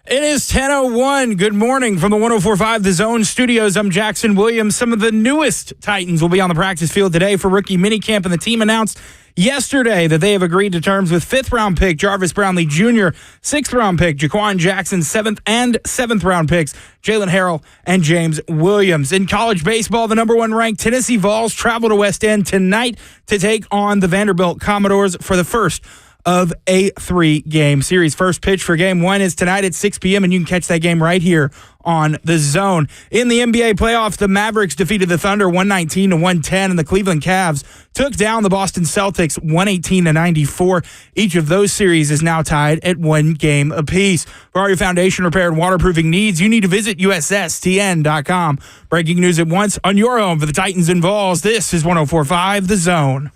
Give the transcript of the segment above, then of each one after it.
It is 10:01. Good morning from the 104.5 The Zone studios. I'm Jackson Williams. Some of the newest Titans will be on the practice field today for rookie minicamp, and the team announced yesterday that they have agreed to terms with 5th-round pick Jarvis Brownlee Jr., 6th-round pick Jaquan Jackson, 7th and 7th-round picks Jalen Harrell and James Williams. In college baseball, the number 1 ranked Tennessee Vols travel to West End tonight to take on the Vanderbilt Commodores for the first of a 3-game series. First pitch for Game 1 is tonight at 6 p.m., and you can catch that game right here on The Zone. In the NBA playoffs, the Mavericks defeated the Thunder 119-110, and the Cleveland Cavs took down the Boston Celtics 118-94. Each of those series is now tied at 1 game apiece. For all your foundation repair and waterproofing needs, you need to visit USSTN.com. Breaking news at once on your home for the Titans and Vols. This is 104.5 The Zone.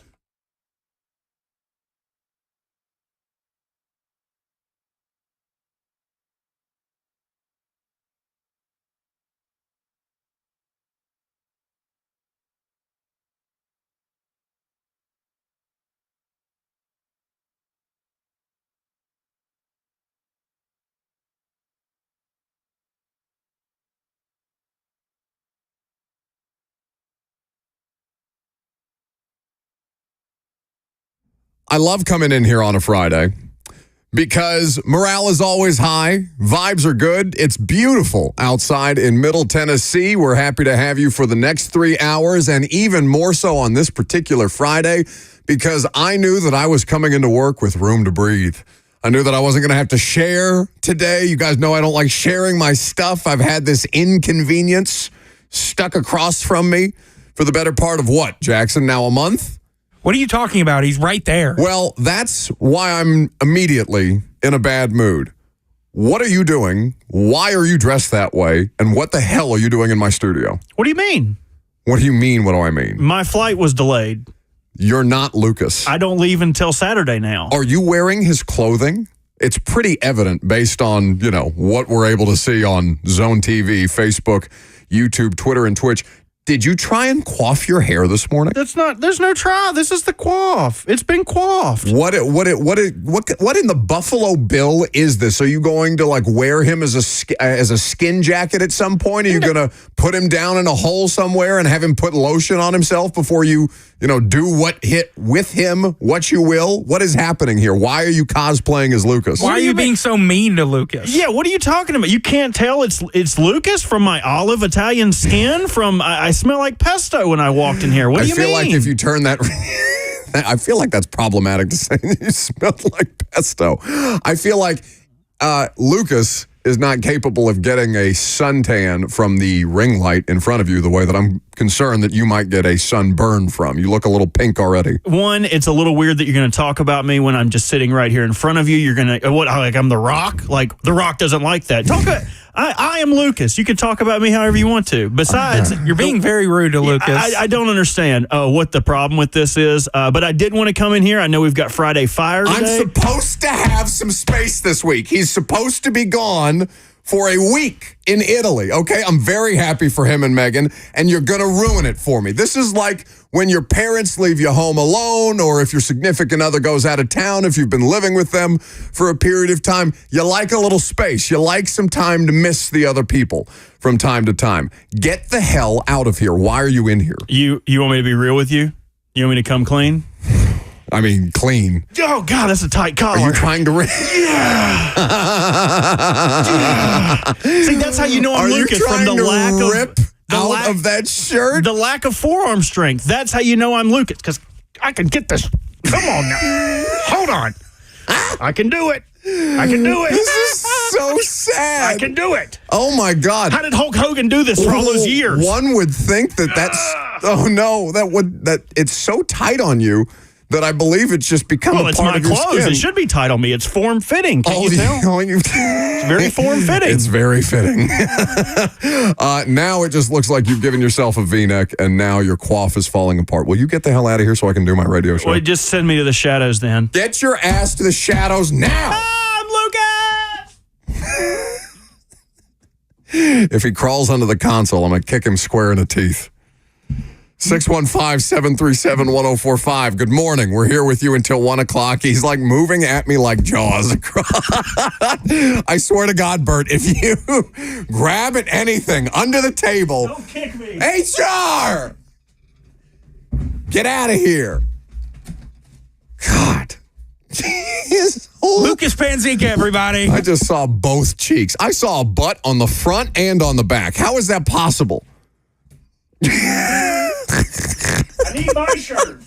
I love coming in here on a Friday because morale is always high. Vibes are good. It's beautiful outside in Middle Tennessee. We're happy to have you for the next 3 hours, and even more so on this particular Friday because I knew that I was coming into work with room to breathe. I knew that I wasn't going to have to share today. You guys know I don't like sharing my stuff. I've had this inconvenience stuck across from me for the better part of what, Jackson? Now a month? What are you talking about? He's right there. Well, that's why I'm immediately in a bad mood. What are you doing? Why are you dressed that way? And what the hell are you doing in my studio? What do you mean? What do you mean, what do I mean? My flight was delayed. You're not Lucas. I don't leave until Saturday now. Are you wearing his clothing? It's pretty evident based on, what we're able to see on Zone TV, Facebook, YouTube, Twitter, and Twitch. Did you try and coif your hair this morning? There's no try. This is the coif. It's been coiffed. What in the Buffalo Bill is this? Are you going to wear him as a skin jacket at some point? Are you going to put him down in a hole somewhere and have him put lotion on himself before you do what hit with him, what you will? What is happening here? Why are you cosplaying as Lucas? Why are you being so mean to Lucas? Yeah, what are you talking about? You can't tell it's Lucas from my olive Italian skin? I smell like pesto when I walked in here. What do you mean? I feel like if you turn that... I feel like that's problematic to say you smell like pesto. I feel like Lucas is not capable of getting a suntan from the ring light in front of you the way that I'm concerned that you might get a sunburn from. You look a little pink already. One, it's a little weird that you're going to talk about me when I'm just sitting right here in front of you. You're going to, I'm The Rock? The Rock doesn't like that. I am Lucas. You can talk about me however you want to. Besides, you're being very rude to Lucas. I don't understand what the problem with this is, but I did want to come in here. I know we've got Friday Fire today. I'm supposed to have some space this week. He's supposed to be gone for a week in Italy, okay? I'm very happy for him and Megan, and you're going to ruin it for me. This is like when your parents leave you home alone, or if your significant other goes out of town, if you've been living with them for a period of time, you like a little space. You like some time to miss the other people from time to time. Get the hell out of here. Why are you in here? You want me to be real with you? You want me to come clean? I mean, clean. Oh, God, that's a tight collar. Are you trying to rip? Yeah. See, that's how you know I'm Lucas from the lack of rip out of that shirt. The lack of forearm strength. That's how you know I'm Lucas, because I can get this. Come on now. Hold on. I can do it. I can do it. This is so sad. I can do it. Oh, my God. How did Hulk Hogan do this for all those years? One would think that's... Oh, no. It's so tight on you that I believe it's just become a part of your skin. It's my clothes. It should be tight on me. It's form-fitting. Can't you tell? It's very form-fitting. It's very fitting. Now it just looks like you've given yourself a V-neck, and now your coif is falling apart. Will you get the hell out of here so I can do my radio show? Well, just send me to the shadows then. Get your ass to the shadows now! I'm Lucas! If he crawls under the console, I'm going to kick him square in the teeth. 615-737-1045. Good morning. We're here with you until 1 o'clock. He's like moving at me like Jaws. I swear to God, Bert, if you grab at anything under the table. Don't kick me. HR! Get out of here. God. Lucas Panzica, everybody. I just saw both cheeks. I saw a butt on the front and on the back. How is that possible? I need my shirt.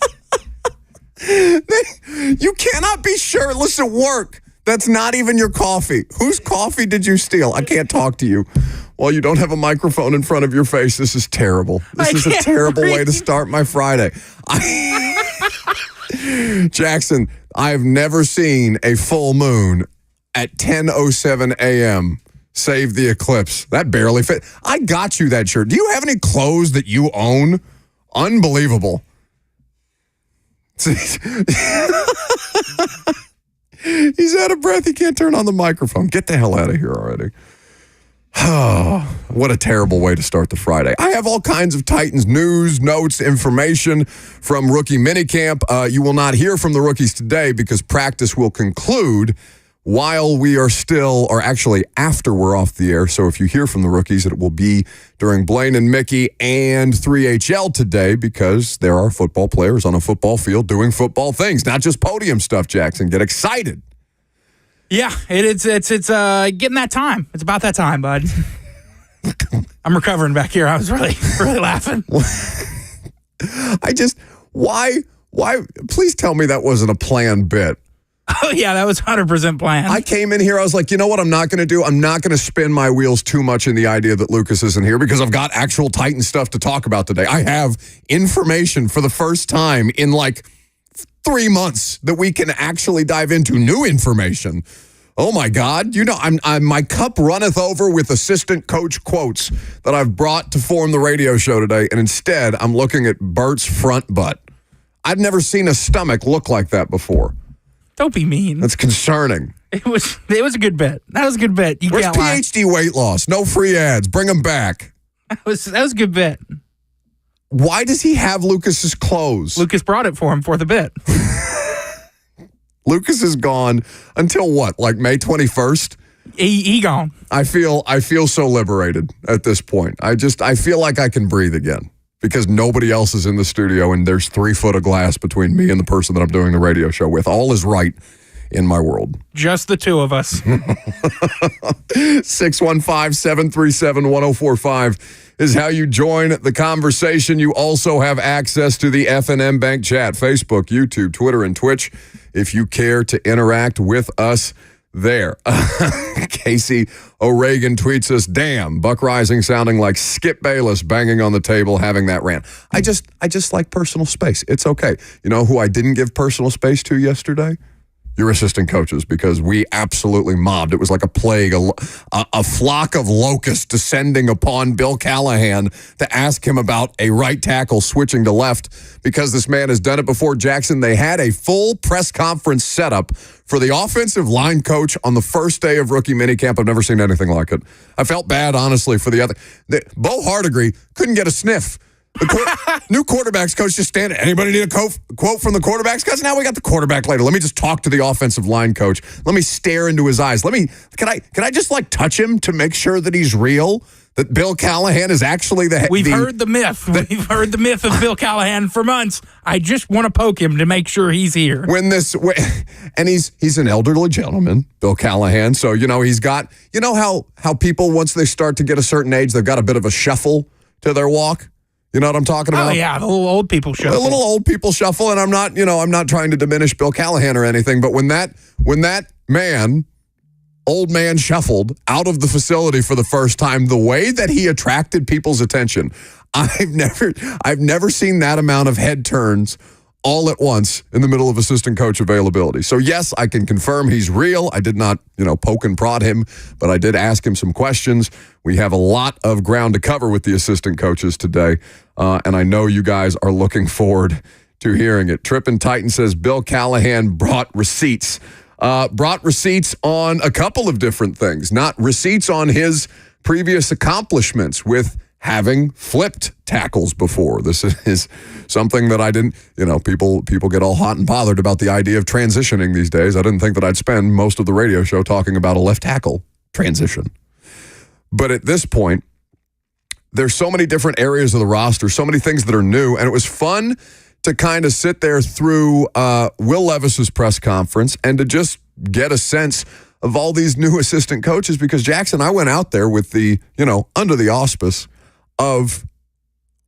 You cannot be shirtless at work. That's not even your coffee. Whose coffee did you steal? I can't talk to you while you don't have a microphone in front of your face. This is terrible. This is a terrible way to start my Friday. Jackson, I've never seen a full moon at 10:07 a.m. Save the eclipse. That barely fit. I got you that shirt. Do you have any clothes that you own? Unbelievable. He's out of breath. He can't turn on the microphone. Get the hell out of here already. Oh, what a terrible way to start the Friday. I have all kinds of Titans news, notes, information from rookie minicamp. You will not hear from the rookies today because practice will conclude while we are still, or actually after we're off the air. So if you hear from the rookies, it will be during Blaine and Mickey and 3HL today because there are football players on a football field doing football things, not just podium stuff, Jackson. Get excited. Yeah, it's getting that time. It's about that time, bud. I'm recovering back here. I was really laughing. Why, please tell me that wasn't a planned bit. Oh, yeah, that was 100% planned. I came in here, I was like, you know what I'm not going to do? I'm not going to spin my wheels too much in the idea that Lucas isn't here because I've got actual Titan stuff to talk about today. I have information for the first time in like 3 months that we can actually dive into new information. Oh my God. You know, I'm my cup runneth over with assistant coach quotes that I've brought to form the radio show today. And instead, I'm looking at Bert's front butt. I've never seen a stomach look like that before. Don't be mean. That's concerning. It was a good bit. That was a good bit. Where's PhD weight loss? No free ads. Bring them back. That was a good bit. Why does he have Lucas's clothes? Lucas brought it for him for the bit. Lucas is gone until what? Like May 21st? He gone. I feel so liberated at this point. I feel like I can breathe again because nobody else is in the studio and there's 3 foot of glass between me and the person that I'm doing the radio show with. All is right in my world. Just the two of us. 615-737-1045 is how you join the conversation. You also have access to the FNM Bank chat, Facebook, YouTube, Twitter, and Twitch if you care to interact with us there. Casey O'Regan tweets us, damn, Buck Rising sounding like Skip Bayless banging on the table having that rant. I just like personal space. It's okay. You know who I didn't give personal space to yesterday? Your assistant coaches, because we absolutely mobbed. It was like a plague, a flock of locusts descending upon Bill Callahan to ask him about a right tackle switching to left because this man has done it before. Jackson, they had a full press conference setup for the offensive line coach on the first day of rookie minicamp. I've never seen anything like it. I felt bad, honestly, for the other. Bo Hardigree couldn't get a sniff. The new quarterbacks coach just standing. Anybody need a quote from the quarterbacks coach? Now we got the quarterback later. Let me just talk to the offensive line coach. Let me stare into his eyes. Can I just like touch him to make sure that he's real? That Bill Callahan is actually the head. We've heard the myth. We've heard the myth of Bill Callahan for months. I just want to poke him to make sure he's here. And he's an elderly gentleman, Bill Callahan. So, you know, he's got, you know how people, once they start to get a certain age, they've got a bit of a shuffle to their walk. You know what I'm talking about? Oh, yeah, the little old people shuffle. A little old people shuffle, and I'm not trying to diminish Bill Callahan or anything, but when that old man shuffled out of the facility for the first time, the way that he attracted people's attention, I've never seen that amount of head turns all at once in the middle of assistant coach availability. So yes, I can confirm he's real. I did not, poke and prod him, but I did ask him some questions. We have a lot of ground to cover with the assistant coaches today, and I know you guys are looking forward to hearing it. Trippin' Titan says Bill Callahan brought receipts. Brought receipts on a couple of different things, not receipts on his previous accomplishments with having flipped tackles before. This is something that I didn't, people get all hot and bothered about the idea of transitioning these days. I didn't think that I'd spend most of the radio show talking about a left tackle transition. But at this point, there's so many different areas of the roster, so many things that are new, and it was fun to kind of sit there through Will Levis's press conference and to just get a sense of all these new assistant coaches, because Jackson, I went out there with the, under the auspice of,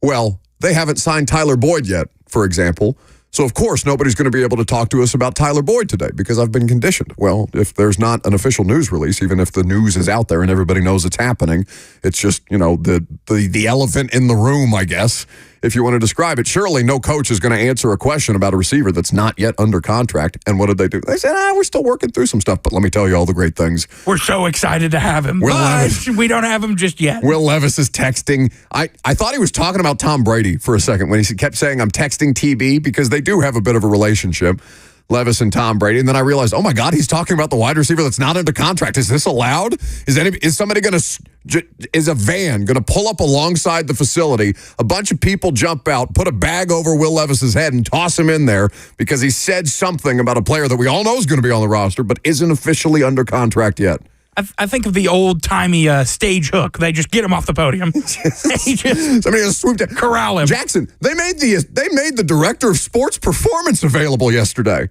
well, they haven't signed Tyler Boyd yet, for example. So, of course, nobody's going to be able to talk to us about Tyler Boyd today because I've been conditioned. Well, if there's not an official news release, even if the news is out there and everybody knows it's happening, it's just, the elephant in the room, I guess, if you want to describe it. Surely no coach is going to answer a question about a receiver that's not yet under contract. And what did they do? They said, we're still working through some stuff, but let me tell you all the great things. We're so excited to have him, we don't have him just yet. Will Levis is texting. I thought he was talking about Tom Brady for a second when he kept saying, I'm texting TB, because they do have a bit of a relationship, Levis and Tom Brady. And then I realized, oh my God, he's talking about the wide receiver that's not under contract. Is this allowed? Is somebody going to, is a van going to pull up alongside the facility, a bunch of people jump out, put a bag over Will Levis's head and toss him in there because he said something about a player that we all know is going to be on the roster but isn't officially under contract yet? I think of the old-timey stage hook. They just get him off the podium. Somebody just swooped in. Corral him. Jackson, they made the director of sports performance available yesterday.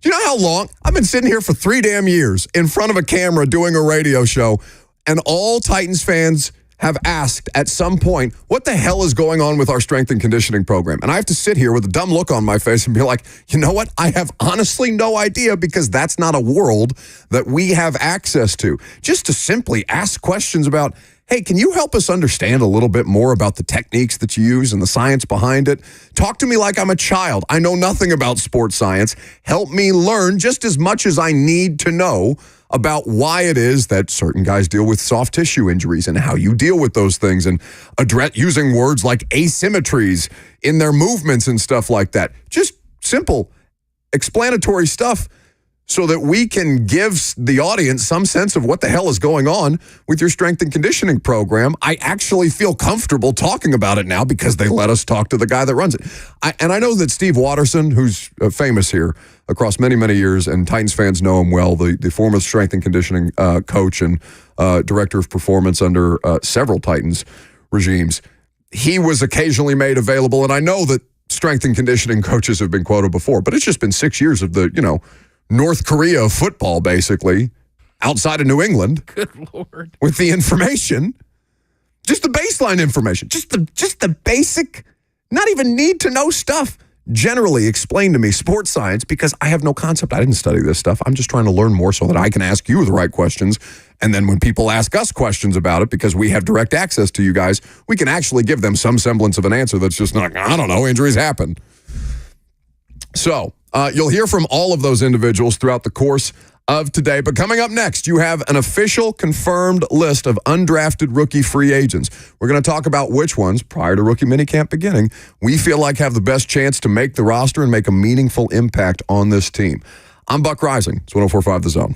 Do you know how long? I've been sitting here for 3 damn years in front of a camera doing a radio show, and all Titans fans have asked at some point, what the hell is going on with our strength and conditioning program? And I have to sit here with a dumb look on my face and be like, you know what? I have honestly no idea, because that's not a world that we have access to. Just to simply ask questions about, hey, can you help us understand a little bit more about the techniques that you use and the science behind it? Talk to me like I'm a child. I know nothing about sports science. Help me learn just as much as I need to know about why it is that certain guys deal with soft tissue injuries and how you deal with those things, and address using words like asymmetries in their movements and stuff like that. Just simple, explanatory stuff so that we can give the audience some sense of what the hell is going on with your strength and conditioning program. I actually feel comfortable talking about it now because they let us talk to the guy that runs it. And I know that Steve Watterson, who's famous here across many, many years, and Titans fans know him well, the former strength and conditioning coach and director of performance under several Titans regimes. He was occasionally made available, and I know that strength and conditioning coaches have been quoted before, but it's just been 6 years of the, North Korea of football, basically, outside of New England. Good Lord. With the information, just the baseline information, just the basic, not even need to know stuff. Generally explain to me sports science, because I have no concept. I didn't study this stuff. I'm just trying to learn more so that I can ask you the right questions. And then when people ask us questions about it, because we have direct access to you guys, we can actually give them some semblance of an answer that's just not, I don't know, injuries happen. So you'll hear from all of those individuals throughout the course of today. But coming up next, you have an official confirmed list of undrafted rookie free agents. We're going to talk about which ones, prior to rookie minicamp beginning, we feel like have the best chance to make the roster and make a meaningful impact on this team. I'm Buck Rising. It's 104.5 The Zone.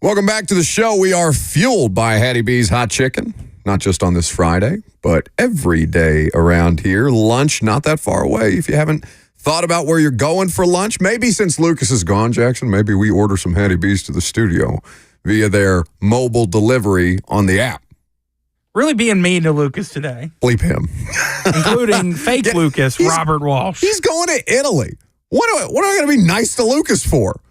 Welcome back to the show. We are fueled by Hattie B's Hot Chicken, not just on this Friday, but every day around here. Lunch not that far away. If you haven't thought about where you're going for lunch, maybe since Lucas is gone, Jackson, maybe we order some Hattie B's to the studio via their mobile delivery on the app. Really being mean to Lucas today. Bleep him. Including fake Lucas, Robert Walsh. He's going to Italy. What am I going to be nice to Lucas for?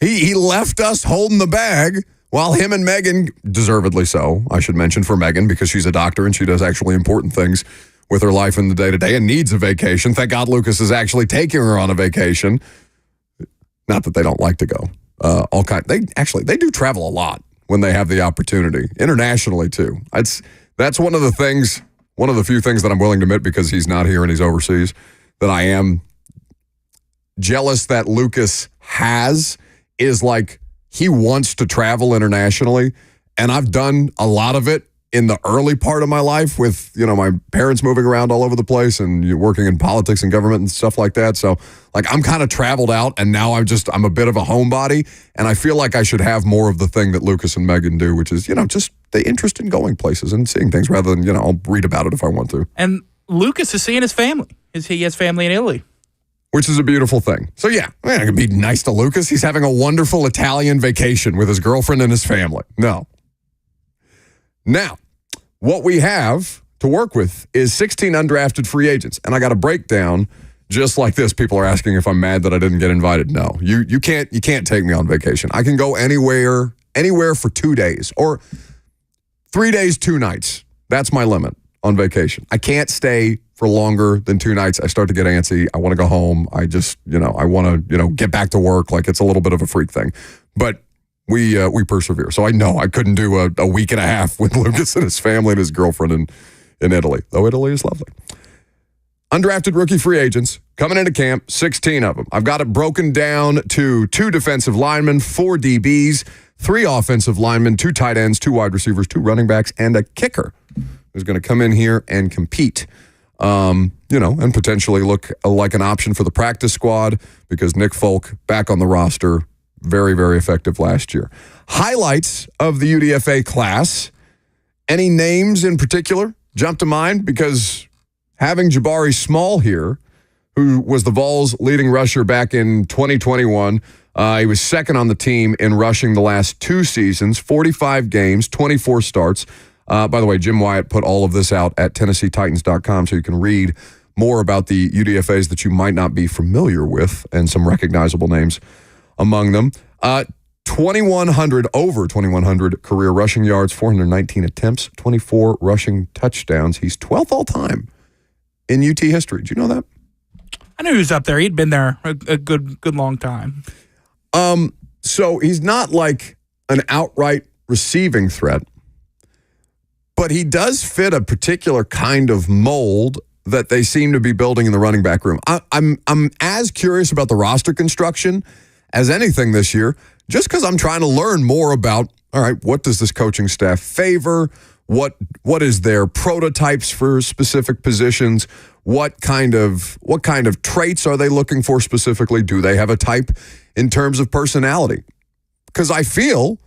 He left us holding the bag while him and Megan, deservedly so, I should mention for Megan, because she's a doctor and she does actually important things with her life in the day-to-day and needs a vacation. Thank God Lucas is actually taking her on a vacation. Not that they don't like to go. They do travel a lot when they have the opportunity, internationally too. That's one of the few things that I'm willing to admit, because he's not here and he's overseas, that I am jealous that Lucas has, is like he wants to travel internationally. And I've done a lot of it in the early part of my life with, my parents moving around all over the place and working in politics and government and stuff like that. So like I'm kind of traveled out, and now I'm a bit of a homebody, and I feel like I should have more of the thing that Lucas and Megan do, which is, just the interest in going places and seeing things rather than, I'll read about it if I want to. And Lucas is seeing his family. He has family in Italy. Which is a beautiful thing. So yeah, I can be nice to Lucas. He's having a wonderful Italian vacation with his girlfriend and his family. No. Now, what we have to work with is 16 undrafted free agents. And I got a breakdown just like this. People are asking if I'm mad that I didn't get invited. No, you can't take me on vacation. I can go anywhere for 2 days or 3 days, 2 nights. That's my limit on vacation. I can't stay for longer than 2 nights. I start to get antsy. I want to go home. I just, I want to, get back to work. Like, it's a little bit of a freak thing. But we persevere. So I know I couldn't do a week and a half with Lucas and his family and his girlfriend in Italy, though Italy is lovely. Undrafted rookie free agents coming into camp, 16 of them. I've got it broken down to 2 defensive linemen, 4 DBs, 3 offensive linemen, 2 tight ends, 2 wide receivers, 2 running backs, and a kicker who's going to come in here and compete. And potentially look like an option for the practice squad, because Nick Folk back on the roster, very, very effective last year. Highlights of the UDFA class. Any names in particular jump to mind? Because having Jabari Small here, who was the Vols' leading rusher back in 2021, he was second on the team in rushing the last 2 seasons, 45 games, 24 starts. By the way, Jim Wyatt put all of this out at TennesseeTitans.com, so you can read more about the UDFAs that you might not be familiar with, and some recognizable names among them. Over 2,100 career rushing yards, 419 attempts, 24 rushing touchdowns. He's 12th all time in UT history. Did you know that? I knew he was up there. He'd been there a good long time. So he's not like an outright receiving threat, but he does fit a particular kind of mold that they seem to be building in the running back room. I'm as curious about the roster construction as anything this year, just because I'm trying to learn more about, all right, what does this coaching staff favor? What is their prototypes for specific positions? What kind of traits are they looking for specifically? Do they have a type in terms of personality? Because I feel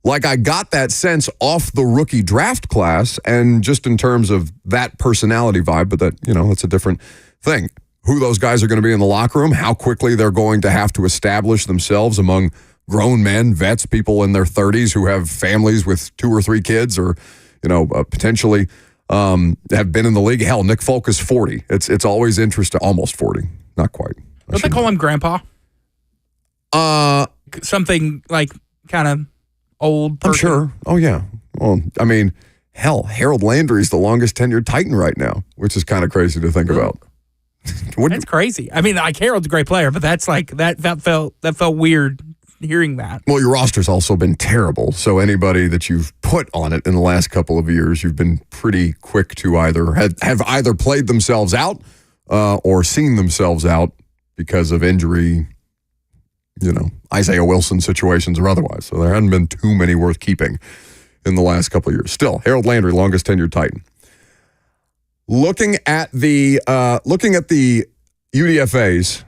like I got that sense off the rookie draft class, and just in terms of that personality vibe, but that, that's a different thing. Who those guys are going to be in the locker room, how quickly they're going to have to establish themselves among grown men, vets, people in their 30s who have families with 2 or 3 kids, or, potentially have been in the league. Hell, Nick Folk is 40. It's always interesting. Almost 40. Not quite. Don't they call him Grandpa? Something like kind of old person. I'm sure. Oh, yeah. Well, I mean, hell, Harold Landry's the longest tenured Titan right now, which is kind of crazy to think about. That's crazy. I mean, like, Harold's a great player, but that's like that felt weird hearing that. Well, your roster's also been terrible. So anybody that you've put on it in the last couple of years, you've been pretty quick to either have either played themselves out or seen themselves out because of injury, Isaiah Wilson situations or otherwise. So there hadn't been too many worth keeping in the last couple of years. Still, Harold Landry, longest tenured Titan. Looking at the UDFAs,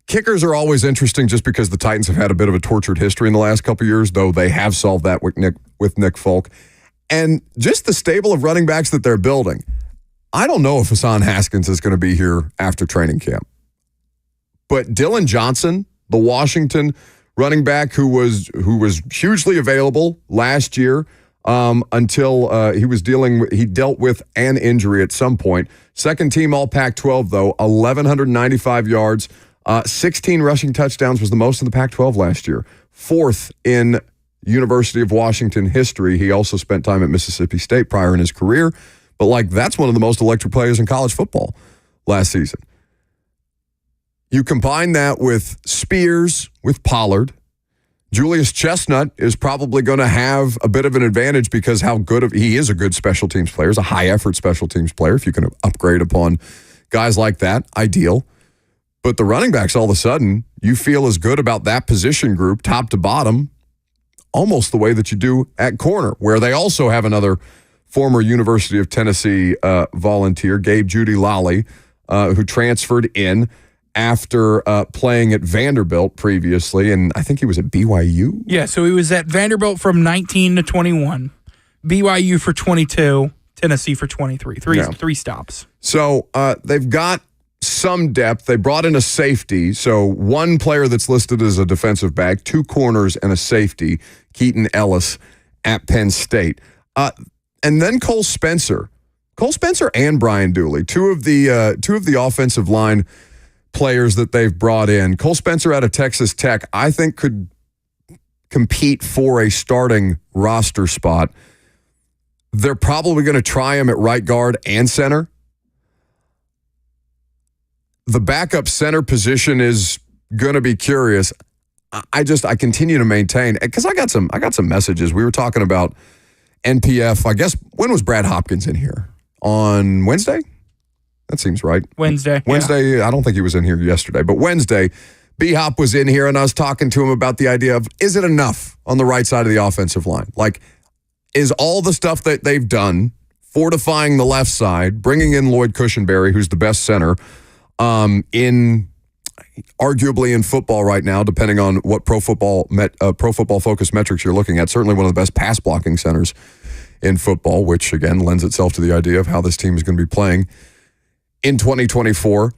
Kickers are always interesting just because the Titans have had a bit of a tortured history in the last couple of years, though they have solved that with Nick Folk. And just the stable of running backs that they're building. I don't know if Hassan Haskins is going to be here after training camp. But Dylan Johnson, the Washington running back who was hugely available last year until he dealt with an injury at some point. Second team All Pac-12, though, 1,195 yards. 16 rushing touchdowns was the most in the Pac-12 last year. Fourth in University of Washington history. He also spent time at Mississippi State prior in his career. But, that's one of the most electric players in college football last season. You combine that with Spears, with Pollard. Julius Chestnut is probably going to have a bit of an advantage because he is a good special teams player. He's a high-effort special teams player. If you can upgrade upon guys like that, ideal. But the running backs, all of a sudden, you feel as good about that position group, top to bottom, almost the way that you do at corner, where they also have another former University of Tennessee volunteer, Gabe Judy Lally, who transferred in after playing at Vanderbilt previously, and I think he was at BYU. Yeah, so he was at Vanderbilt from 19 to 21, BYU for 22, Tennessee for 23, three stops. So they've got some depth. They brought in a safety. So one player that's listed as a defensive back, two corners and a safety, Keaton Ellis at Penn State. And then Cole Spencer and Brian Dooley, two of the offensive line players that they've brought in. Cole Spencer out of Texas Tech, I think could compete for a starting roster spot. They're probably going to try him at right guard and center. The backup center position is going to be curious. I continue to maintain, because I got some messages. We were talking about NPF. I guess, when was Brad Hopkins in here? On Wednesday? That seems right. Wednesday. Yeah. I don't think he was in here yesterday, but Wednesday, B-Hop was in here, and I was talking to him about the idea of, is it enough on the right side of the offensive line? Is all the stuff that they've done, fortifying the left side, bringing in Lloyd Cushenberry, who's the best center, arguably in football right now, depending on what Pro Football Focus metrics you're looking at, certainly one of the best pass blocking centers in football, which again lends itself to the idea of how this team is going to be playing in 2024.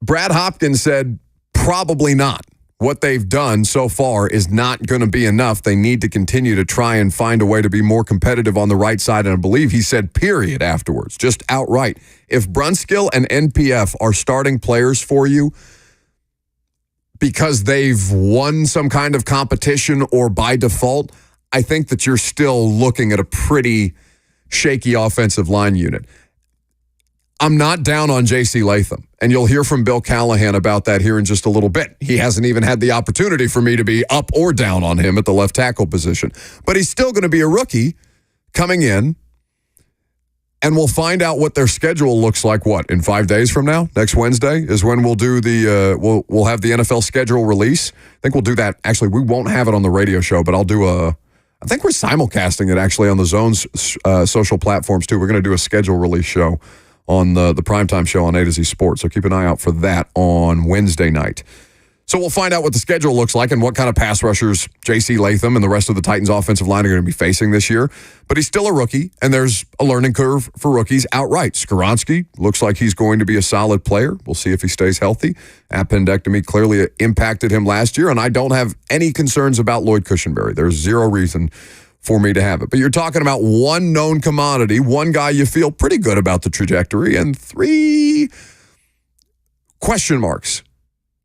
Brad Hopkins said, probably not. What they've done so far is not going to be enough. They need to continue to try and find a way to be more competitive on the right side. And I believe he said period afterwards, just outright. If Brunskill and NPF are starting players for you because they've won some kind of competition or by default, I think that you're still looking at a pretty shaky offensive line unit. I'm not down on J.C. Latham, and you'll hear from Bill Callahan about that here in just a little bit. He hasn't even had the opportunity for me to be up or down on him at the left tackle position. But he's still going to be a rookie coming in, and we'll find out what their schedule looks like, in 5 days from now? Next Wednesday is when we'll do we'll have the NFL schedule release. I think we'll do that. Actually, we won't have it on the radio show, but I think we're simulcasting it actually on the Zone's social platforms too. We're going to do a schedule release show on the primetime show on A to Z Sports. So keep an eye out for that on Wednesday night. So we'll find out what the schedule looks like and what kind of pass rushers J.C. Latham and the rest of the Titans offensive line are going to be facing this year. But he's still a rookie, and there's a learning curve for rookies outright. Skoronski looks like he's going to be a solid player. We'll see if he stays healthy. Appendectomy clearly impacted him last year, and I don't have any concerns about Lloyd Cushenberry. There's zero reason for me to have it. But you're talking about one known commodity, one guy you feel pretty good about the trajectory, and 3 question marks,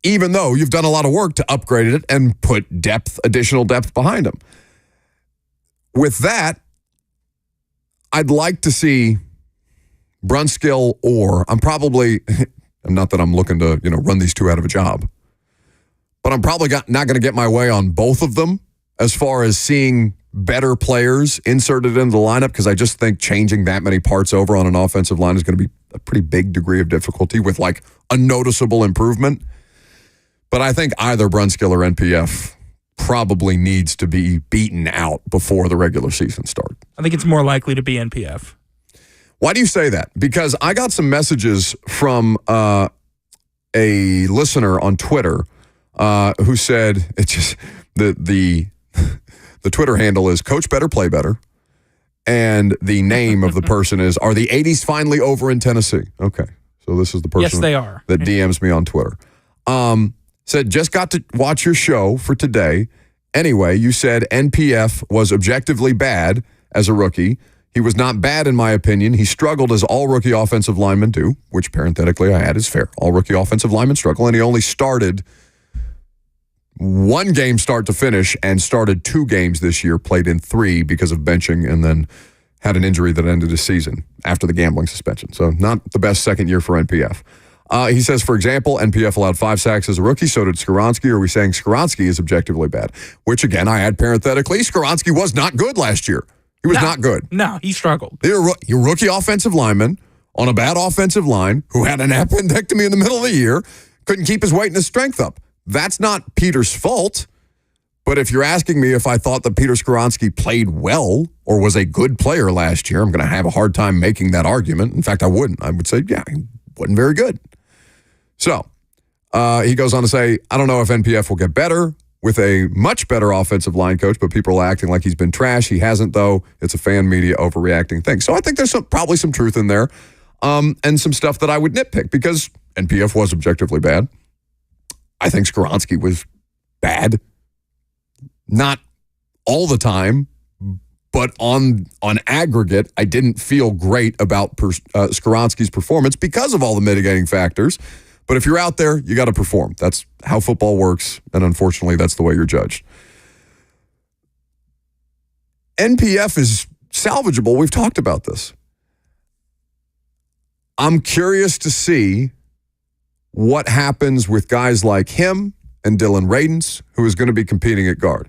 even though you've done a lot of work to upgrade it and put additional depth behind him. With that, I'd like to see Brunskill not that I'm looking to, run these two out of a job, but I'm probably not going to get my way on both of them as far as seeing better players inserted into the lineup, because I just think changing that many parts over on an offensive line is going to be a pretty big degree of difficulty with a noticeable improvement. But I think either Brunskill or NPF probably needs to be beaten out before the regular season starts. I think it's more likely to be NPF. Why do you say that? Because I got some messages from a listener on Twitter who said it's just the Twitter handle is Coach Better Play Better, and the name of the person is, are the 80s finally over in Tennessee? Okay, so this is the person Yes, they are. that DMs me on Twitter. Said, just got to watch your show for today. Anyway, you said NPF was objectively bad as a rookie. He was not bad in my opinion. He struggled as all rookie offensive linemen do, which parenthetically I add is fair. All rookie offensive linemen struggle, and he only started one game start to finish and started 2 games this year, played in 3 because of benching, and then had an injury that ended his season after the gambling suspension. So not the best second year for NPF. He says, for example, NPF allowed 5 sacks as a rookie, so did Skoronski. Are we saying Skoronski is objectively bad? Which, again, I add parenthetically, Skoronski was not good last year. He was not good. No, he struggled. You're a rookie offensive lineman on a bad offensive line who had an appendectomy in the middle of the year, couldn't keep his weight and his strength up. That's not Peter's fault. But if you're asking me if I thought that Peter Skoronski played well or was a good player last year, I'm going to have a hard time making that argument. In fact, I wouldn't. I would say, yeah, he wasn't very good. So he goes on to say, I don't know if NPF will get better with a much better offensive line coach, but people are acting like he's been trash. He hasn't, though. It's a fan media overreacting thing. So I think there's probably some truth in there and some stuff that I would nitpick because NPF was objectively bad. I think Skoronski was bad. Not all the time, but on aggregate, I didn't feel great about Skoronski's performance because of all the mitigating factors. But if you're out there, you got to perform. That's how football works, and unfortunately, that's the way you're judged. NPF is salvageable. We've talked about this. I'm curious to see what happens with guys like him and Dylan Radins, who is going to be competing at guard.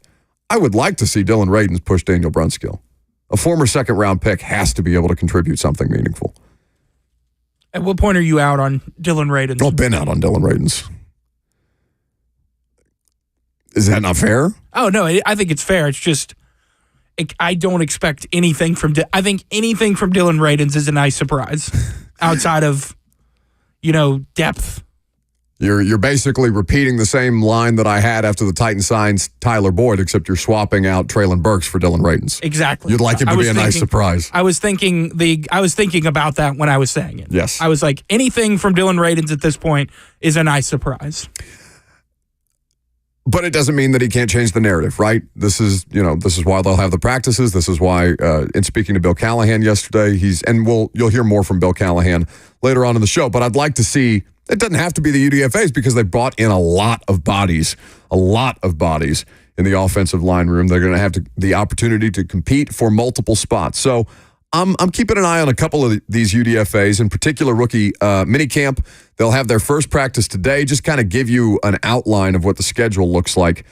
I would like to see Dylan Radins push Daniel Brunskill. A former second-round pick has to be able to contribute something meaningful. At what point are you out on Dylan Radins? I've been out on Dylan Radins. Is that not fair? Oh, no, I think it's fair. It's just I don't expect anything from I think anything from Dylan Radins is a nice surprise outside of, depth. You're basically repeating the same line that I had after the Titans signed Tyler Boyd, except you're swapping out Treylon Burks for Dylan Radins. Exactly. You'd like it to be a nice surprise. I was thinking about that when I was saying it. Yes. I was like, anything from Dylan Radins at this point is a nice surprise. But it doesn't mean that he can't change the narrative, right? This is why they'll have the practices. This is why, in speaking to Bill Callahan yesterday, you'll hear more from Bill Callahan later on in the show. But I'd like to see. It doesn't have to be the UDFAs because they brought in a lot of bodies in the offensive line room. They're going to have the opportunity to compete for multiple spots. So I'm keeping an eye on a couple of these UDFAs, in particular rookie minicamp. They'll have their first practice today. Just kind of give you an outline of what the schedule looks like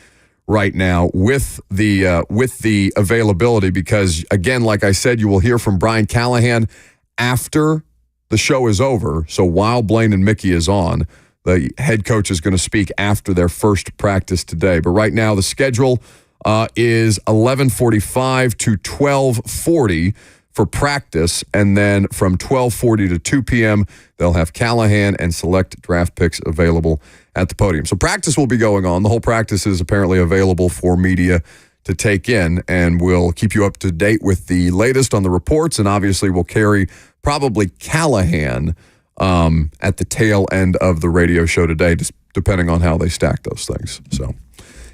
right now with the availability. Because again, like I said, you will hear from Brian Callahan after the show is over. So while Blaine and Mickey is on, the head coach is going to speak after their first practice today. But right now, the schedule is 11:45 to 12:40 for practice. And then from 12:40 to 2 p.m., they'll have Callahan and select draft picks available at the podium. So practice will be going on. The whole practice is apparently available for media to take in, and we'll keep you up to date with the latest on the reports, and obviously we'll carry probably Callahan at the tail end of the radio show today, just depending on how they stack those things. So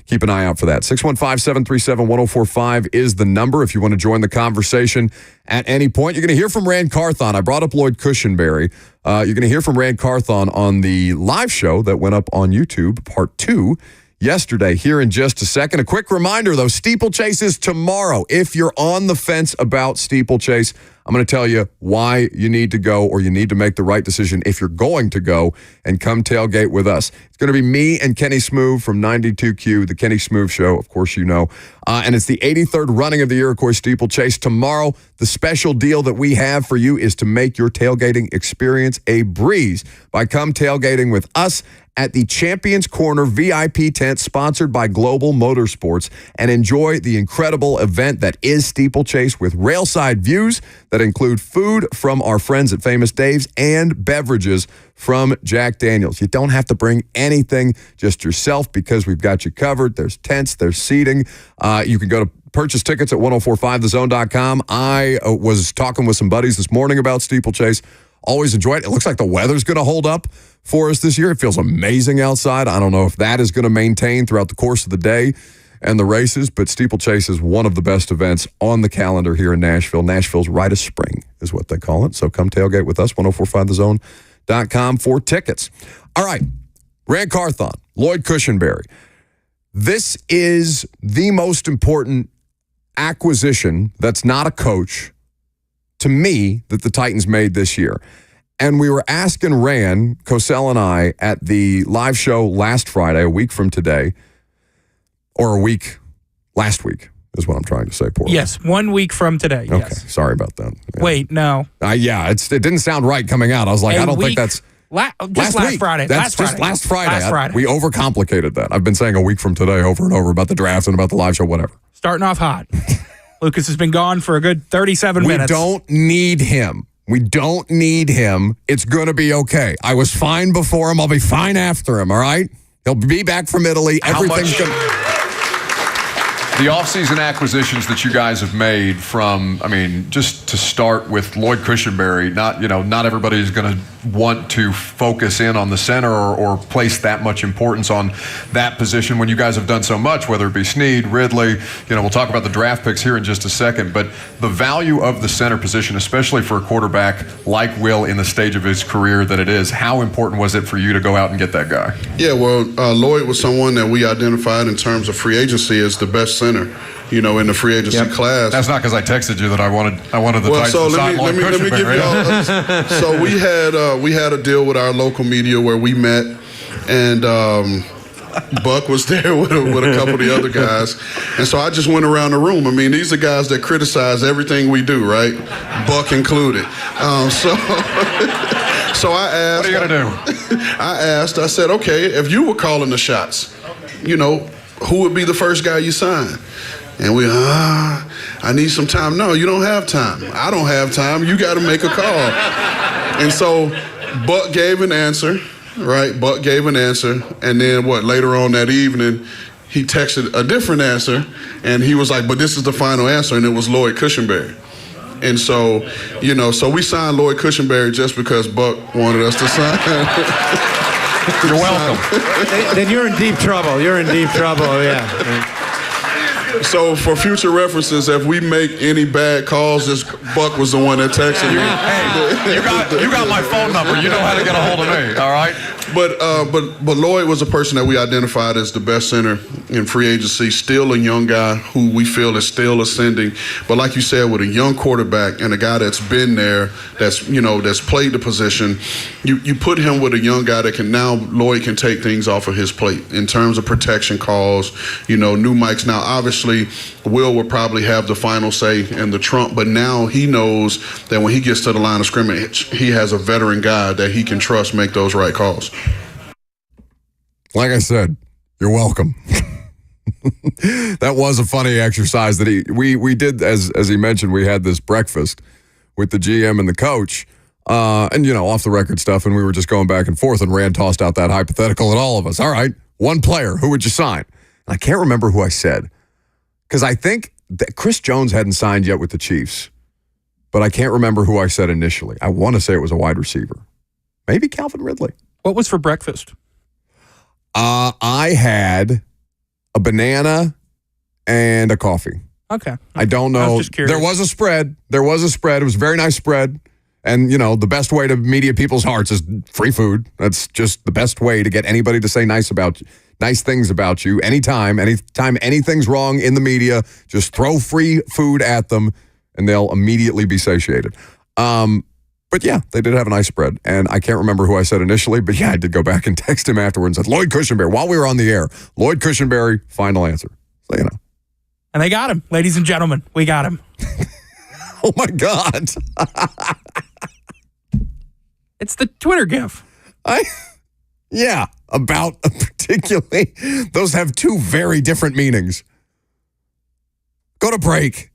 keep an eye out for that. 615-737-1045 is the number if you want to join the conversation at any point. You're going to hear from Rand Carthon. I brought up Lloyd Cushenberry. You're going to hear from Rand Carthon on the live show that went up on YouTube, part 2, yesterday, here in just a second. A quick reminder, though, Steeplechase is tomorrow. If you're on the fence about Steeplechase, I'm going to tell you why you need to go, or you need to make the right decision if you're going to go and come tailgate with us. It's going to be me and Kenny Smoove from 92Q, the Kenny Smoove Show, of course you know. And it's the 83rd running of the Iroquois Steeplechase. Tomorrow, the special deal that we have for you is to make your tailgating experience a breeze by come tailgating with us at the Champions Corner VIP tent sponsored by Global Motorsports and enjoy the incredible event that is Steeplechase with railside views that include food from our friends at Famous Dave's and beverages from Jack Daniels. You don't have to bring anything, just yourself, because we've got you covered. There's tents, there's seating. You can go to purchase tickets at 1045thezone.com. I was talking with some buddies this morning about Steeplechase. Always enjoy it. It looks like the weather's going to hold up for us this year. It feels amazing outside. I don't know if that is going to maintain throughout the course of the day and the races, but Steeplechase is one of the best events on the calendar here in Nashville. Nashville's rite of spring is what they call it. So come tailgate with us, 1045thezone.com for tickets. All right, Rand Carthon, Lloyd Cushenberry. This is the most important acquisition that's not a coach to me that the Titans made this year. And we were asking Rand, Cosell and I, at the live show last Friday, a week from today, or last week is what I'm trying to say, Porter. Yes, 1 week from today. Okay, yes. Sorry about that. Yeah. Wait, no. It didn't sound right coming out. I was like, I don't think that's... Last Friday. That's just last Friday. Last Friday. We overcomplicated that. I've been saying a week from today over and over about the draft and about the live show, whatever. Starting off hot. Lucas has been gone for a good 37 minutes. We don't need him. It's going to be okay. I was fine before him. I'll be fine after him, all right? He'll be back from Italy. Everything's going to... The offseason acquisitions that you guys have made just to start with Lloyd Cushenberry, not everybody is going to want to focus in on the center or place that much importance on that position when you guys have done so much, whether it be Snead, Ridley, we'll talk about the draft picks here in just a second, but the value of the center position, especially for a quarterback like Will in the stage of his career that it is, how important was it for you to go out and get that guy? Yeah, well, Lloyd was someone that we identified in terms of free agency as the best center, in the free agency class. That's not because I texted you that I wanted the Titans to sign Lloyd Cushenberry. Let me give y'all. So we had a deal with our local media where we met, and Buck was there with a couple of the other guys, and so I just went around the room. These are guys that criticize everything we do, right? Buck included. So I asked. What are you gonna do? I said, okay, if you were calling the shots, who would be the first guy you sign? And we, I need some time. No, you don't have time. I don't have time. You got to make a call. And so Buck gave an answer, right? Buck gave an answer. And then later on that evening, he texted a different answer. And he was like, but this is the final answer. And it was Lloyd Cushenberry. And so, so we signed Lloyd Cushenberry just because Buck wanted us to sign. You're welcome. Then you're in deep trouble. Yeah. So for future references, if we make any bad calls, this Buck was the one that texted me. Hey, you got my phone number. You know how to get a hold of me. All right. But Lloyd was a person that we identified as the best center in free agency. Still a young guy who we feel is still ascending. But like you said, with a young quarterback and a guy that's been there, that's played the position, you put him with a young guy that Lloyd can take things off of his plate in terms of protection calls, new mics. Now, obviously, Will probably have the final say in the trump, but now he knows that when he gets to the line of scrimmage, he has a veteran guy that he can trust make those right calls. Like I said, you're welcome. That was a funny exercise that we did, as he mentioned. We had this breakfast with the GM and the coach, and off the record stuff, and we were just going back and forth, and Rand tossed out that hypothetical at all of us. All right, one player, who would you sign? And I can't remember who I said, because I think that Chris Jones hadn't signed yet with the Chiefs, but I can't remember who I said initially. I want to say it was a wide receiver. Maybe Calvin Ridley. What was for breakfast? I had a banana and a coffee. Okay. I don't know. I was just curious. There was a spread. It was a very nice spread. And, the best way to media people's hearts is free food. That's just the best way to get anybody to say nice things about you. Anytime anything's wrong in the media, just throw free food at them and they'll immediately be satiated. But yeah, they did have a nice spread. And I can't remember who I said initially, but yeah, I did go back and text him afterwards and said, Lloyd Cushenberry, while we were on the air, Lloyd Cushenberry, final answer. So, And they got him, ladies and gentlemen. We got him. Oh my God. It's the Twitter gif. Yeah, about a particularly. Those have two very different meanings. Go to break.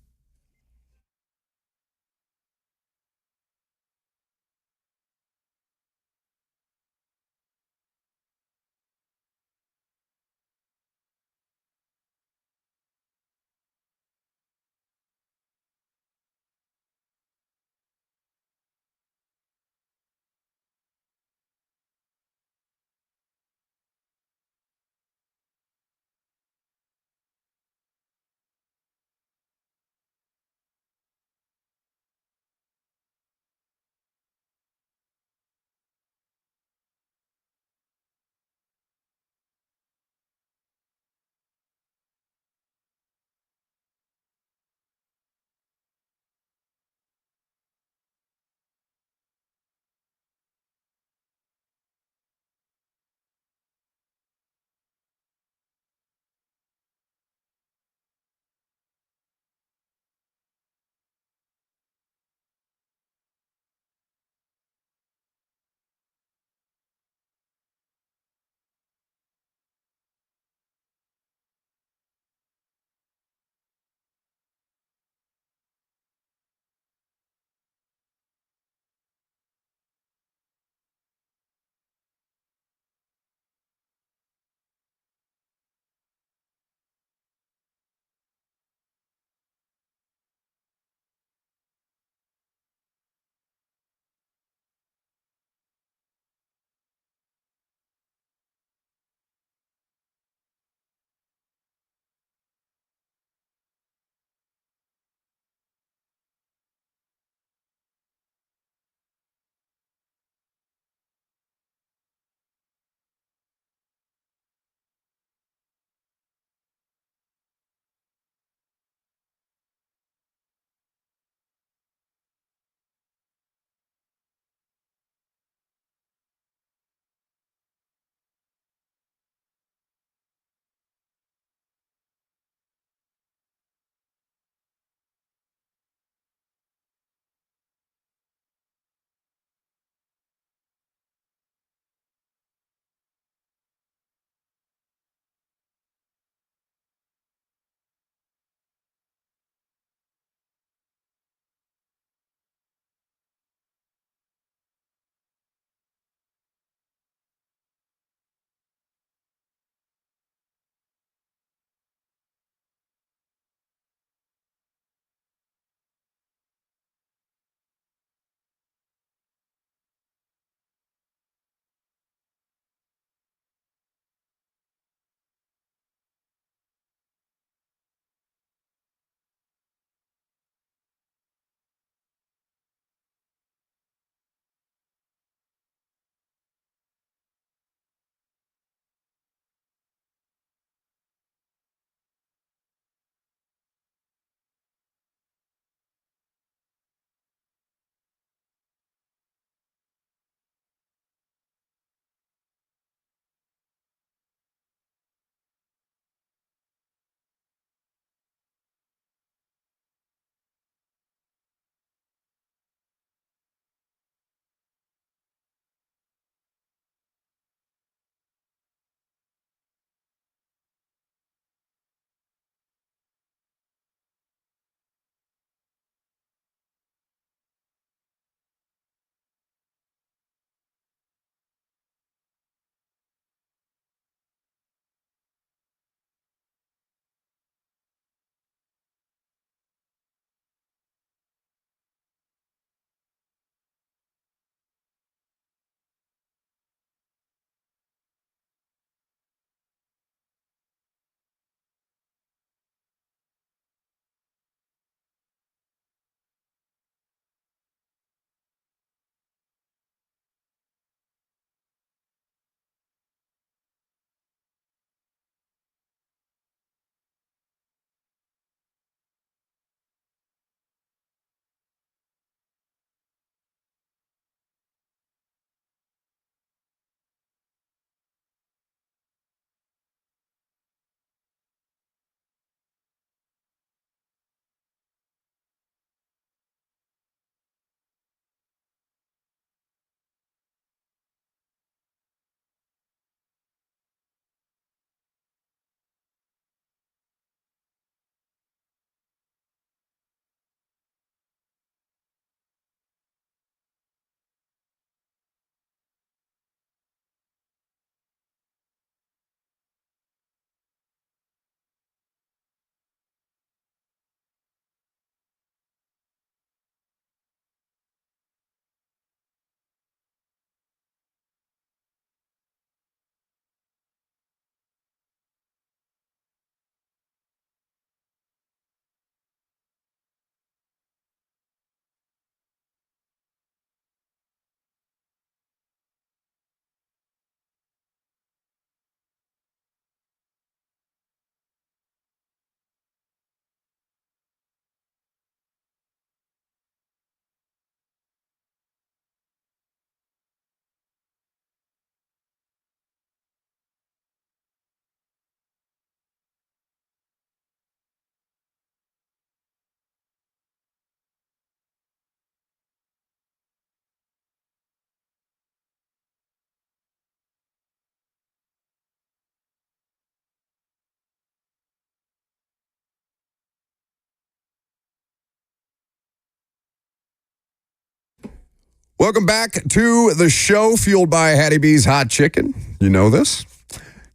Welcome back to the show, fueled by Hattie B's Hot Chicken. You know this.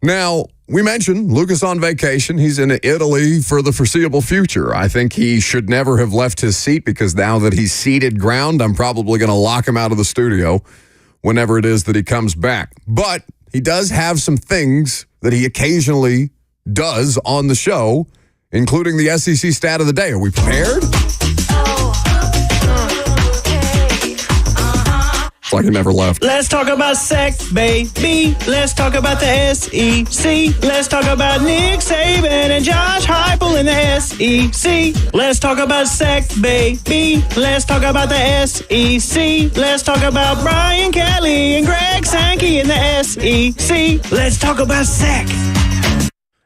Now, we mentioned Lucas on vacation. He's in Italy for the foreseeable future. I think he should never have left his seat because now that he's seated ground, I'm probably going to lock him out of the studio whenever it is that he comes back. But he does have some things that he occasionally does on the show, including the SEC stat of the day. Are we prepared? Like he never left. Let's talk about sex, baby. Let's talk about the SEC. Let's talk about Nick Saban and Josh Heupel in the SEC. Let's talk about sex, baby. Let's talk about the SEC. Let's talk about Brian Kelly and Greg Sankey in the SEC. Let's talk about sex.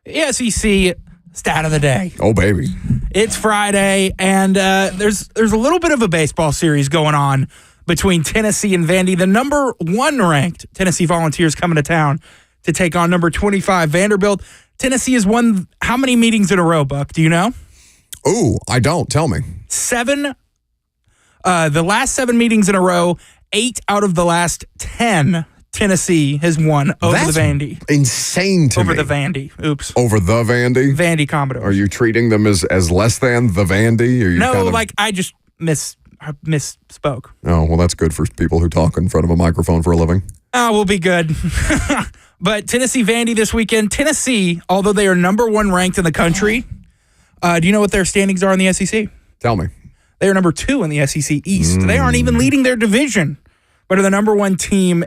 The SEC stat of the day. Oh, baby. It's Friday, and there's a little bit of a baseball series going on between Tennessee and Vandy. The number 1 ranked Tennessee Volunteers coming to town to take on number 25 Vanderbilt. Tennessee has won how many meetings in a row, Buck? Do you know? Ooh, I don't. Tell me. 7. The last 7 meetings in a row, 8 out of the last 10 Tennessee has won over That's the Vandy. Insane to me. Over the Vandy. Oops. Over the Vandy? Vandy Commodores. Are you treating them as less than the Vandy? Are you No, I just misspoke. Oh, well, that's good for people who talk in front of a microphone for a living. Oh, we'll be good. But Tennessee Vandy this weekend. Tennessee, although they are number 1 ranked in the country, do you know what their standings are in the SEC? Tell me. They are number 2 in the SEC East. They aren't even leading their division, but are the number 1 team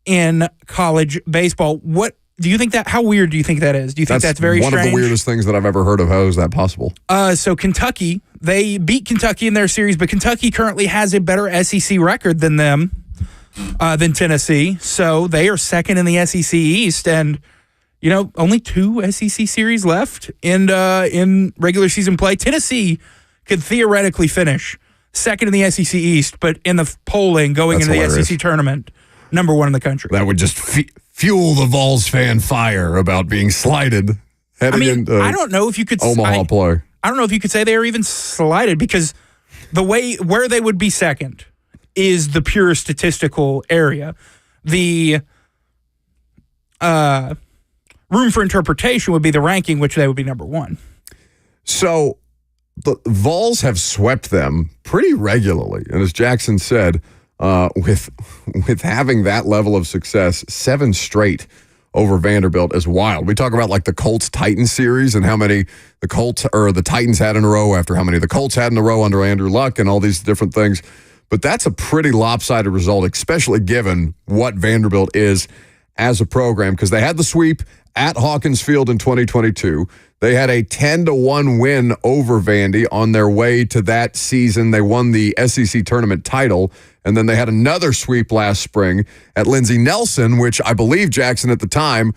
in college baseball. What do you think that? How weird do you think that is? Do you think that's very strange? One of the weirdest things that I've ever heard of. How is that possible? So Kentucky, they beat Kentucky in their series, but Kentucky currently has a better SEC record than them, than Tennessee. So they are second in the SEC East, and only 2 SEC series left in regular season play. Tennessee could theoretically finish second in the SEC East, but in the polling going into the SEC tournament, number 1 in the country. That would just fuel the Vols fan fire about being slighted heading into I don't know if you could Omaha play. I don't know if you could say they are even slighted because the way where they would be second is the pure statistical area. The room for interpretation would be the ranking, which they would be number 1. So the Vols have swept them pretty regularly, and as Jackson said, with having that level of success, 7 straight over Vanderbilt is wild. We talk about like the Colts-Titans series and how many the Colts or the Titans had in a row after how many the Colts had in a row under Andrew Luck and all these different things. But that's a pretty lopsided result, especially given what Vanderbilt is as a program, because they had the sweep at Hawkins Field in 2022. They had a 10-1 win over Vandy on their way to that season. They won the SEC tournament title, and then they had another sweep last spring at Lindsey Nelson, which I believe, Jackson, at the time,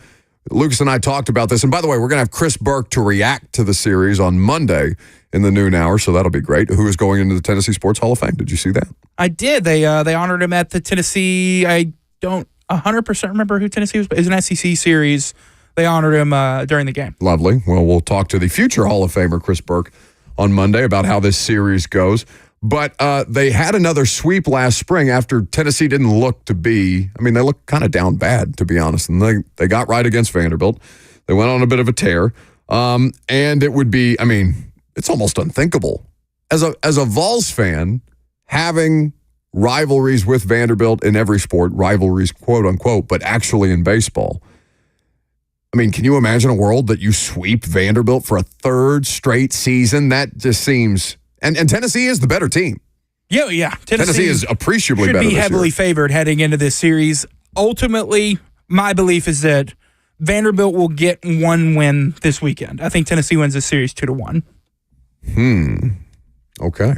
Lucas and I talked about this. And by the way, we're going to have Chris Burke to react to the series on Monday in the noon hour, so that'll be great. Who is going into the Tennessee Sports Hall of Fame? Did you see that? I did. They honored him at the Tennessee. I don't 100% remember who Tennessee was, but it was an SEC series. They honored him during the game. Lovely. Well, we'll talk to the future Hall of Famer, Chris Burke, on Monday about how this series goes. But they had another sweep last spring after Tennessee didn't look to be, they looked kind of down bad, to be honest. And they got right against Vanderbilt. They went on a bit of a tear. And it would be, it's almost unthinkable. As a Vols fan, having rivalries with Vanderbilt in every sport, rivalries, quote unquote, but actually in baseball. Can you imagine a world that you sweep Vanderbilt for a 3rd straight season? That just seems... And Tennessee is the better team. Yeah. Tennessee is appreciably better this year. Should be heavily favored heading into this series. Ultimately, my belief is that Vanderbilt will get 1 win this weekend. I think Tennessee wins this series 2-1. Okay.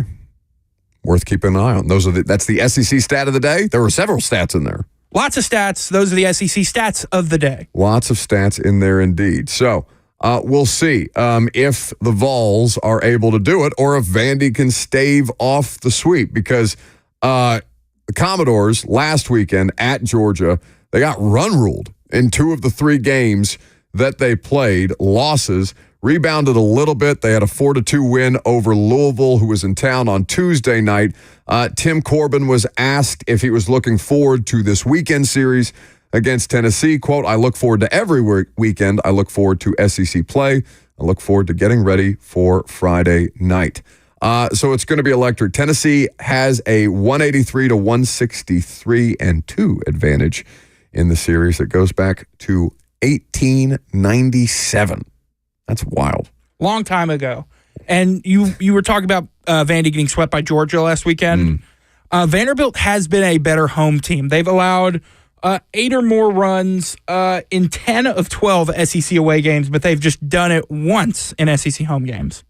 Worth keeping an eye on. That's the SEC stat of the day. There were several stats in there. Lots of stats. Those are the SEC stats of the day. Lots of stats in there indeed. So we'll see if the Vols are able to do it or if Vandy can stave off the sweep, because the Commodores last weekend at Georgia, they got run ruled in 2 of the 3 games that they played, losses, rebounded a little bit. They had a 4-2 win over Louisville, who was in town on Tuesday night. Tim Corbin was asked if he was looking forward to this weekend series against Tennessee. Quote, "I look forward to every weekend. I look forward to SEC play. I look forward to getting ready for Friday night." So it's going to be electric. Tennessee has a 183 to 163-2 advantage in the series. It goes back to 1897. That's wild. Long time ago. And you were talking about Vandy getting swept by Georgia last weekend. Vanderbilt has been a better home team. They've allowed 8 or more runs in 10 of 12 SEC away games, but they've just done it once in SEC home games.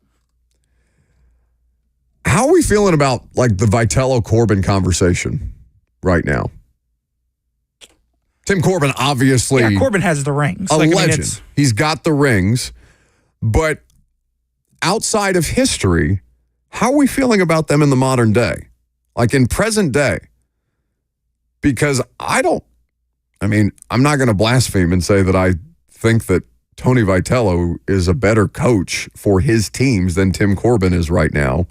How are we feeling about like the Vitello-Corbin conversation right now? Tim Corbin, obviously. Yeah, Corbin has the rings. A legend. He's got the rings. But outside of history, how are we feeling about them in the modern day? Like in present day? Because I'm not going to blaspheme and say that I think that Tony Vitello is a better coach for his teams than Tim Corbin is right now.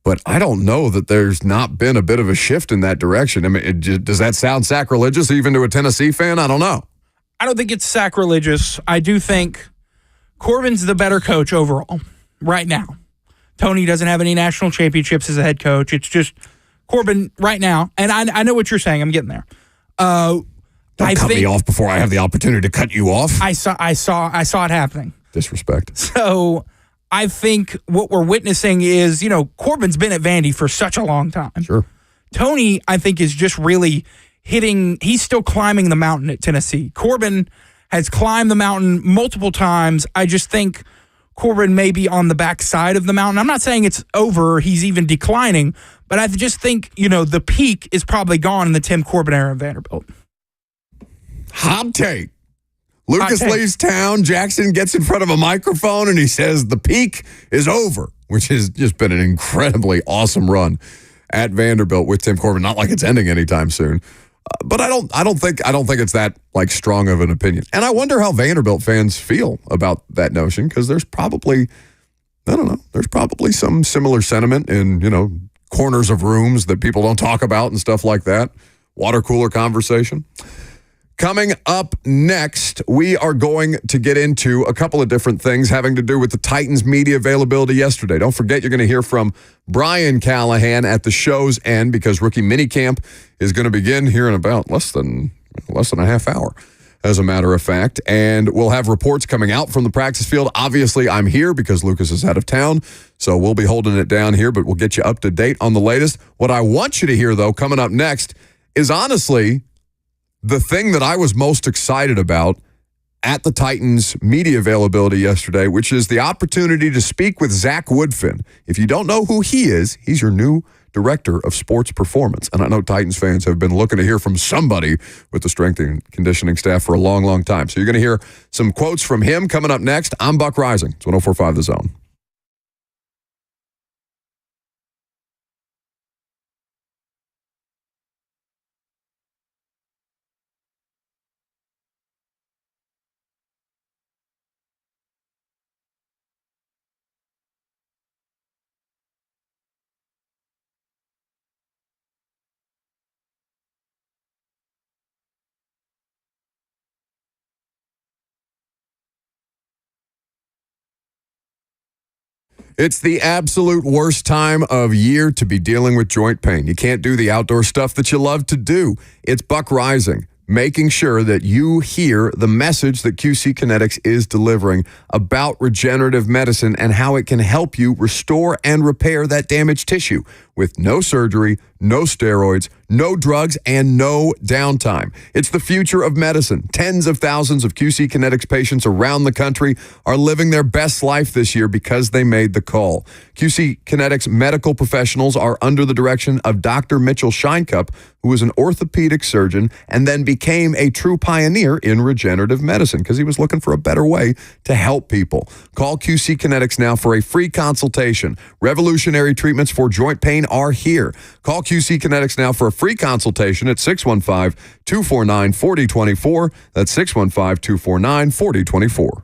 But I don't know that there's not been a bit of a shift in that direction. I mean, does that sound sacrilegious even to a Tennessee fan? I don't know. I don't think it's sacrilegious. I do think Corbin's the better coach overall right now. Tony doesn't have any national championships as a head coach. It's just Corbin right now. And I know what you're saying. I'm getting there. Don't cut me off before I have the opportunity to cut you off. I saw it happening. Disrespect. So I think what we're witnessing is, Corbin's been at Vandy for such a long time. Sure. Tony, I think, is just really he's still climbing the mountain at Tennessee. Corbin has climbed the mountain multiple times. I just think Corbin may be on the back side of the mountain. I'm not saying it's over. He's even declining. But I just think, the peak is probably gone in the Tim Corbin era of Vanderbilt. Hot take. Lucas leaves town. Jackson gets in front of a microphone and he says the peak is over, which has just been an incredibly awesome run at Vanderbilt with Tim Corbin. Not like it's ending anytime soon. But I don't think it's that like strong of an opinion. And I wonder how Vanderbilt fans feel about that notion, because there's probably some similar sentiment in, corners of rooms that people don't talk about and stuff like that. Water cooler conversation. Coming up next, we are going to get into a couple of different things having to do with the Titans media availability yesterday. Don't forget, you're going to hear from Brian Callahan at the show's end, because rookie minicamp is going to begin here in about less than a half hour, as a matter of fact. And we'll have reports coming out from the practice field. Obviously, I'm here because Lucas is out of town, so we'll be holding it down here, but we'll get you up to date on the latest. What I want you to hear, though, coming up next is honestly the thing that I was most excited about at the Titans media availability yesterday, which is the opportunity to speak with Zach Woodfin. If you don't know who he is, he's your new director of sports performance. And I know Titans fans have been looking to hear from somebody with the strength and conditioning staff for a long, long time. So you're going to hear some quotes from him coming up next. I'm Buck Rising. It's 104.5 The Zone. It's the absolute worst time of year to be dealing with joint pain. You can't do the outdoor stuff that you love to do. It's Buck Rising, making sure that you hear the message that QC Kinetics is delivering about regenerative medicine and how it can help you restore and repair that damaged tissue with no surgery, no steroids, no drugs, and no downtime. It's the future of medicine. Tens of thousands of QC Kinetics patients around the country are living their best life this year because they made the call. QC Kinetics medical professionals are under the direction of Dr. Mitchell Scheinkup, who is an orthopedic surgeon and then became a true pioneer in regenerative medicine because he was looking for a better way to help people. Call QC Kinetics now for a free consultation. Revolutionary treatments for joint pain are here. Call QC Kinetics now for a free consultation at 615-249-4024. That's 615-249-4024.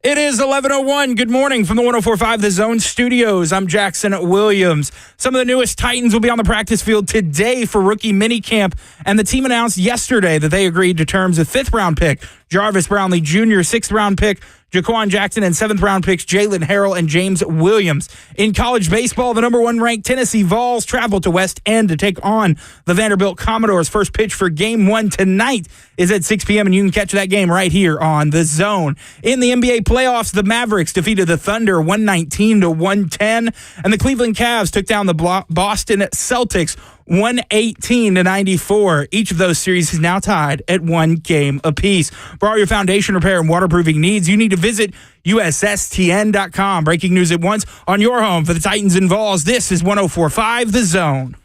It is 11:01. Good morning from the 104.5 The Zone Studios. I'm Jackson Williams. Some of the newest Titans will be on the practice field today for rookie minicamp, and the team announced yesterday that they agreed to terms of fifth-round pick Jarvis Brownlee Jr., 6th-round pick Jaquan Jackson, and 7th-round picks Jalen Harrell and James Williams. In college baseball, the number 1 ranked Tennessee Vols travel to West End to take on the Vanderbilt Commodores. First pitch for Game 1 tonight is at 6 p.m., and you can catch that game right here on The Zone. In the NBA playoffs, the Mavericks defeated the Thunder 119-110, and the Cleveland Cavs took down the Boston Celtics 118-94. Each of those series is now tied at 1 game apiece. For all your foundation repair and waterproofing needs, you need to visit USSTN.com. Breaking news at once on your home for the Titans and Vols. This is 104.5 The Zone.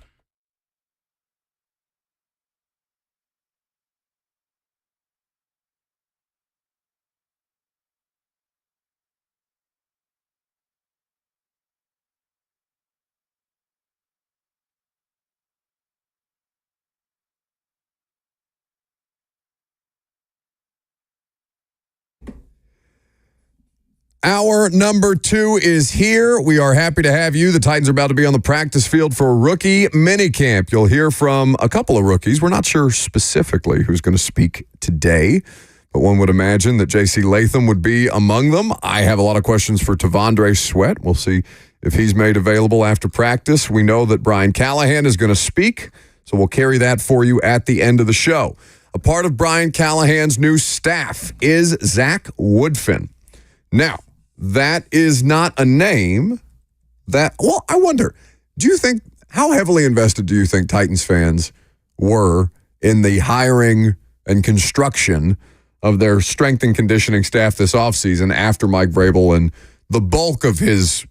Hour number 2 is here. We are happy to have you. The Titans are about to be on the practice field for rookie minicamp. You'll hear from a couple of rookies. We're not sure specifically who's going to speak today, but one would imagine that J.C. Latham would be among them. I have a lot of questions for Tavondre Sweat. We'll see if he's made available after practice. We know that Brian Callahan is going to speak, so we'll carry that for you at the end of the show. A part of Brian Callahan's new staff is Zach Woodfin. Now, that is not a name that, well, I wonder, how heavily invested do you think Titans fans were in the hiring and construction of their strength and conditioning staff this offseason after Mike Vrabel and the bulk of his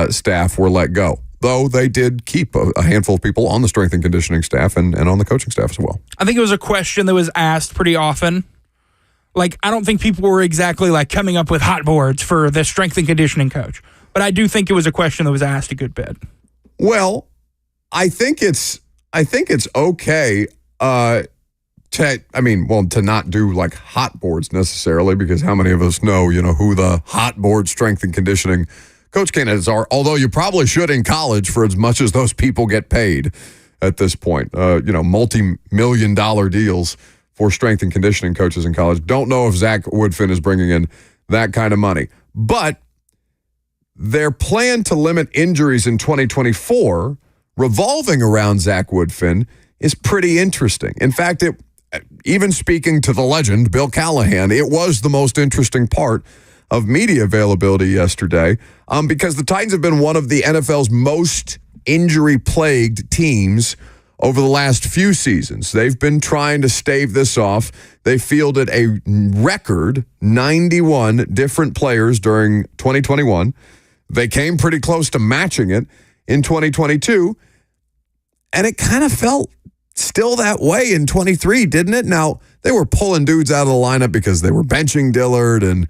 staff were let go? Though they did keep a handful of people on the strength and conditioning staff and on the coaching staff as well. I think it was a question that was asked pretty often. Like, I don't think people were exactly like coming up with hot boards for the strength and conditioning coach, but I do think it was a question that was asked a good bit. Well, I think it's okay to not do like hot boards necessarily, because how many of us know who the hot board strength and conditioning coach candidates are, although you probably should in college for as much as those people get paid at this point. Multi-million-dollar deals for strength and conditioning coaches in college. Don't know if Zach Woodfin is bringing in that kind of money. But their plan to limit injuries in 2024 revolving around Zach Woodfin is pretty interesting. In fact, even speaking to the legend, Bill Callahan, it was the most interesting part of media availability yesterday because the Titans have been one of the NFL's most injury-plagued teams over the last few seasons. They've been trying to stave this off. They fielded a record 91 different players during 2021. They came pretty close to matching it in 2022, and it kind of felt still that way in 23, didn't it? Now, they were pulling dudes out of the lineup because they were benching Dillard, and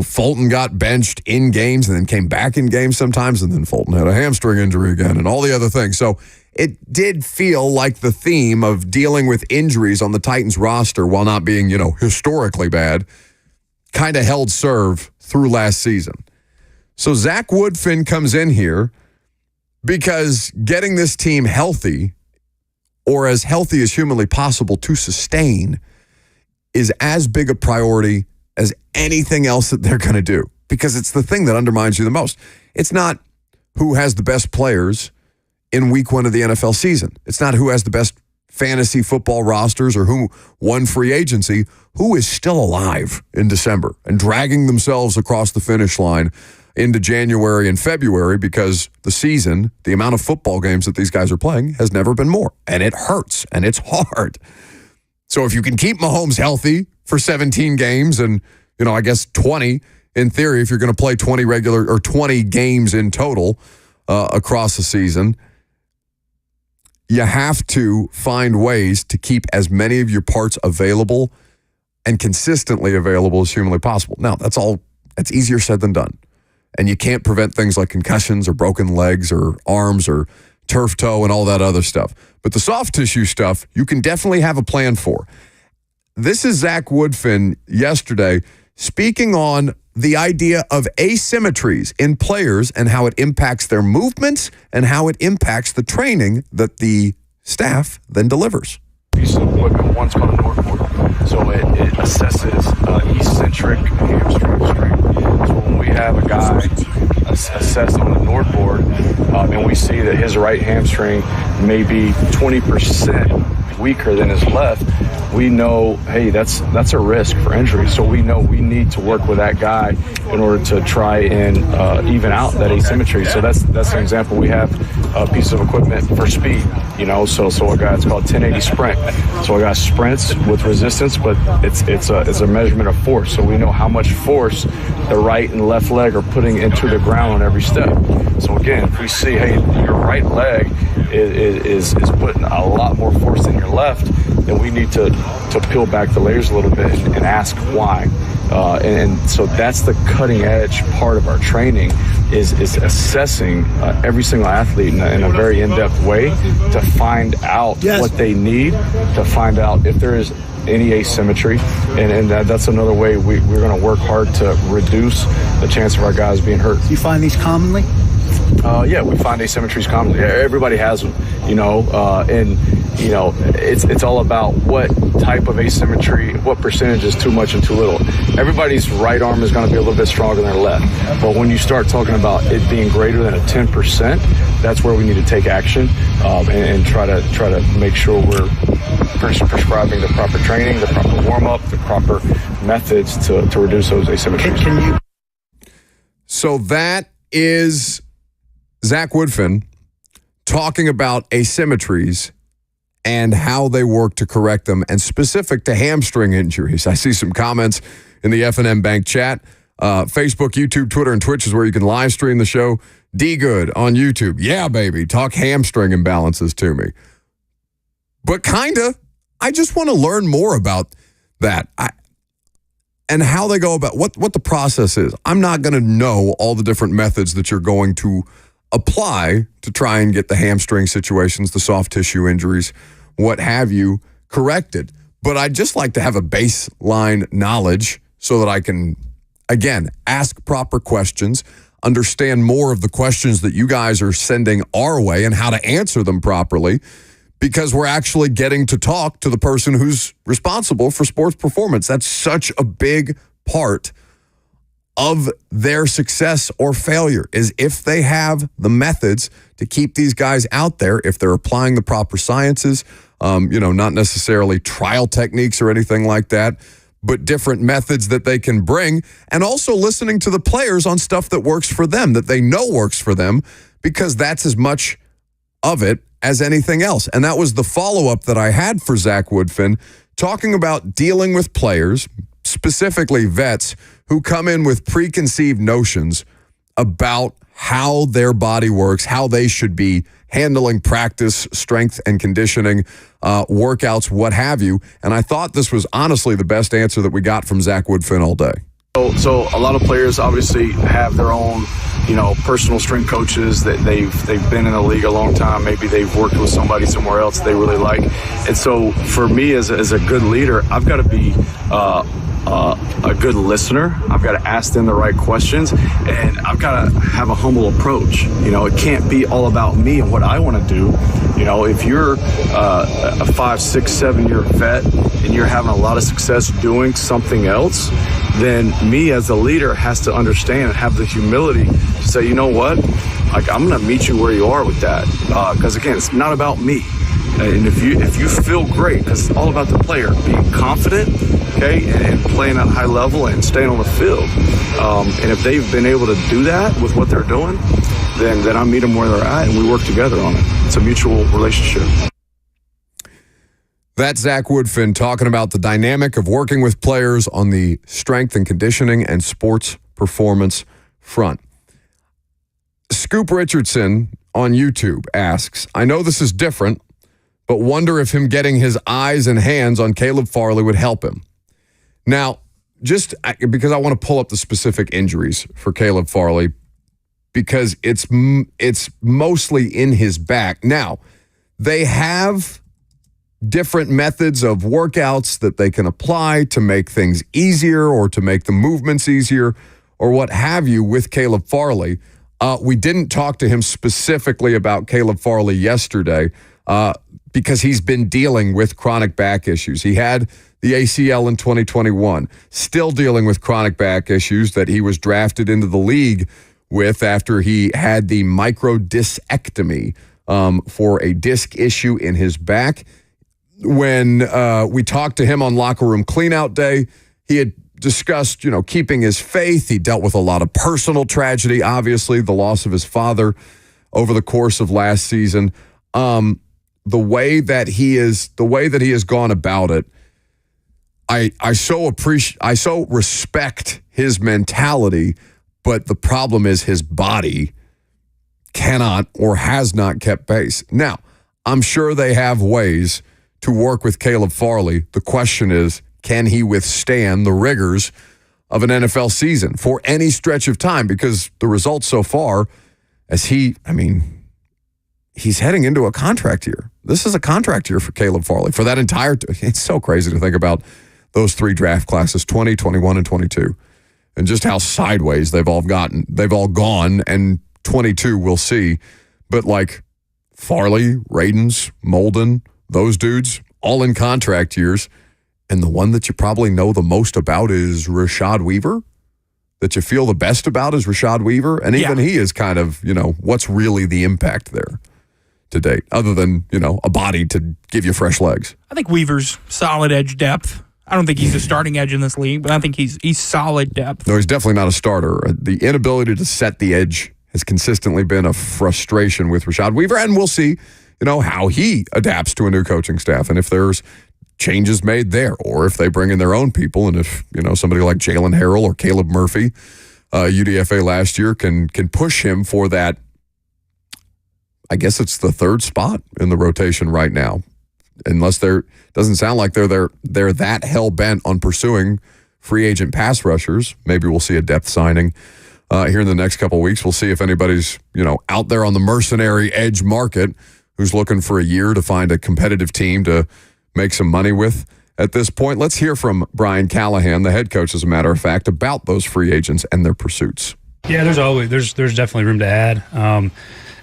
Fulton got benched in games and then came back in games sometimes, and then Fulton had a hamstring injury again and all the other things. So it did feel like the theme of dealing with injuries on the Titans roster, while not being, historically bad, kind of held serve through last season. So Zach Woodfin comes in here because getting this team healthy, or as healthy as humanly possible to sustain, is as big a priority as anything else that they're going to do, because it's the thing that undermines you the most. It's not who has the best players in week 1 of the NFL season. It's not who has the best fantasy football rosters or who won free agency. Who is still alive in December and dragging themselves across the finish line into January and February, because the season, the amount of football games that these guys are playing, has never been more. And it hurts and it's hard. So if you can keep Mahomes healthy for 17 games and, I guess 20 in theory, if you're going to play 20 games in total across the season, you have to find ways to keep as many of your parts available and consistently available as humanly possible. Now, that's easier said than done. And you can't prevent things like concussions or broken legs or arms or turf toe and all that other stuff. But the soft tissue stuff, you can definitely have a plan for. This is Zach Woodfin yesterday speaking on the idea of asymmetries in players and how it impacts their movements and how it impacts the training that the staff then delivers. Piece of equipment, one's called a Northport. So it assesses have a guy assessed on the Nord board, and we see that his right hamstring may be 20% weaker than his left, we know, hey, that's a risk for injury. So we know we need to work with that guy in order to try and even out that asymmetry. So that's an example. We have a piece of equipment for speed, so a guy, it's called 1080 sprint. So a guy sprints with resistance, but it's a measurement of force. So we know how much force the right and left leg are putting into the ground on every step. So again, if we see, hey, your right leg is putting a lot more force than your left, then we need to peel back the layers a little bit and ask why. And so that's the cutting edge part of our training is assessing every single athlete in a very in-depth way to find out what they need, to find out if there is any asymmetry, and that's another way we're going to work hard to reduce the chance of our guys being hurt. Do you find these commonly? Yeah, we find asymmetries commonly. Everybody has them, it's all about what type of asymmetry, what percentage is too much and too little. Everybody's right arm is going to be a little bit stronger than their left, but when you start talking about it being greater than a 10%, that's where we need to take action and try to make sure we're prescribing the proper training, the proper warm-up, the proper methods to reduce those asymmetries. So that is Zach Woodfin talking about asymmetries and how they work to correct them, and specific to hamstring injuries. I see some comments in the F&M Bank chat. Facebook, YouTube, Twitter, and Twitch is where you can live stream the show. D Good on YouTube. Yeah, baby. Talk hamstring imbalances to me. But kinda, I just want to learn more about that and how they go about what the process is. I'm not going to know all the different methods that you're going to apply to try and get the hamstring situations, the soft tissue injuries, what have you, corrected. But I'd just like to have a baseline knowledge so that I can, again, ask proper questions, understand more of the questions that you guys are sending our way and how to answer them properly, because we're actually getting to talk to the person who's responsible for sports performance. That's such a big part of their success or failure, is if they have the methods to keep these guys out there, if they're applying the proper sciences, not necessarily trial techniques or anything like that, but different methods that they can bring, and also listening to the players on stuff that works for them, that they know works for them, because that's as much of it as anything else. And that was the follow-up that I had for Zach Woodfin, talking about dealing with players, specifically vets, who come in with preconceived notions about how their body works, how they should be handling practice, strength and conditioning, workouts, what have you. And I thought this was honestly the best answer that we got from Zach Woodfin all day. So a lot of players obviously have their own, personal strength coaches that they've been in the league a long time. Maybe they've worked with somebody somewhere else they really like. And so for me as a good leader, I've got to be a good listener. I've got to ask them the right questions, and I've got to have a humble approach. It can't be all about me and what I want to do. If you're a 5, 6, 7 year vet and you're having a lot of success doing something else, then me as a leader has to understand and have the humility to say, you know what, I'm going to meet you where you are with that, because again, it's not about me. And if you feel great, because it's all about the player being confident, okay, and playing at a high level and staying on the field. And if they've been able to do that with what they're doing, then I meet them where they're at and we work together on it. It's a mutual relationship. That's Zach Woodfin talking about the dynamic of working with players on the strength and conditioning and sports performance front. Scoop Richardson on YouTube asks, I know this is different, but wonder if him getting his eyes and hands on Caleb Farley would help him. Now, just because I want to pull up the specific injuries for Caleb Farley, because it's mostly in his back. Now, they have different methods of workouts that they can apply to make things easier or to make the movements easier or what have you with Caleb Farley. We didn't talk to him specifically about Caleb Farley yesterday because he's been dealing with chronic back issues. He had the ACL in 2021. Still dealing with chronic back issues that he was drafted into the league with after he had the microdiscectomy for a disc issue in his back. When we talked to him on Locker Room Cleanout Day, he had discussed, keeping his faith. He dealt with a lot of personal tragedy, obviously, the loss of his father over the course of last season. The way that he has gone about it, I so respect his mentality, but the problem is his body cannot or has not kept pace. Now, I'm sure they have ways to work with Caleb Farley. The question is, can he withstand the rigors of an NFL season for any stretch of time? Because the results so far, he's heading into a contract year. This is a contract year for Caleb Farley. For that entire, it's so crazy to think about those three draft classes, 20, 21, and 22, and just how sideways they've all gone, and 22 we'll see. But like Farley, Radens, Molden, those dudes, all in contract years. And the one that you probably know the most about is Rashad Weaver, that you feel the best about is Rashad Weaver. And even he is kind of, what's really the impact there to date, other than, a body to give you fresh legs. I think Weaver's solid edge depth. I don't think he's a starting edge in this league, but I think he's solid depth. No, he's definitely not a starter. The inability to set the edge has consistently been a frustration with Rashad Weaver, and we'll see, how he adapts to a new coaching staff, and if there's changes made there, or if they bring in their own people, and if somebody like Jalen Harrell or Caleb Murphy, UDFA last year, can push him for that. I guess it's the third spot in the rotation right now, unless doesn't sound like they're that hell bent on pursuing free agent pass rushers. Maybe we'll see a depth signing here in the next couple of weeks. We'll see if anybody's out there on the mercenary edge market who's looking for a year to find a competitive team to make some money with at this point. Let's hear from Brian Callahan, the head coach, as a matter of fact, about those free agents and their pursuits. Yeah, there's definitely room to add.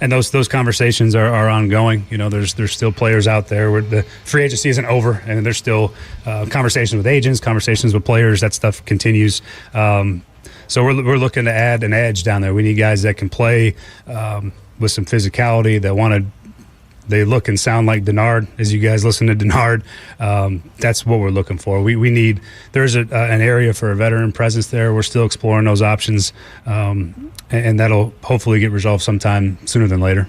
And those conversations are ongoing. There's still players out there where the free agency isn't over, and there's still conversations with agents, conversations with players. That stuff continues. So we're looking to add an edge down there. We need guys that can play with some physicality, that they look and sound like Denard, as you guys listen to Denard. That's what we're looking for. We need, there's an area for a veteran presence there. We're still exploring those options, and that'll hopefully get resolved sometime sooner than later.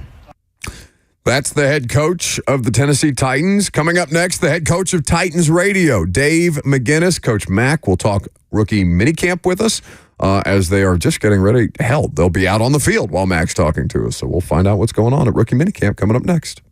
That's the head coach of the Tennessee Titans. Coming up next, the head coach of Titans Radio, Dave McGinnis. Coach Mack will talk rookie minicamp with us as they are just getting ready. Hell, they'll be out on the field while Mack's talking to us. So we'll find out what's going on at rookie minicamp coming up next.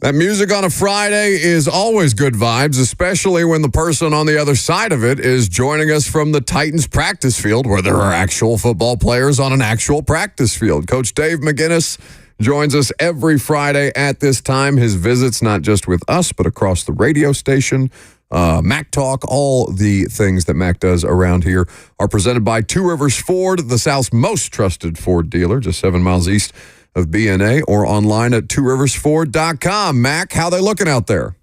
That music on a Friday is always good vibes, especially when the person on the other side of it is joining us from the Titans practice field where there are actual football players on an actual practice field. Coach Dave McGinnis joins us every Friday at this time. His visits, not just with us, but across the radio station, Mac Talk, all the things that Mac does around here are presented by Two Rivers Ford, the South's most trusted Ford dealer, just 7 miles east of BNA, or online at tworiversford.com. Mac, how they looking out there?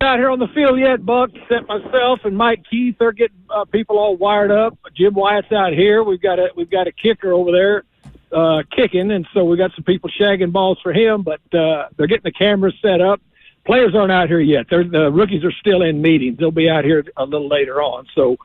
Not here on the field yet, Buck. Except myself and Mike Keith. They're getting people all wired up. Jim Wyatt's out here. We've got a kicker over there kicking, and so we got some people shagging balls for him. But they're getting the cameras set up. Players aren't out here yet. The rookies are still in meetings. They'll be out here a little later on. So.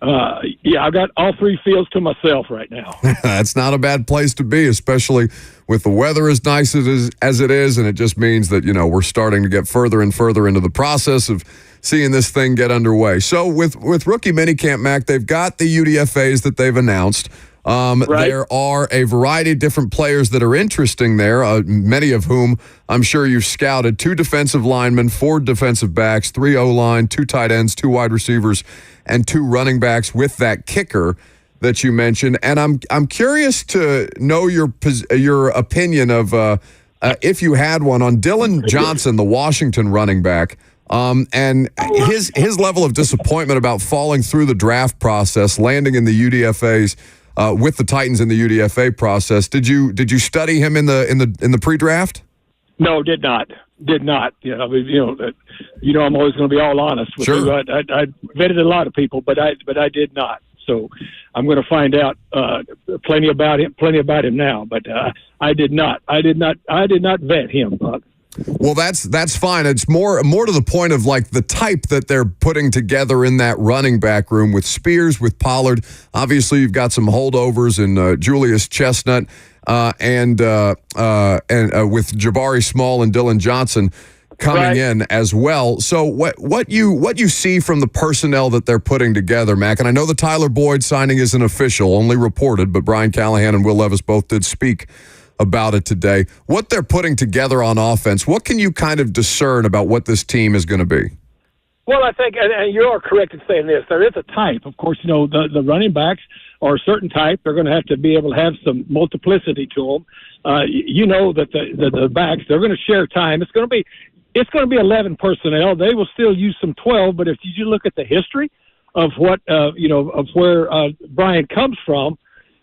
I've got all 3 fields to myself right now. That's not a bad place to be, especially with the weather as nice as it is, and it just means that, we're starting to get further and further into the process of seeing this thing get underway. So with rookie minicamp, Mac, they've got the UDFAs that they've announced. Right. There are a variety of different players that are interesting there, many of whom I'm sure you've scouted. 2 defensive linemen, 4 defensive backs, 3 O-line, 2 tight ends, 2 wide receivers, and 2 running backs with that kicker that you mentioned. And I'm curious to know your opinion of, if you had one, on Dylan Johnson, the Washington running back, and his level of disappointment about falling through the draft process, landing in the UDFAs, with the Titans in the UDFA process. Did you study him in the pre-draft? No, did not. I'm always going to be all honest with you. I vetted a lot of people, but I did not. So I'm going to find out plenty about him now. But I did not vet him, Buck. Well, that's fine. It's more to the point of like the type that they're putting together in that running back room with Spears, with Pollard. Obviously, you've got some holdovers in Julius Chestnut and with Jabari Small and Dylan Johnson coming in as well. So what you see from the personnel that they're putting together, Mac, and I know the Tyler Boyd signing isn't official, only reported, but Brian Callahan and Will Levis both did speak about it today. What they're putting together on offense, what can you kind of discern about what this team is going to be? Well, I think, and you are correct in saying this, there is a type. Of course, the running backs are a certain type. They're going to have to be able to have some multiplicity to them. That the backs, they're going to share time. It's going to be 11 personnel. They will still use some 12, but if you look at the history of what, of where Brian comes from,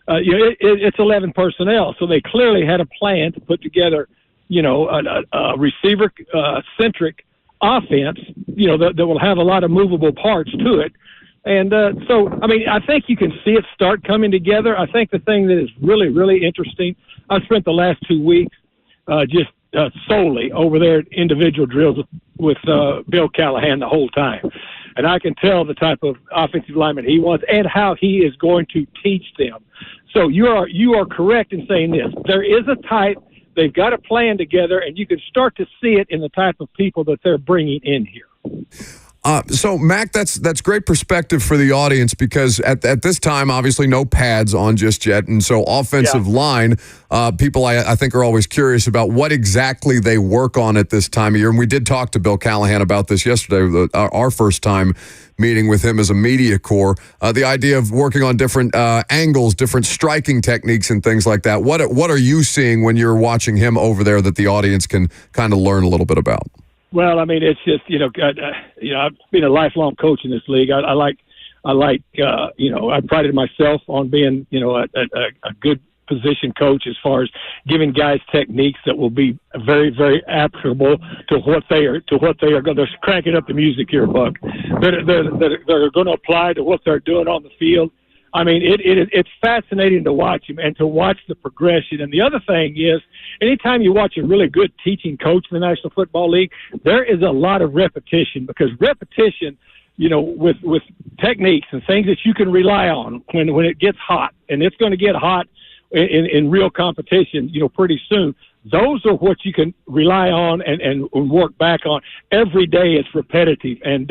it's 11 personnel. So they clearly had a plan to put together, a receiver-centric offense, that will have a lot of movable parts to it. And I think you can see it start coming together. I think the thing that is really, really interesting, I spent the last 2 weeks just solely over there at individual drills with Bill Callahan the whole time. And I can tell the type of offensive lineman he wants and how he is going to teach them. So you are correct in saying this. There is a type. They've got a plan together, and you can start to see it in the type of people that they're bringing in here. So, Mac, that's great perspective for the audience because at this time, obviously, no pads on just yet. And so offensive line, people I think are always curious about what exactly they work on at this time of year. And we did talk to Bill Callahan about this yesterday, our first time meeting with him as a media corps. The idea of working on different angles, different striking techniques and things like that. What are you seeing when you're watching him over there that the audience can kind of learn a little bit about? Well, I mean, it's just I've been a lifelong coach in this league. I prided myself on being a good position coach as far as giving guys techniques that will be very, very applicable to what they are going. They're cranking up the music here, Buck. They're going to apply to what they're doing on the field. I mean, it's fascinating to watch him and to watch the progression. And the other thing is, anytime you watch a really good teaching coach in the National Football League, there is a lot of repetition because repetition, with techniques and things that you can rely on when it gets hot, and it's going to get hot in real competition, pretty soon. Those are what you can rely on and work back on. Every day it's repetitive. And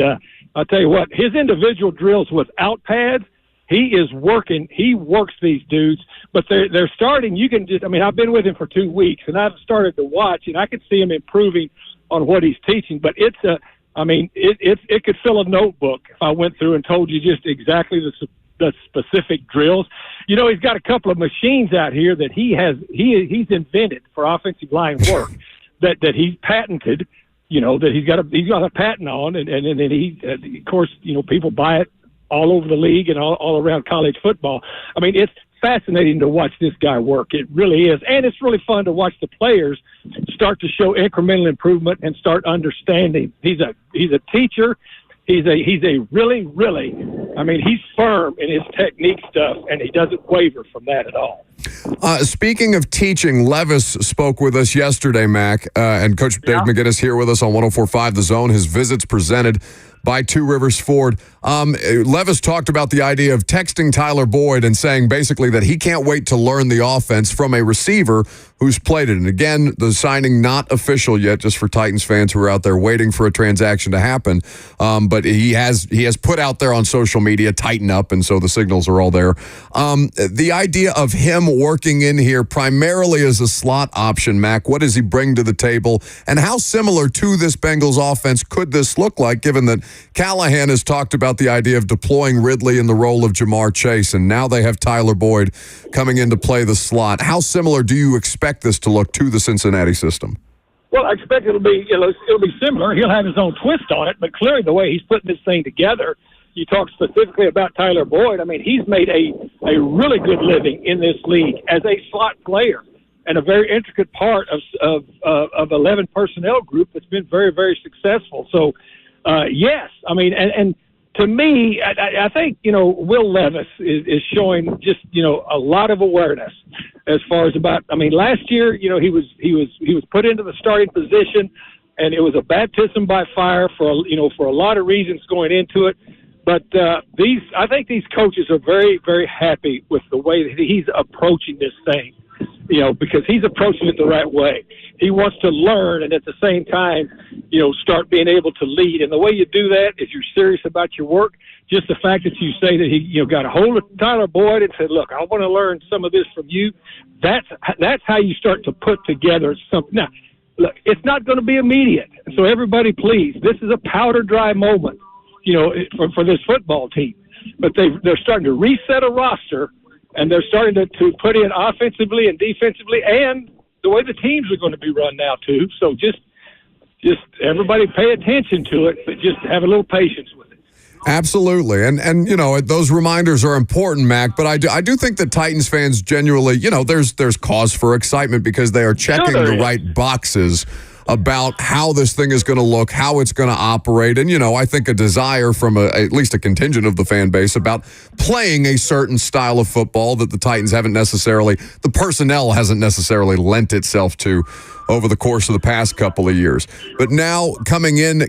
I'll tell you what, his individual drills without pads, He is working. He works these dudes, but they're starting. You can just, I mean, I've been with him for 2 weeks, and I've started to watch, and I can see him improving on what he's teaching. But it could fill a notebook if I went through and told you just exactly the specific drills. You know, he's got a couple of machines out here that he's invented for offensive line work that he's patented. You know, that he's got a patent on, and then he, of course, you know, people buy it all over the league and all around college football. I mean, it's fascinating to watch this guy work. It really is. And it's really fun to watch the players start to show incremental improvement and start understanding. He's a teacher. He's a really, I mean, he's firm in his technique stuff, and he doesn't waver from that at all. Speaking of teaching, Levis spoke with us yesterday, Mac, and Coach Dave McGinnis here with us on 104.5 The Zone. His visits presented by Two Rivers Ford. Levis talked about the idea of texting Tyler Boyd and saying basically that he can't wait to learn the offense from a receiver who's played it. And again, the signing not official yet, just for Titans fans who are out there waiting for a transaction to happen. But he has put out there on social media, tighten up, and so the signals are all there. The idea of him working in here primarily as a slot option, Mac, what does he bring to the table? And how similar to this Bengals offense could this look like, given that Callahan has talked about the idea of deploying Ridley in the role of Jamar Chase, and now they have Tyler Boyd coming in to play the slot. How similar do you expect this to look to the Cincinnati system? Well, I expect it'll be similar. He'll have his own twist on it, but clearly the way he's putting this thing together, you talk specifically about Tyler Boyd. I mean, he's made a really good living in this league as a slot player and a very intricate part of 11 personnel group that's been very, very successful. So, yes, I mean, and to me, I think, you know, Will Levis is showing just, you know, a lot of awareness as far as last year, you know, he was put into the starting position, and it was a baptism by fire for a lot of reasons going into it. But I think these coaches are very, very happy with the way that he's approaching this thing, you know, because he's approaching it the right way. He wants to learn and at the same time, you know, start being able to lead. And the way you do that is you're serious about your work. Just the fact that you say that he, you know, got a hold of Tyler Boyd and said, look, I want to learn some of this from you. That's how you start to put together something. Now, look, it's not going to be immediate. So everybody, please, this is a powder dry moment, you know, for this football team. But they're starting to reset a roster, and they're starting to put in offensively and defensively, and the way the teams are going to be run now too. So just everybody pay attention to it, but just have a little patience with it. Absolutely. And you know, those reminders are important, Mac, but I do think that Titans fans genuinely, you know, there's cause for excitement because they are checking the right boxes about how this thing is going to look, how it's going to operate. And, you know, I think a desire from at least a contingent of the fan base about playing a certain style of football that the Titans the personnel hasn't necessarily lent itself to over the course of the past couple of years. But now coming in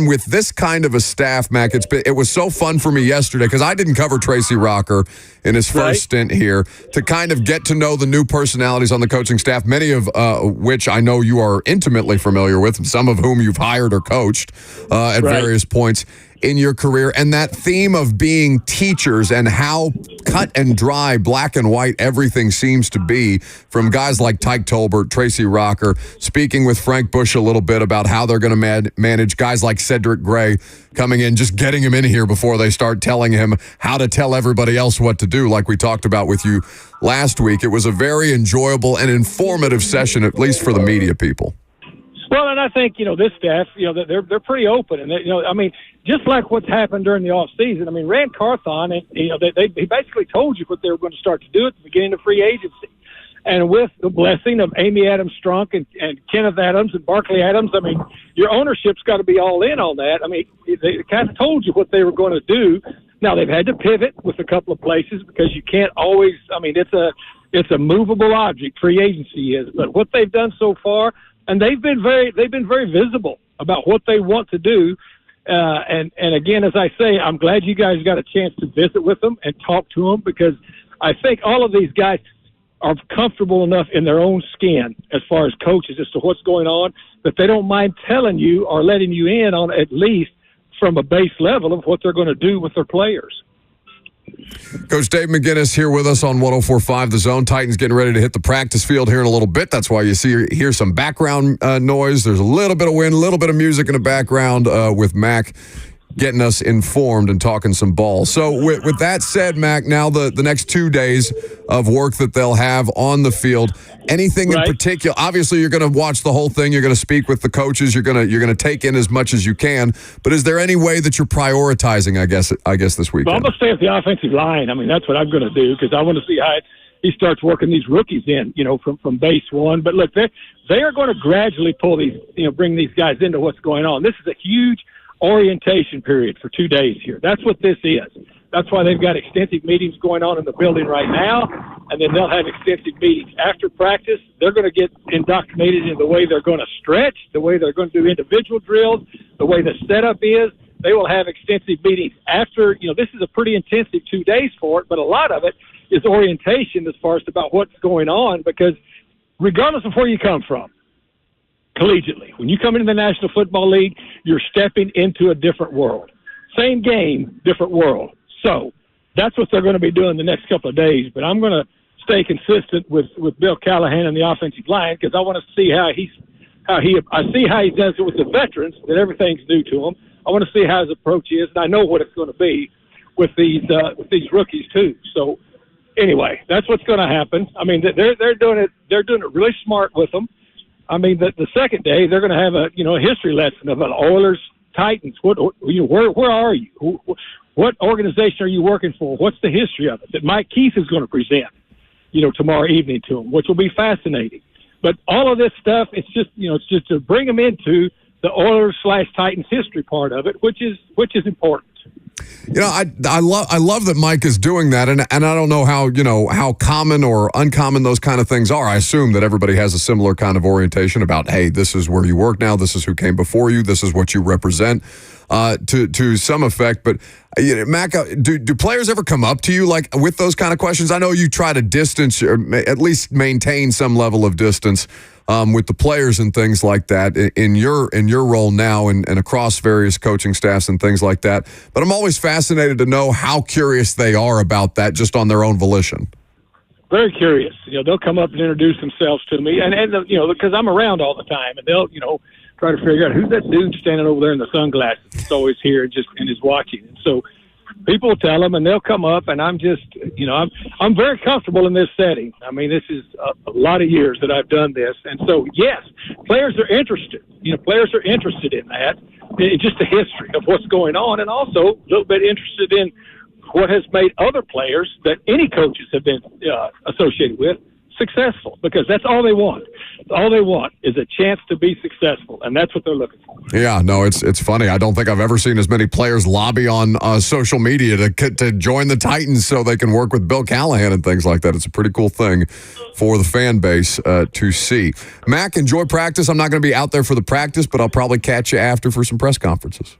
with this kind of a staff, Mac, it was so fun for me yesterday because I didn't cover Tracy Rocker in his first stint here, to kind of get to know the new personalities on the coaching staff, many of which I know you are intimately familiar with, some of whom you've hired or coached at various points in your career. And that theme of being teachers and how cut and dry, black and white everything seems to be, from guys like Tyke Tolbert, Tracy Rocker, speaking with Frank Bush a little bit about how they're going to manage guys like Cedric Gray coming in, just getting him in here before they start telling him how to tell everybody else what to do, like we talked about with you last week. It was a very enjoyable and informative session, at least for the media people. Well, and I think, you know, this staff, you know, they're pretty open, and you know, I mean, just like what's happened during the off season. I mean, Rand Carthon, you know, he basically told you what they were going to start to do at the beginning of free agency, and with the blessing of Amy Adams Strunk and Kenneth Adams and Barkley Adams, I mean, your ownership's got to be all in on that. I mean, they kind of told you what they were going to do. Now they've had to pivot with a couple of places because you can't always. I mean, it's a movable object. Free agency is, but what they've done so far. And they've been very visible about what they want to do. And again, as I say, I'm glad you guys got a chance to visit with them and talk to them, because I think all of these guys are comfortable enough in their own skin as far as coaches as to what's going on, that they don't mind telling you or letting you in on at least from a base level of what they're going to do with their players. Coach Dave McGinnis here with us on 104.5 The Zone. Titans getting ready to hit the practice field here in a little bit. That's why you hear some background noise. There's a little bit of wind, a little bit of music in the background with Mac getting us informed and talking some ball. So with that said, Mac, now the next 2 days of work that they'll have on the field, anything in particular? Obviously, you're going to watch the whole thing. You're going to speak with the coaches. You're going to take in as much as you can. But is there any way that you're prioritizing, I guess this weekend? Well, I'm going to stay at the offensive line. I mean, that's what I'm going to do because I want to see how he starts working these rookies in, from base one. But look, they are going to gradually pull these, bring these guys into what's going on. This is a huge orientation period for 2 days here. That's what this is. That's why they've got extensive meetings going on in the building right now, and then they'll have extensive meetings after practice. They're going to get indoctrinated in the way they're going to stretch, the way they're going to do individual drills, the way the setup is. They will have extensive meetings after, this is a pretty intensive 2 days for it, but a lot of it is orientation as far as about what's going on, because regardless of where you come from, collegiately, when you come into the National Football League, you're stepping into a different world. Same game, different world. So that's what they're going to be doing the next couple of days. But I'm going to stay consistent with Bill Callahan and the offensive line because I want to see I see how he does it with the veterans, that everything's new to him. I want to see how his approach is, and I know what it's going to be with these rookies too. So anyway, that's what's going to happen. I mean, they're doing it really smart with them. I mean, the second day they're going to have a history lesson of an Oilers Titans. Where are you? What organization are you working for? What's the history of it that Mike Keith is going to present, tomorrow evening to them, which will be fascinating. But all of this stuff, it's just to bring them into the Oilers/Titans history part of it, which is important. I love that Mike is doing that, and I don't know how common or uncommon those kind of things are. I assume that everybody has a similar kind of orientation about, hey, this is where you work now, this is who came before you, this is what you represent, to some effect. But Mac, do players ever come up to you like with those kind of questions? I know you try to distance or at least maintain some level of distance with the players and things like that in your role now and across various coaching staffs and things like that. But I'm always fascinated to know how curious they are about that just on their own volition. Very curious. They'll come up and introduce themselves to me, and because I'm around all the time, and they'll try to figure out who's that dude standing over there in the sunglasses that's always here and is watching. And so people will tell them, and they'll come up, and I'm just, I'm very comfortable in this setting. I mean, this is a lot of years that I've done this. And so, yes, players are interested. Players are interested in that, in just the history of what's going on, and also a little bit interested in what has made other players that any coaches have been associated with successful, because that's all they want. All they want is a chance to be successful, and that's what they're looking for. Yeah, no, it's funny. I don't think I've ever seen as many players lobby on social media to join the Titans so they can work with Bill Callahan and things like that. It's a pretty cool thing for the fan base to see. Mac, enjoy practice. I'm not going to be out there for the practice, but I'll probably catch you after for some press conferences.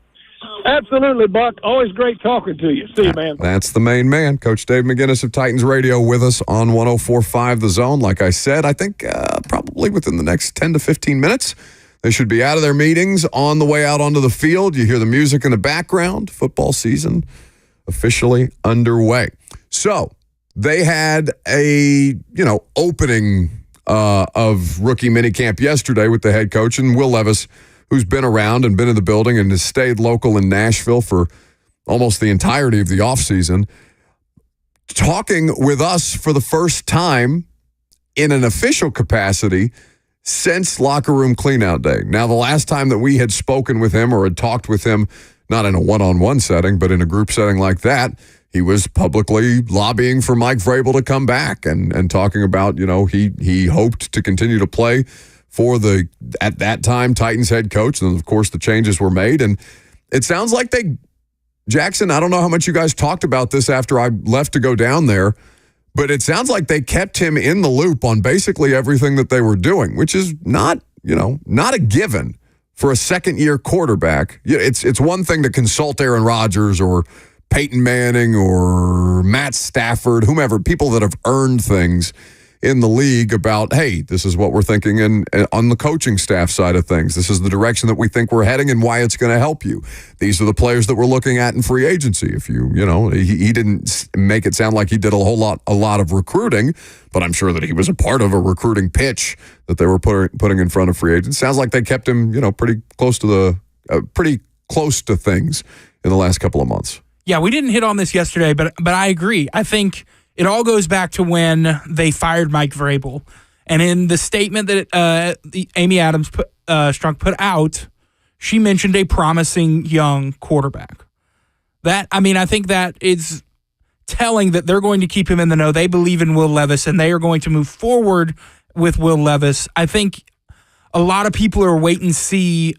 Absolutely, Buck. Always great talking to you. See you, man. That's the main man, Coach Dave McGinnis of Titans Radio with us on 104.5 The Zone. Like I said, I think probably within the next 10 to 15 minutes, they should be out of their meetings on the way out onto the field. You hear the music in the background. Football season officially underway. So they had a, opening of rookie minicamp yesterday with the head coach and Will Levis, who's been around and been in the building and has stayed local in Nashville for almost the entirety of the offseason, talking with us for the first time in an official capacity since locker room cleanout day. Now, the last time that we had spoken with him or had talked with him, not in a one-on-one setting, but in a group setting like that, he was publicly lobbying for Mike Vrabel to come back and talking about, he hoped to continue to play for the, at that time, Titans head coach. And of course, the changes were made. And it sounds like Jackson, I don't know how much you guys talked about this after I left to go down there, but it sounds like they kept him in the loop on basically everything that they were doing, which is not a given for a second-year quarterback. It's one thing to consult Aaron Rodgers or Peyton Manning or Matt Stafford, whomever, people that have earned things in the league about, hey, this is what we're thinking and on the coaching staff side of things. This is the direction that we think we're heading and why it's going to help you. These are the players that we're looking at in free agency. If he didn't make it sound like he did a lot of recruiting, but I'm sure that he was a part of a recruiting pitch that they were putting in front of free agents. Sounds like they kept him, pretty close to things in the last couple of months. Yeah, we didn't hit on this yesterday, but I agree. I think it all goes back to when they fired Mike Vrabel. And in the statement that Amy Adams Strunk put out, she mentioned a promising young quarterback. I think that is telling that they're going to keep him in the know. They believe in Will Levis, and they are going to move forward with Will Levis. I think a lot of people are wait and see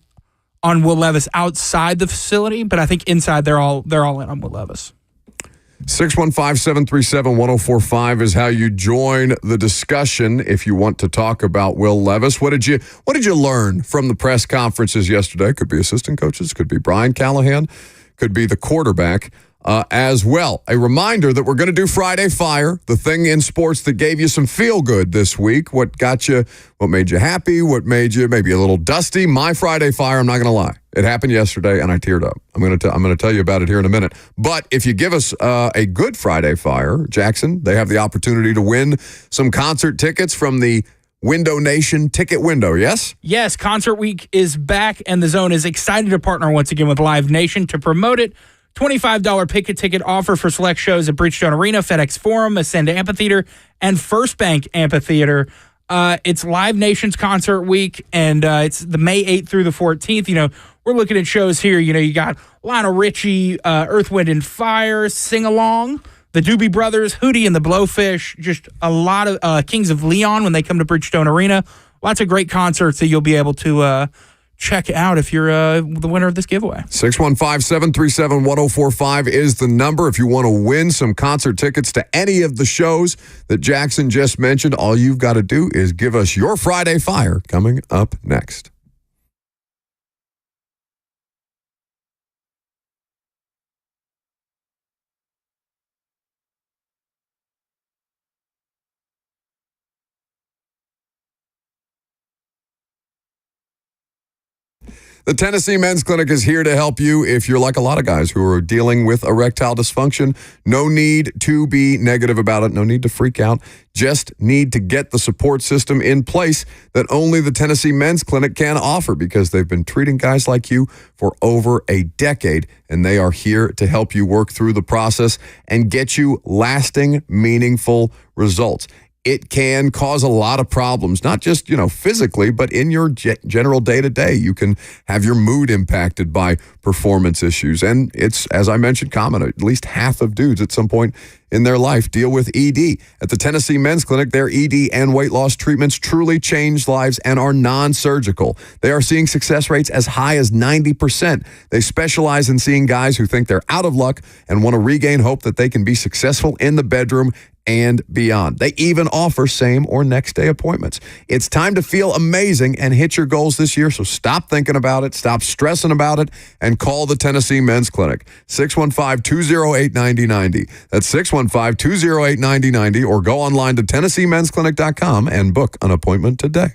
on Will Levis outside the facility, but I think inside they're all in on Will Levis. 615-737-1045 is how you join the discussion if you want to talk about Will Levis. What did you learn from the press conferences yesterday? Could be assistant coaches, could be Brian Callahan, could be the quarterback as well. A reminder that we're going to do Friday Fire, the thing in sports that gave you some feel good this week. What made you happy? What made you maybe a little dusty? My Friday Fire, I'm not going to lie. It happened yesterday, and I teared up. I'm going to tell you about it here in a minute. But if you give us a good Friday Fire, Jackson, they have the opportunity to win some concert tickets from the Window Nation ticket window, yes? Yes, Concert Week is back, and the Zone is excited to partner once again with Live Nation to promote it. $25 pick-a-ticket offer for select shows at Bridgestone Arena, FedEx Forum, Ascend Amphitheater, and First Bank Amphitheater. It's Live Nation's Concert Week, and it's the May 8th through the 14th. We're looking at shows here. You got Lionel Richie, Earth, Wind, and Fire, Sing Along, the Doobie Brothers, Hootie and the Blowfish, just a lot of Kings of Leon when they come to Bridgestone Arena. Lots of great concerts that you'll be able to check out if you're the winner of this giveaway. 615-737-1045 is the number. If you want to win some concert tickets to any of the shows that Jackson just mentioned, all you've got to do is give us your Friday Fire coming up next. The Tennessee Men's Clinic is here to help you if you're like a lot of guys who are dealing with erectile dysfunction. No need to be negative about it. No need to freak out. Just need to get the support system in place that only the Tennessee Men's Clinic can offer because they've been treating guys like you for over a decade, and they are here to help you work through the process and get you lasting, meaningful results. It can cause a lot of problems, not just, physically, but in your general day-to-day. You can have your mood impacted by performance issues. And it's, as I mentioned, common. At least half of dudes at some point in their life deal with ED. At the Tennessee Men's Clinic, their ED and weight loss treatments truly change lives and are non-surgical. They are seeing success rates as high as 90%. They specialize in seeing guys who think they're out of luck and want to regain hope that they can be successful in the bedroom and beyond. They even offer same or next day appointments. It's time to feel amazing and hit your goals this year, so stop thinking about it, stop stressing about it, and call the Tennessee Men's Clinic. 615-208-9090. That's 615-208-9090, or go online to TennesseeMen'sClinic.com and book an appointment today.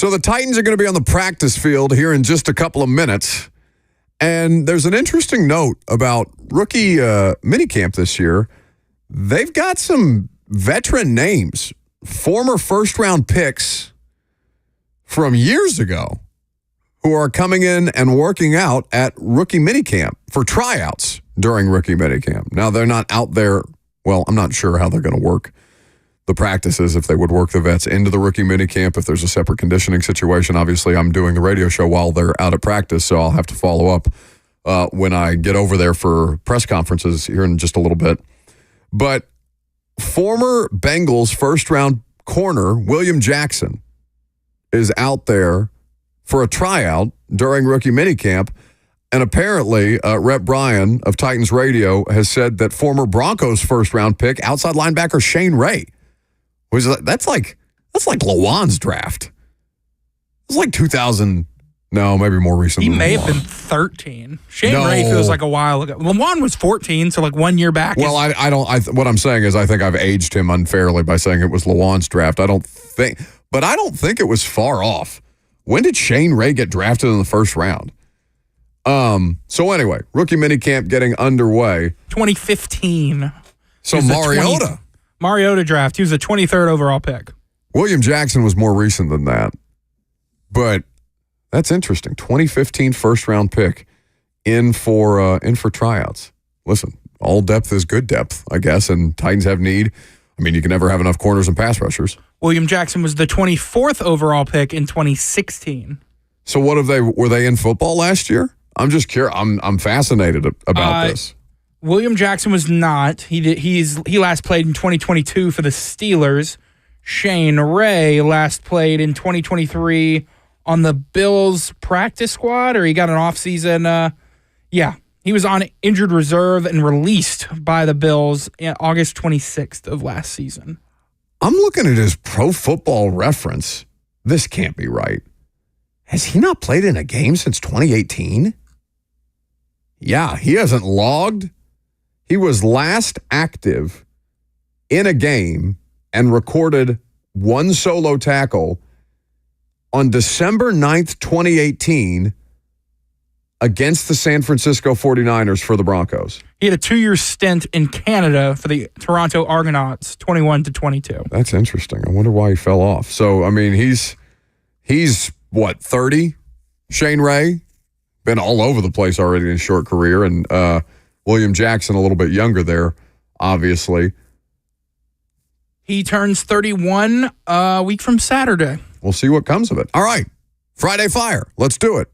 So the Titans are going to be on the practice field here in just a couple of minutes. And there's an interesting note about rookie minicamp this year. They've got some veteran names, former first-round picks from years ago who are coming in and working out at rookie minicamp for tryouts during rookie minicamp. Now, they're not out there. Well, I'm not sure how they're going to work the practices, if they would work the vets into the rookie minicamp, if there's a separate conditioning situation. Obviously, I'm doing the radio show while they're out at practice, so I'll have to follow up when I get over there for press conferences here in just a little bit. But former Bengals first-round corner William Jackson is out there for a tryout during rookie minicamp. And apparently, Rep Bryan of Titans Radio has said that former Broncos first-round pick, outside linebacker Shane Ray, that's like Lawan's draft. It's like 2000, no, maybe more recent. He than may Lawan. have been 13. Shane Ray feels like a while ago. Lawan was 14, so like 1 year back. Well, what I'm saying is I think I've aged him unfairly by saying it was Lawan's draft. I don't think it was far off. When did Shane Ray get drafted in the first round? So anyway, rookie minicamp getting underway. 2015. So Mariota draft. He was the 23rd overall pick. William Jackson was more recent than that. But that's interesting. 2015 first round pick in for tryouts. Listen, all depth is good depth, I guess, and Titans have need. I mean, you can never have enough corners and pass rushers. William Jackson was the 24th overall pick in 2016. So were they in football last year? I'm just curious. I'm fascinated about this. William Jackson was not. He last played in 2022 for the Steelers. Shane Ray last played in 2023 on the Bills practice squad, or he got an offseason. He was on injured reserve and released by the Bills August 26th of last season. I'm looking at his Pro Football Reference. This can't be right. Has he not played in a game since 2018? Yeah, he hasn't logged. He was last active in a game and recorded one solo tackle on December 9th, 2018 against the San Francisco 49ers for the Broncos. He had a 2-year stint in Canada for the Toronto Argonauts, 21 to 22. That's interesting. I wonder why he fell off. So, I mean, he's what, 30? Shane Ray? Been all over the place already in his short career. And William Jackson, a little bit younger there, obviously. He turns 31 a week from Saturday. We'll see what comes of it. All right. Friday Fire. Let's do it.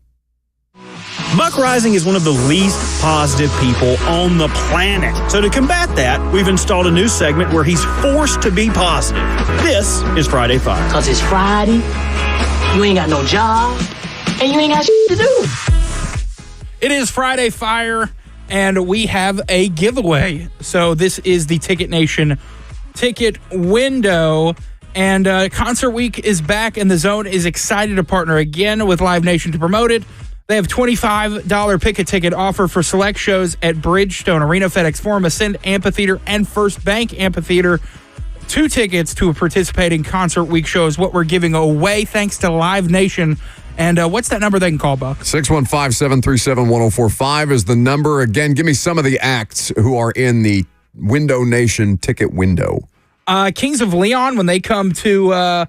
Buck Rising is one of the least positive people on the planet. So to combat that, we've installed a new segment where he's forced to be positive. This is Friday Fire. Because it's Friday, you ain't got no job, and you ain't got shit to do. It is Friday Fire, and we have a giveaway. So this is the Ticket Nation ticket window, and Concert Week is back, and the Zone is excited to partner again with Live Nation to promote it. They have $25 pick-a-ticket offer for select shows at Bridgestone Arena, FedEx Forum, Ascend Amphitheater, and First Bank Amphitheater. 2 tickets to a participating Concert Week show is what we're giving away thanks to Live Nation. And what's that number they can call, Buck? 615-737-1045 is the number. Again, give me some of the acts who are in the Window Nation ticket window. Kings of Leon, when they come to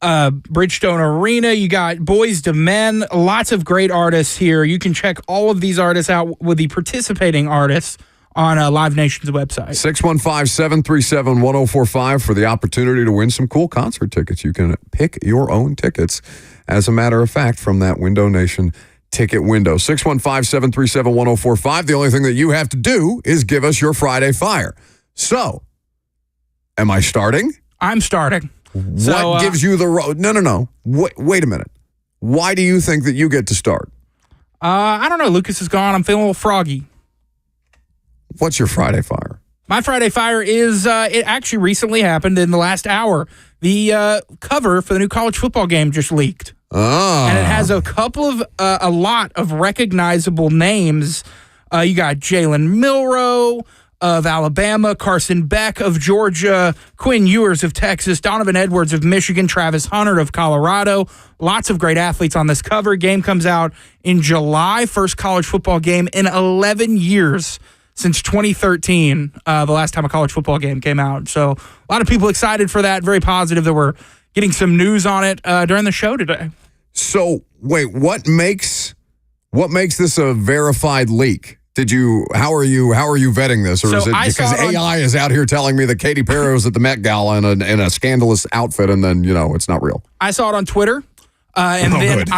Bridgestone Arena, you got Boys to Men, lots of great artists here. You can check all of these artists out with the participating artists on Live Nation's website. 615-737-1045 for the opportunity to win some cool concert tickets. You can pick your own tickets, as a matter of fact, from that Window Nation ticket window. 615-737-1045. The only thing that you have to do is give us your Friday Fire. So, am I starting? I'm starting. What gives you the road? No. Wait a minute. Why do you think that you get to start? I don't know. Lucas is gone. I'm feeling a little froggy. What's your Friday Fire? My Friday Fire is, it actually recently happened in the last hour. The cover for the new college football game just leaked. Oh. And it has a lot of recognizable names. You got Jalen Milroe, of Alabama, Carson Beck of Georgia, Quinn Ewers of Texas, Donovan Edwards of Michigan, Travis Hunter of Colorado. Lots of great athletes on this cover. Game comes out in July. First college football game in 11 years since 2013, the last time a college football game came out. So a lot of people excited for that. Very positive that we're getting some news on it during the show today. So wait, what makes this a verified leak? How are you vetting this? Or So is it I because saw it AI is out here telling me that Katy Perry was at the Met Gala in a scandalous outfit and then, it's not real? I saw it on Twitter. And then good.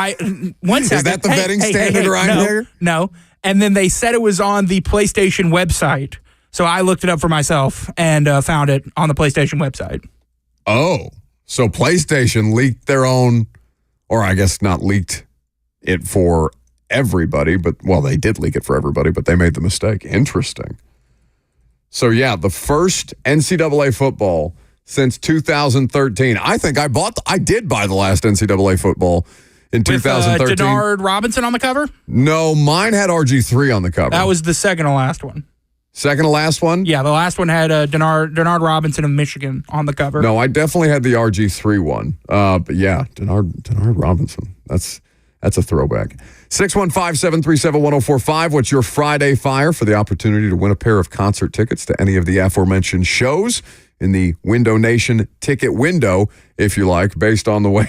One second. Is that the vetting standard around here? No. And then they said it was on the PlayStation website. So I looked it up for myself and found it on the PlayStation website. Oh, so PlayStation leaked their own, or I guess not leaked it for everybody, but, well, they did leak it for everybody, but they made the mistake. Interesting. So, yeah, the first NCAA football since 2013. I think I did buy the last NCAA football in 2013. With Denard Robinson on the cover? No, mine had RG3 on the cover. That was the second to last one. Second to last one? Yeah, the last one had Denard Robinson of Michigan on the cover. No, I definitely had the RG3 one. But yeah, Denard Robinson. That's a throwback. 615-737-1045. What's your Friday fire for the opportunity to win a pair of concert tickets to any of the aforementioned shows in the Window Nation ticket window, if you like, based on the way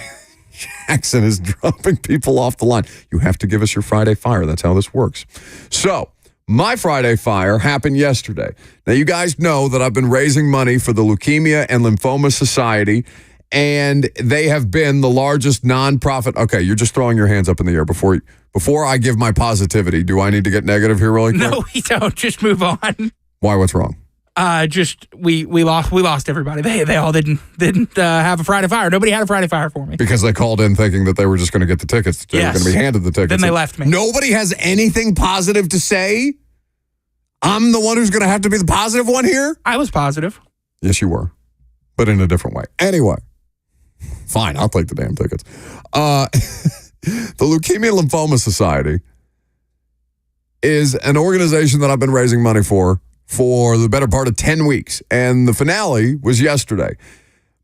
Jackson is dropping people off the line. You have to give us your Friday fire. That's how this works. So, my Friday fire happened yesterday. Now, you guys know that I've been raising money for the Leukemia and Lymphoma Society, and they have been the largest nonprofit. Okay, you're just throwing your hands up in the air before I give my positivity. Do I need to get negative here really quick? No, we don't. Just move on. Why? What's wrong? Just we lost everybody. They all didn't have a Friday fire. Nobody had a Friday fire for me. Because they called in thinking that they were just going to get the tickets. They were going to be handed the tickets. Then they left me. Nobody has anything positive to say? I'm the one who's going to have to be the positive one here? I was positive. Yes, you were. But in a different way. Anyway. Fine, I'll take the damn tickets. The Leukemia and Lymphoma Society is an organization that I've been raising money for the better part of 10 weeks. And the finale was yesterday.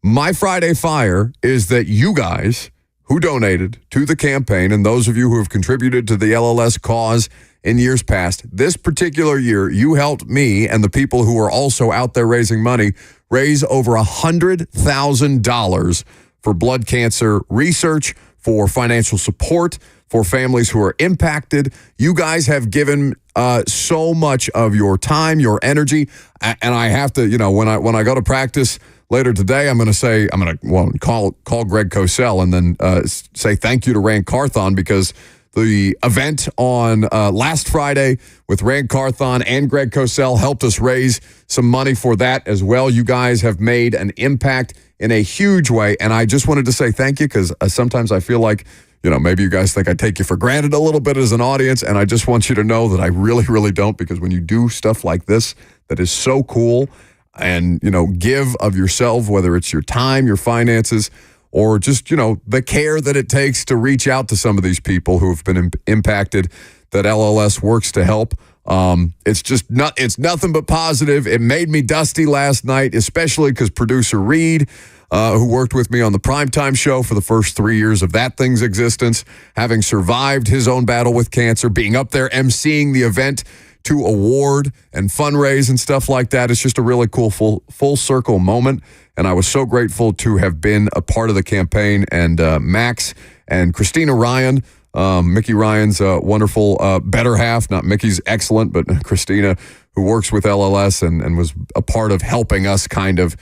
My Friday fire is that you guys who donated to the campaign and those of you who have contributed to the LLS cause in years past, this particular year, you helped me and the people who are also out there raising money raise over $100,000 for blood cancer research, for financial support, for families who are impacted. You guys have given so much of your time, your energy, and I have to, when I go to practice later today, I'm going to call Greg Cosell and then say thank you to Rand Carthon, because the event on last Friday with Rand Carthon and Greg Cosell helped us raise some money for that as well. You guys have made an impact in a huge way, and I just wanted to say thank you, because sometimes I feel like, maybe you guys think I take you for granted a little bit as an audience, and I just want you to know that I really, really don't, because when you do stuff like this that is so cool and, give of yourself, whether it's your time, your finances, or just, the care that it takes to reach out to some of these people who have been impacted, that LLS works to help. It's nothing but positive. It made me dusty last night, especially because producer Reed, who worked with me on the primetime show for the first 3 years of that thing's existence, having survived his own battle with cancer, being up there emceeing the event to award and fundraise and stuff like that. It's just a really cool full circle moment. And I was so grateful to have been a part of the campaign. And Max and Christina Ryan, Mickey Ryan's wonderful better half, not Mickey's excellent, but Christina, who works with LLS and was a part of helping us kind of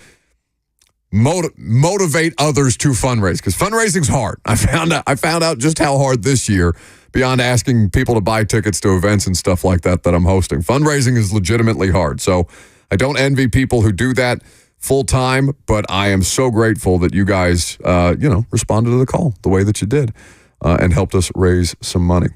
motivate others to fundraise, because fundraising's hard. I found out just how hard this year, beyond asking people to buy tickets to events and stuff like that I'm hosting. Fundraising is legitimately hard. So I don't envy people who do that full time, but I am so grateful that you guys, responded to the call the way that you did and helped us raise some money.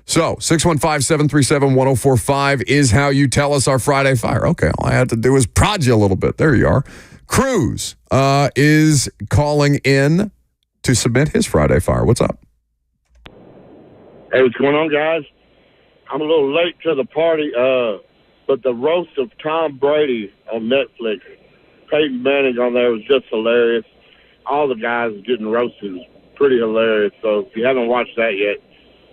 So 615-737-1045 is how you tell us our Friday fire. Okay, all I had to do is prod you a little bit. There you are. Cruz is calling in to submit his Friday fire. What's up? Hey, what's going on, guys? I'm a little late to the party. but the roast of Tom Brady on Netflix, Peyton Manning on there was just hilarious. All the guys getting roasted was pretty hilarious. So if you haven't watched that yet,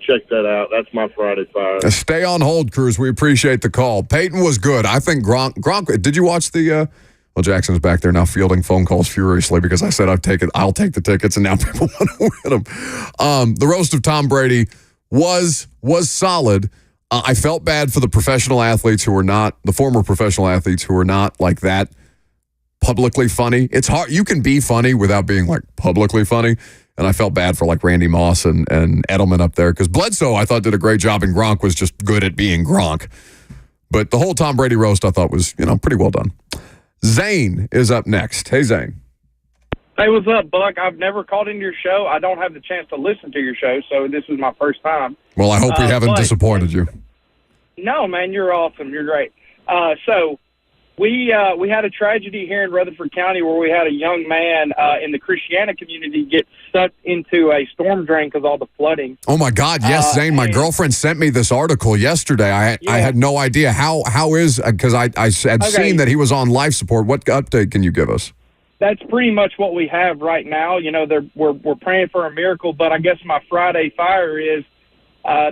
check that out. That's my Friday Fire. Stay on hold, Cruz. We appreciate the call. Peyton was good. I think Gronk. Did you watch the? Well, Jackson's back there now fielding phone calls furiously because I said I'll take the tickets, and now people want to win them. The roast of Tom Brady was solid. I felt bad for the professional athletes who were not the former professional athletes who were not like that publicly funny. It's hard. You can be funny without being like publicly funny. And I felt bad for like Randy Moss and Edelman up there because Bledsoe I thought did a great job and Gronk was just good at being Gronk. But the whole Tom Brady roast I thought was, pretty well done. Zane is up next. Hey, Zane. Hey, what's up, Buck? I've never called into your show. I don't have the chance to listen to your show, so this is my first time. Well, I hope we haven't disappointed you. No, man, you're awesome. You're great. So we had a tragedy here in Rutherford County where we had a young man in the Christiana community get sucked into a storm drain because all the flooding. Oh, my God. Yes, Zane. My girlfriend sent me this article yesterday. I had no idea. How is, because I had seen that he was on life support. What update can you give us? That's pretty much what we have right now. We're praying for a miracle, but I guess my Friday Fire is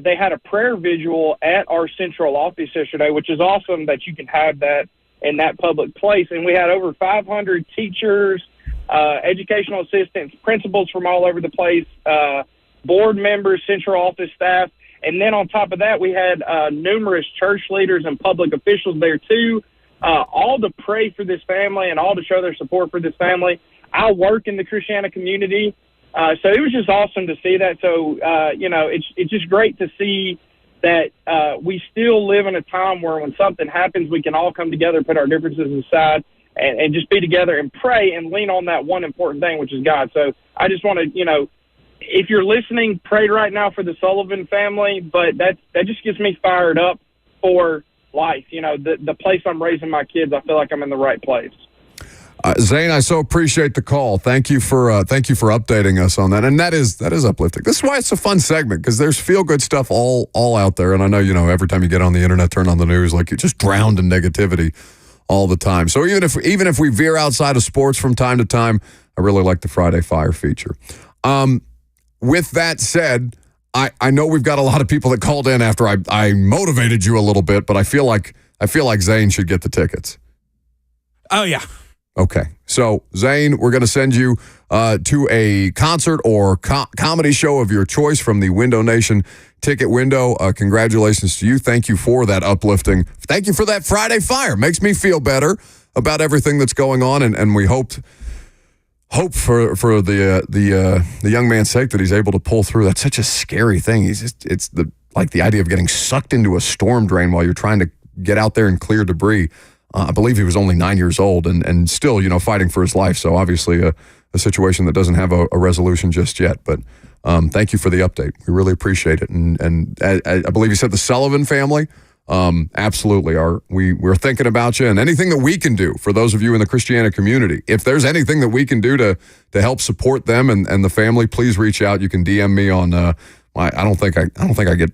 they had a prayer vigil at our central office yesterday, which is awesome that you can have that in that public place. And we had over 500 teachers, educational assistants, principals from all over the place, board members, central office staff. And then on top of that, we had numerous church leaders and public officials there too, all to pray for this family and all to show their support for this family. I work in the Christiana community, so it was just awesome to see that. So, it's just great to see that we still live in a time where when something happens, we can all come together, put our differences aside, and just be together and pray and lean on that one important thing, which is God. So I just want to, if you're listening, pray right now for the Sullivan family, but that just gets me fired up for life. The place I'm raising my kids, I feel like I'm in the right place. Zane, I so appreciate the call. Thank you for updating us on that. And that is uplifting. This is why it's a fun segment, because there's feel good stuff all out there. And I know, every time you get on the internet, turn on the news, like you're just drowned in negativity all the time. So even if we veer outside of sports from time to time, I really like the Friday Fire feature. With that said, I know we've got a lot of people that called in after I motivated you a little bit, but I feel like Zane should get the tickets. Oh, yeah. Okay. So, Zane, we're going to send you to a concert or comedy show of your choice from the Window Nation ticket window. Congratulations to you. Thank you for that uplifting. Thank you for that Friday Fire. Makes me feel better about everything that's going on, and we hope for the young man's sake that he's able to pull through. That's such a scary thing. It's the idea of getting sucked into a storm drain while you're trying to get out there and clear debris. I believe he was only 9 years old and still, fighting for his life. So obviously a situation that doesn't have a resolution just yet. But thank you for the update. We really appreciate it. And I believe you said the Sullivan family. Absolutely. We're thinking about you, and anything that we can do for those of you in the Christiana community. If there's anything that we can do to help support them and the family, please reach out. You can DM me on I don't think I get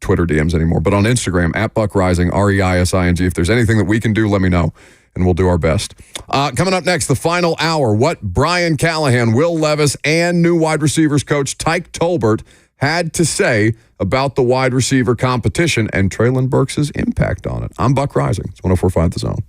Twitter DMs anymore, but on Instagram at BuckRising, REISING. If there's anything that we can do, let me know, and we'll do our best. Coming up next, the final hour, what Brian Callahan, Will Levis, and new wide receivers coach Tyke Tolbert had to say about the wide receiver competition and Treylon Burks' impact on it. I'm Buck Rising. It's 104.5 The Zone.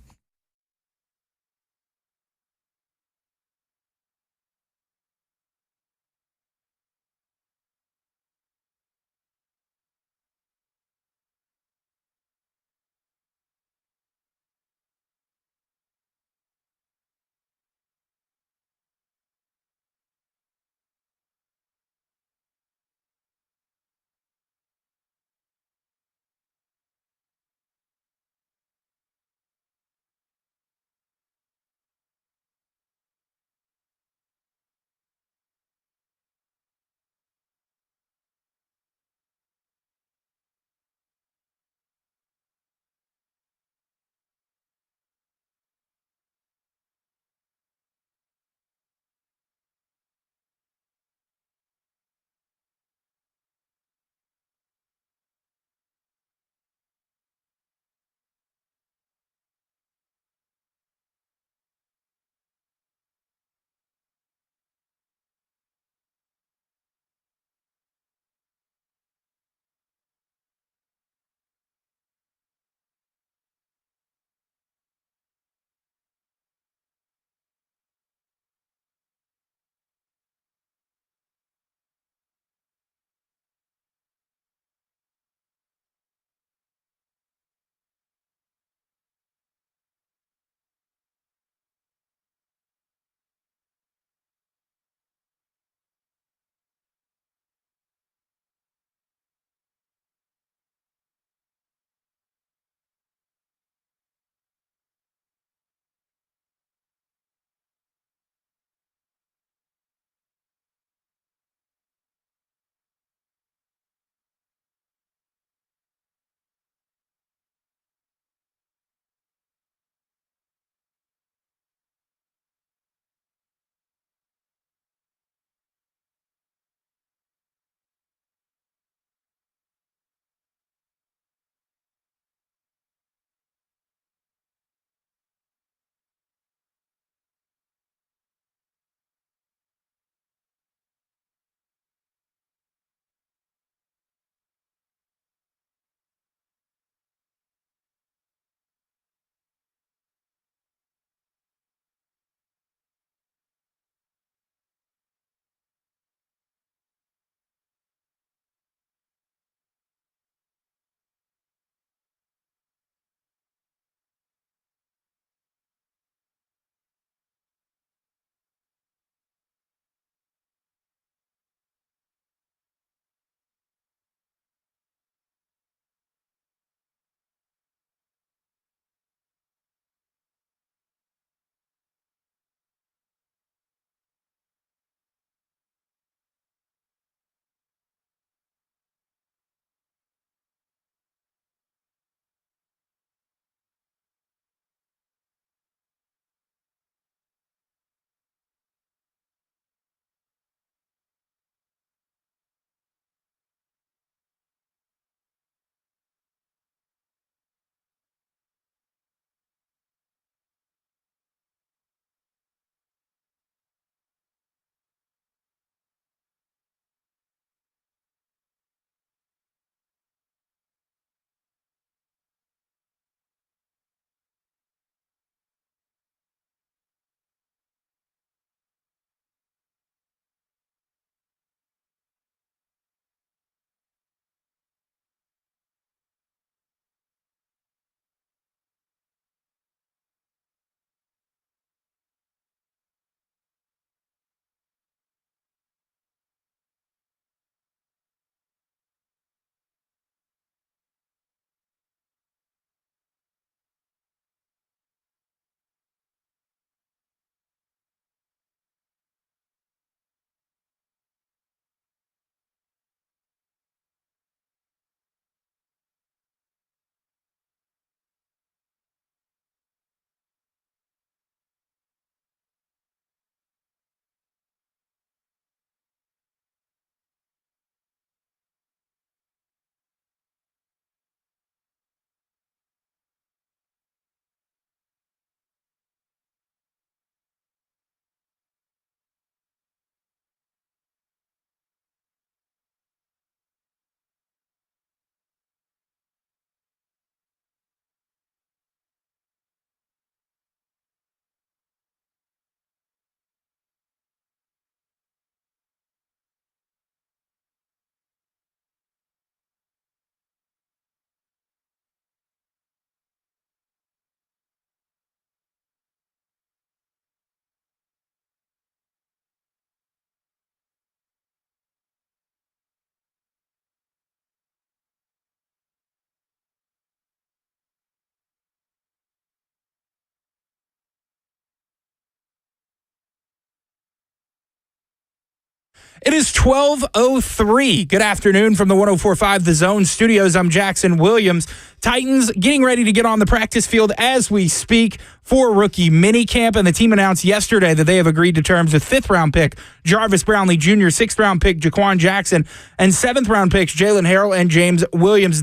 It is 12:03. Good afternoon from the 104.5 The Zone studios. I'm Jackson Williams. Titans getting ready to get on the practice field as we speak for rookie minicamp, and the team announced yesterday that they have agreed to terms with 5th-round pick Jarvis Brownlee Jr., 6th-round pick Jaquan Jackson, and 7th-round picks Jalen Harrell and James Williams.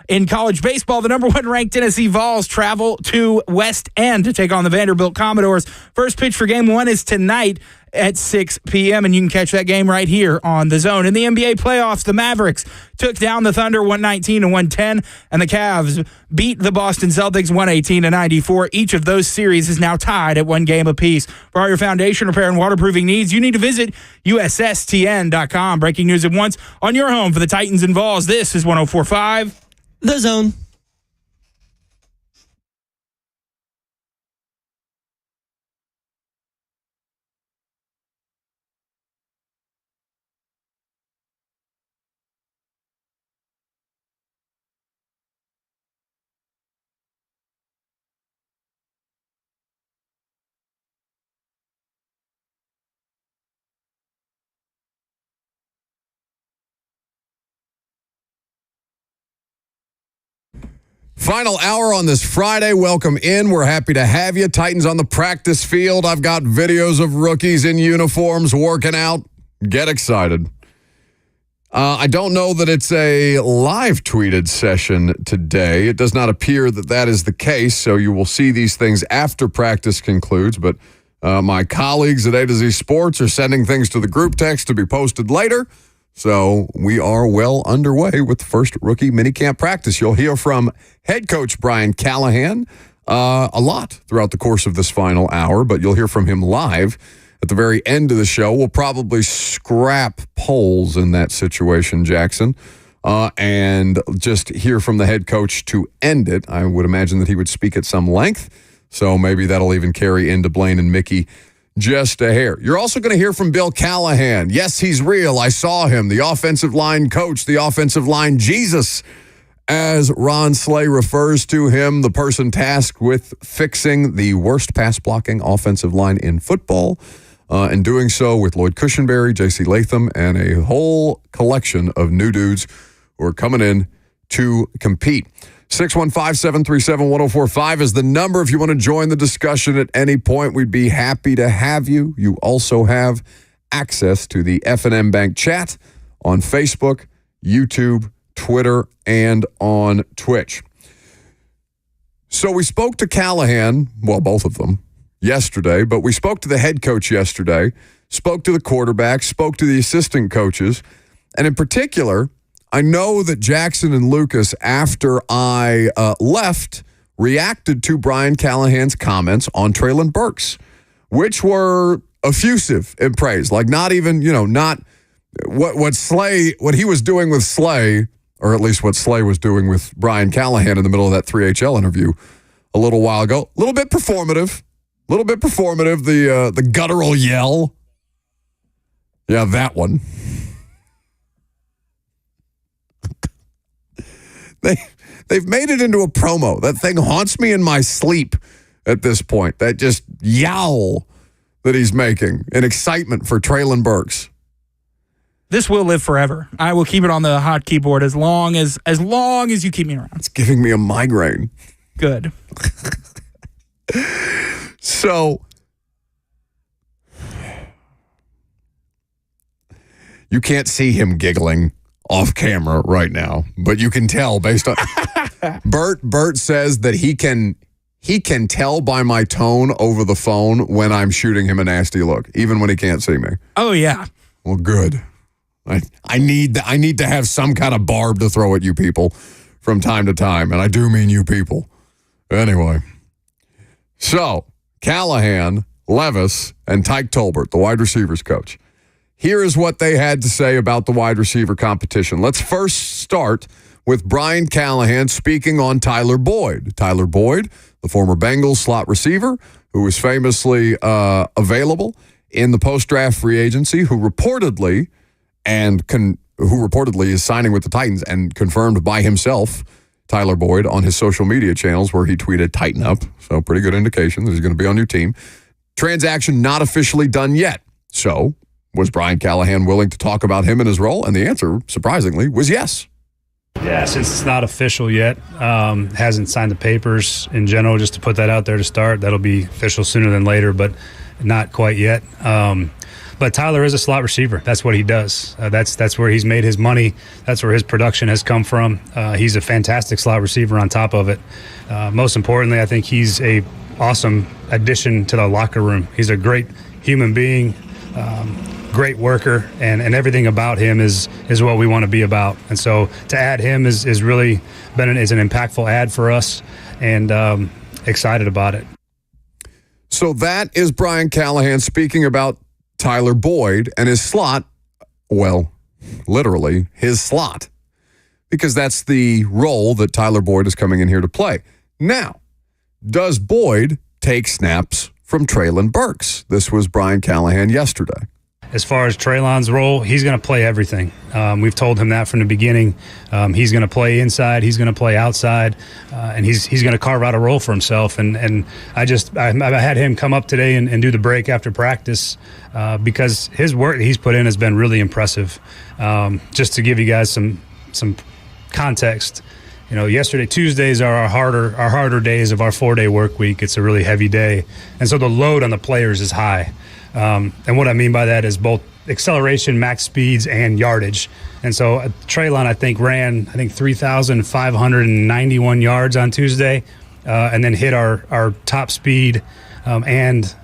In college baseball, the number 1 ranked Tennessee Vols travel to West End to take on the Vanderbilt Commodores. First pitch for Game 1 is tonight at 6 p.m., and you can catch that game right here on The Zone. In the NBA playoffs, the Mavericks took down the Thunder 119-110, and the Cavs beat the Boston Celtics 118-94. Each of those series is now tied at 1 game apiece. For all your foundation repair and waterproofing needs, you need to visit USSTN.com. Breaking news at once on your home for the Titans and Vols. This is 104.5 The Zone. Final hour on this Friday. Welcome in. We're happy to have you. Titans on the practice field. I've got videos of rookies in uniforms working out. Get excited. I don't know that it's a live tweeted session today. It does not appear that that is the case, so you will see these things after practice concludes. But my colleagues at A to Z Sports are sending things to the group text to be posted later. So we are well underway with the first rookie minicamp practice. You'll hear from head coach Brian Callahan a lot throughout the course of this final hour, but you'll hear from him live at the very end of the show. We'll probably scrap polls in that situation, Jackson, and just hear from the head coach to end it. I would imagine that he would speak at some length, so maybe that'll even carry into Blaine and Mickey just a hair. You're also going to hear from Bill Callahan. Yes, he's real. I saw him. The offensive line coach, the offensive line Jesus, as Ron Slay refers to him, the person tasked with fixing the worst pass-blocking offensive line in football, and doing so with Lloyd Cushenberry, J.C. Latham, and a whole collection of new dudes who are coming in to compete. 615-737-1045 is the number if you want to join the discussion at any point. We'd be happy to have you. You also have access to the F&M Bank chat on Facebook, YouTube, Twitter, and on Twitch. So we spoke to Callahan, well, both of them, yesterday, but we spoke to the head coach yesterday, spoke to the quarterback, spoke to the assistant coaches, and in particular, I know that Jackson and Lucas, after I left, reacted to Brian Callahan's comments on Treylon Burks, which were effusive in praise. Like not even, not what he was doing with Slay, or at least what Slay was doing with Brian Callahan in the middle of that 3HL interview a little while ago. A little bit performative, the guttural yell. Yeah, that one. They've made it into a promo. That thing haunts me in my sleep at this point. That just yowl that he's making in excitement for Treylon Burks. This will live forever. I will keep it on the hot keyboard as long as you keep me around. It's giving me a migraine. Good. So you can't see him giggling off camera right now, but you can tell based on Bert says that he can tell by my tone over the phone when I'm shooting him a nasty look, even when he can't see me. Oh yeah. Well, good. I need to have some kind of barb to throw at you people from time to time, and I do mean you people. Anyway, so Callahan, Levis, and Tyke Tolbert, the wide receivers coach. Here is what they had to say about the wide receiver competition. Let's first start with Brian Callahan speaking on Tyler Boyd. Tyler Boyd, the former Bengals slot receiver, who was famously available in the post-draft free agency, who reportedly is signing with the Titans, and confirmed by himself, Tyler Boyd, on his social media channels where he tweeted, "Tighten up." So pretty good indication that he's going to be on your team. Transaction not officially done yet. So Was Brian Callahan willing to talk about him and his role? And the answer, surprisingly, was yes. Yeah, since it's not official yet, hasn't signed the papers in general, just to put that out there to start. That'll be official sooner than later, but not quite yet. But Tyler is a slot receiver. That's what he does. That's where he's made his money. That's where his production has come from. He's a fantastic slot receiver on top of it. Most importantly, I think he's a awesome addition to the locker room. He's a great human being, great worker, and everything about him is what we want to be about. And so to add him is really been an impactful add for us, and excited about it. So that is Brian Callahan speaking about Tyler Boyd and his slot, well, literally his slot, because that's the role that Tyler Boyd is coming in here to play. Now, does Boyd take snaps from Treylon Burks? This was Brian Callahan yesterday. As far as Treylon's role, he's going to play everything. We've told him that from the beginning. He's going to play inside. He's going to play outside, and he's going to carve out a role for himself. And I had him come up today and do the break after practice because his work that he's put in has been really impressive. Just to give you guys some context, yesterday, Tuesdays are our harder days of our 4-day work week. It's a really heavy day, and so the load on the players is high. And what I mean by that is both acceleration, max speeds, and yardage. And so Treylon, I think, ran 3,591 yards on Tuesday, and then hit our top speed and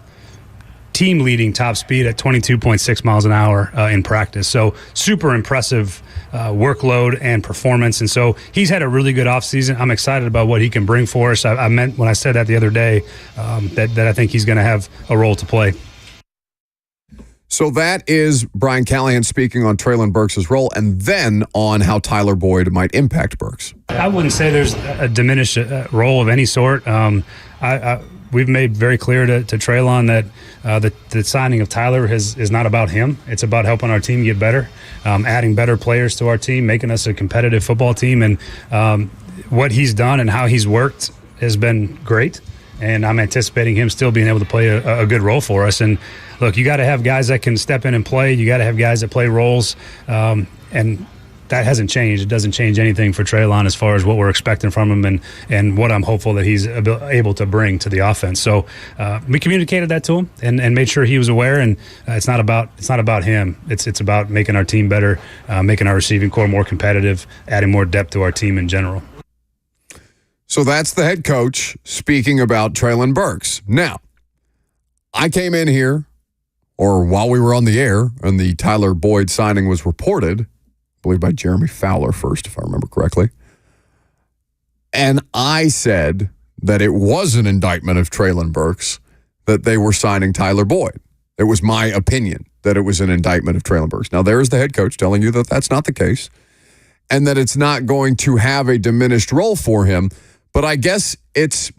team-leading top speed at 22.6 miles an hour in practice. So super impressive workload and performance. And so he's had a really good offseason. I'm excited about what he can bring for us. I meant when I said that the other day that I think he's going to have a role to play. So that is Brian Callahan speaking on Treylon Burks' role, and then on how Tyler Boyd might impact Burks. I wouldn't say there's a diminished role of any sort. We've made very clear to Treylon that the signing of Tyler is not about him. It's about helping our team get better, adding better players to our team, making us a competitive football team. And what he's done and how he's worked has been great. And I'm anticipating him still being able to play a good role for us. And look, you got to have guys that can step in and play. You got to have guys that play roles. And that hasn't changed. It doesn't change anything for Treylon as far as what we're expecting from him and what I'm hopeful that he's able to bring to the offense. So we communicated that to him and made sure he was aware. And it's not about him. It's about making our team better, making our receiving core more competitive, adding more depth to our team in general. So that's the head coach speaking about Treylon Burks. Now, I came in here, or while we were on the air, and the Tyler Boyd signing was reported, I believe by Jeremy Fowler first, if I remember correctly. And I said that it was an indictment of Treylon Burks that they were signing Tyler Boyd. It was my opinion that it was an indictment of Treylon Burks. Now, there's the head coach telling you that that's not the case and that it's not going to have a diminished role for him. But I guess it's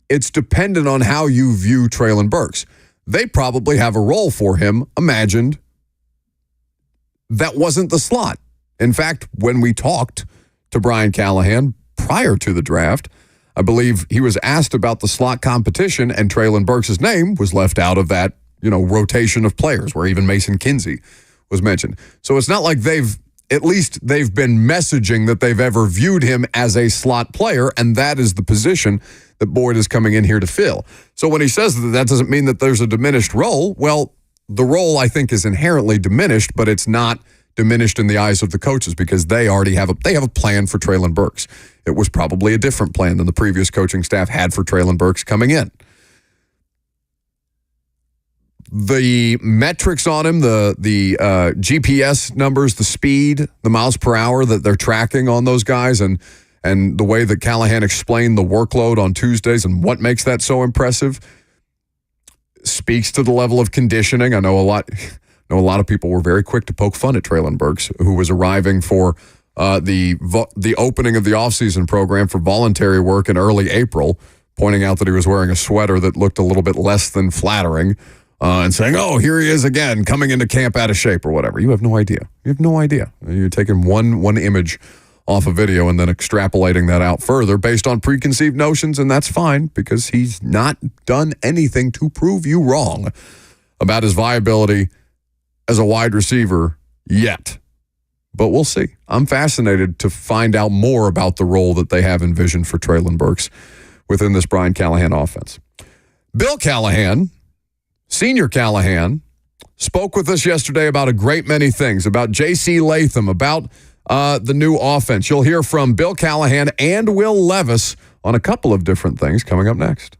dependent on how you view Treylon Burks. They probably have a role for him imagined that wasn't the slot. In fact, when we talked to Brian Callahan prior to the draft, I believe he was asked about the slot competition, and Treylon Burks' name was left out of that, rotation of players, where even Mason Kinsey was mentioned. So it's not like they've been messaging that they've ever viewed him as a slot player, and that is the position that Boyd is coming in here to fill. So when he says that doesn't mean that there's a diminished role, well, the role I think is inherently diminished, but it's not diminished in the eyes of the coaches because they already have a plan for Treylon Burks. It was probably a different plan than the previous coaching staff had for Treylon Burks coming in. The metrics on him, the GPS numbers, the speed, the miles per hour that they're tracking on those guys, and the way that Callahan explained the workload on Tuesdays and what makes that so impressive speaks to the level of conditioning. I know a lot of people were very quick to poke fun at Treylon Burks, who was arriving for the opening of the offseason program for voluntary work in early April, pointing out that he was wearing a sweater that looked a little bit less than flattering. And saying, oh, here he is again, coming into camp out of shape or whatever. You have no idea. You're taking one image off a video and then extrapolating that out further based on preconceived notions, and that's fine because he's not done anything to prove you wrong about his viability as a wide receiver yet. But we'll see. I'm fascinated to find out more about the role that they have envisioned for Treylon Burks within this Brian Callahan offense. Bill Callahan, Senior Callahan, spoke with us yesterday about a great many things, about J.C. Latham, about the new offense. You'll hear from Bill Callahan and Will Levis on a couple of different things coming up next.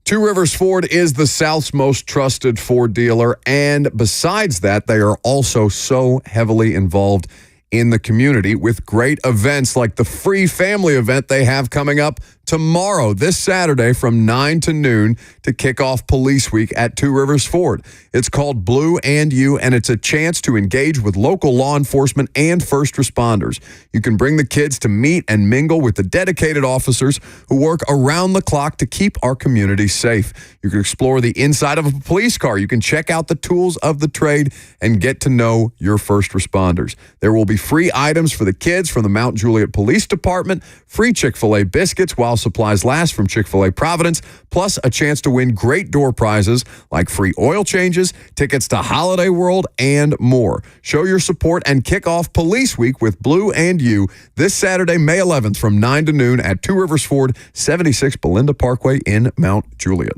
Two Rivers Ford is the South's most trusted Ford dealer, and besides that, they are also so heavily involved in the community with great events like the free family event they have coming up tomorrow, this Saturday from 9 to noon to kick off Police Week at Two Rivers Ford. It's called Blue and You, and it's a chance to engage with local law enforcement and first responders. You can bring the kids to meet and mingle with the dedicated officers who work around the clock to keep our community safe. You can explore the inside of a police car. You can check out the tools of the trade and get to know your first responders. There will be free items for the kids from the Mount Juliet Police Department, free Chick-fil-A biscuits while supplies last from Chick-fil-A Providence, plus a chance to win great door prizes like free oil changes, tickets to Holiday World, and more. Show your support and kick off Police Week with Blue and You this Saturday, May 11th from 9 to noon at Two Rivers Ford, 76 Belinda Parkway in Mount Juliet.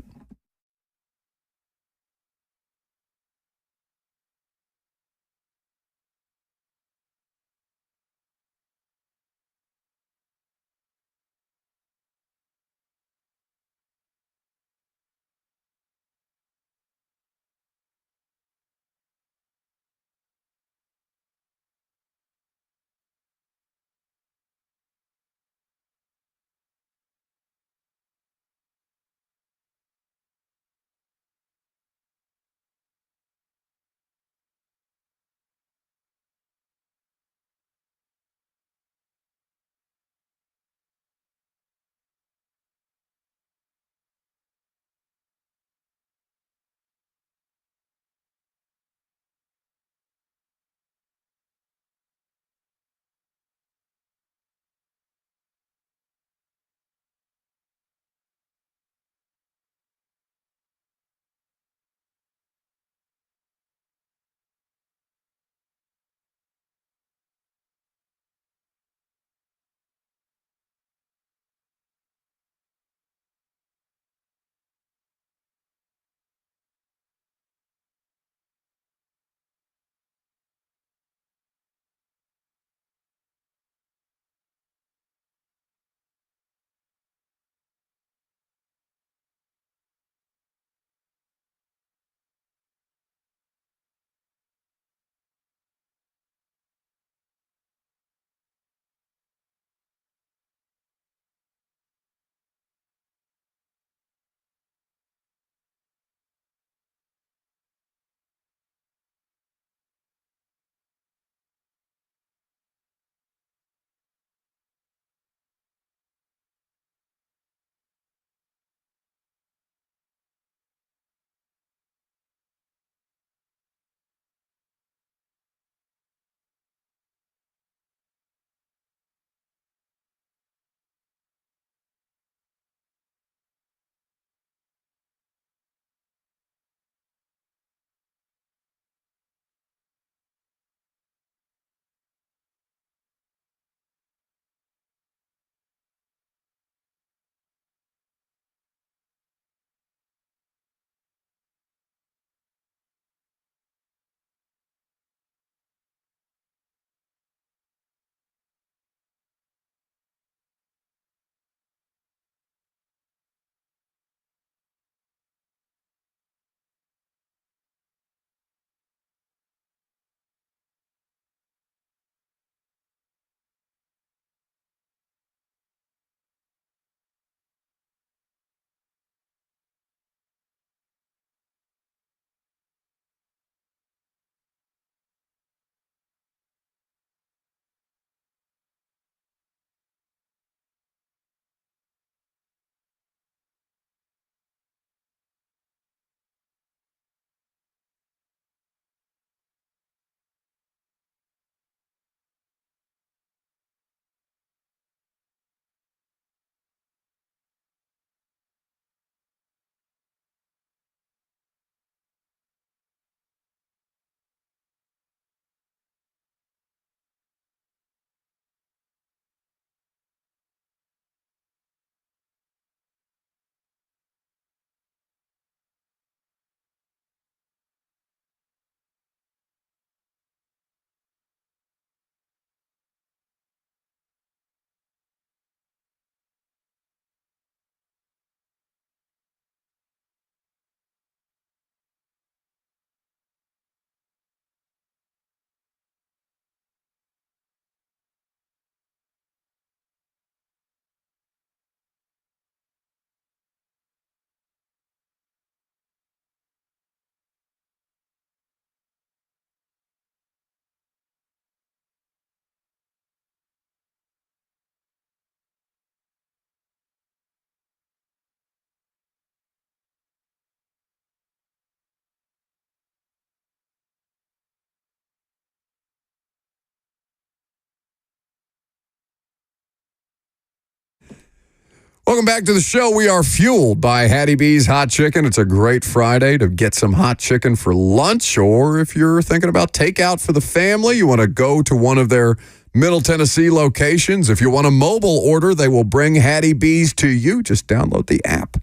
Welcome back to the show. We are fueled by Hattie B's Hot Chicken. It's a great Friday to get some hot chicken for lunch, or if you're thinking about takeout for the family, you want to go to one of their Middle Tennessee locations. If you want a mobile order, they will bring Hattie B's to you. Just download the app.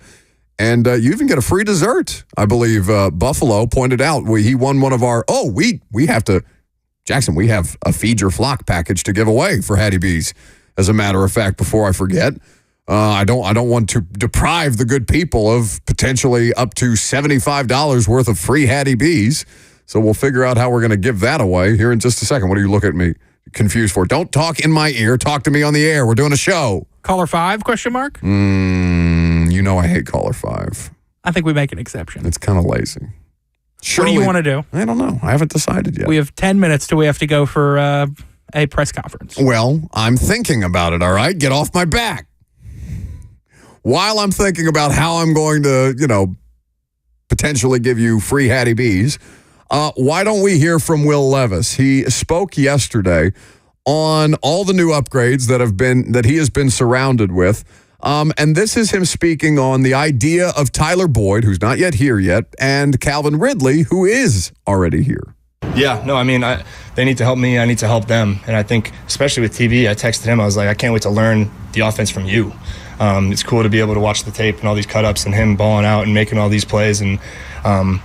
And you even get a free dessert. I believe Buffalo pointed out he won one of our, we have to, Jackson, we have a Feed Your Flock package to give away for Hattie B's. As a matter of fact, before I forget, I don't want to deprive the good people of potentially up to $75 worth of free Hattie B's. So we'll figure out how we're going to give that away here in just a second. What do you look at me confused for? Don't talk in my ear. Talk to me on the air. We're doing a show. Caller 5, question mark? You know I hate caller 5. I think we make an exception. It's kind of lazy. What do you want to do? I don't know. I haven't decided yet. We have 10 minutes till we have to go for a press conference. Well, I'm thinking about it, all right? Get off my back. While I'm thinking about how I'm going to, potentially give you free Hattie B's, why don't we hear from Will Levis? He spoke yesterday on all the new upgrades that he has been surrounded with. And this is him speaking on the idea of Tyler Boyd, who's not yet here yet, and Calvin Ridley, who is already here. Yeah, no, I mean, they need to help me. I need to help them. And I think, especially with TV, I texted him. I was like, I can't wait to learn the offense from you. It's cool to be able to watch the tape and all these cut-ups and him balling out and making all these plays and, on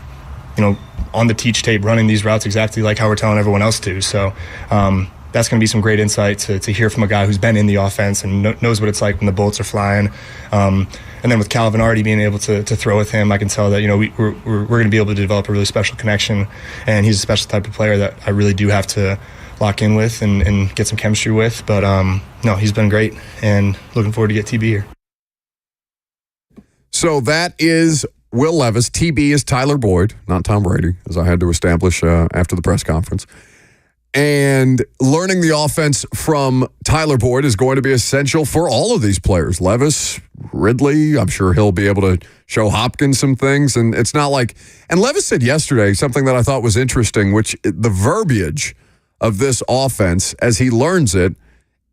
the teach tape, running these routes exactly like how we're telling everyone else to. So that's going to be some great insight to hear from a guy who's been in the offense and knows what it's like when the bolts are flying. And then with Calvin already being able to throw with him, I can tell that, we're going to be able to develop a really special connection. And he's a special type of player that I really do have to lock in with and get some chemistry with. But, no, he's been great and looking forward to get TB here. So that is Will Levis. TB is Tyler Boyd, not Tom Brady, as I had to establish after the press conference. And learning the offense from Tyler Boyd is going to be essential for all of these players. Levis, Ridley, I'm sure he'll be able to show Hopkins some things. And it's not like, and Levis said yesterday something that I thought was interesting, which the verbiage of this offense as he learns it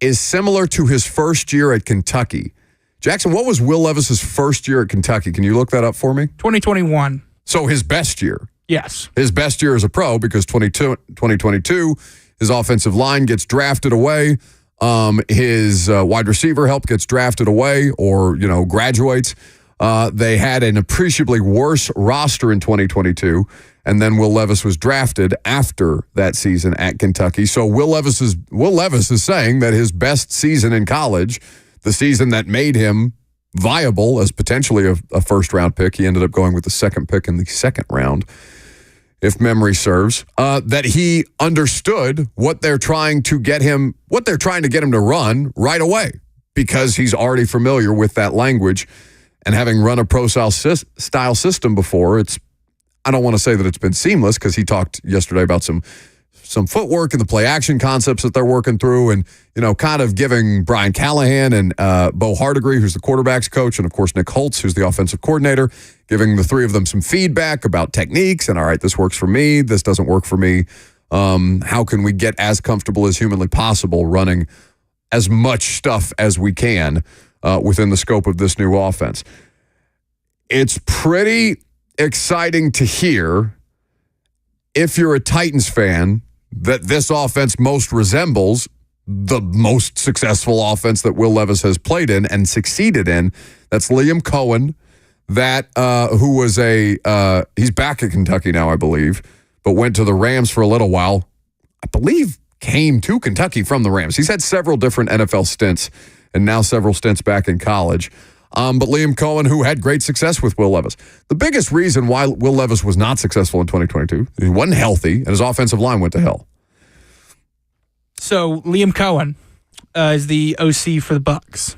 is similar to his first year at Kentucky. Jackson, what was Will Levis's first year at Kentucky? Can you look that up for me? 2021. So his best year. Yes. His best year as a pro, because 2022, his offensive line gets drafted away. His wide receiver help gets drafted away or, graduates. They had an appreciably worse roster in 2022. And then Will Levis was drafted after that season at Kentucky. So Will Levis is saying that his best season in college, the season that made him viable as potentially a first-round pick, he ended up going with the second pick in the second round, if memory serves, that he understood what they're trying to get him to run right away because he's already familiar with that language. And having run a pro-style system before, I don't want to say that it's been seamless because he talked yesterday about some footwork and the play action concepts that they're working through and, kind of giving Brian Callahan and Bo Hardigree, who's the quarterback's coach, and, of course, Nick Holtz, who's the offensive coordinator, giving the three of them some feedback about techniques and, all right, this works for me, this doesn't work for me. How can we get as comfortable as humanly possible running as much stuff as we can within the scope of this new offense? It's pretty exciting to hear, if you're a Titans fan, that this offense most resembles the most successful offense that Will Levis has played in and succeeded in. That's Liam Cohen, who was he's back at Kentucky now, I believe, but went to the Rams for a little while. I believe came to Kentucky from the Rams. He's had several different NFL stints and now several stints back in college. But Liam Cohen, who had great success with Will Levis. The biggest reason why Will Levis was not successful in 2022, he wasn't healthy, and his offensive line went to hell. So Liam Cohen is the OC for the Bucks.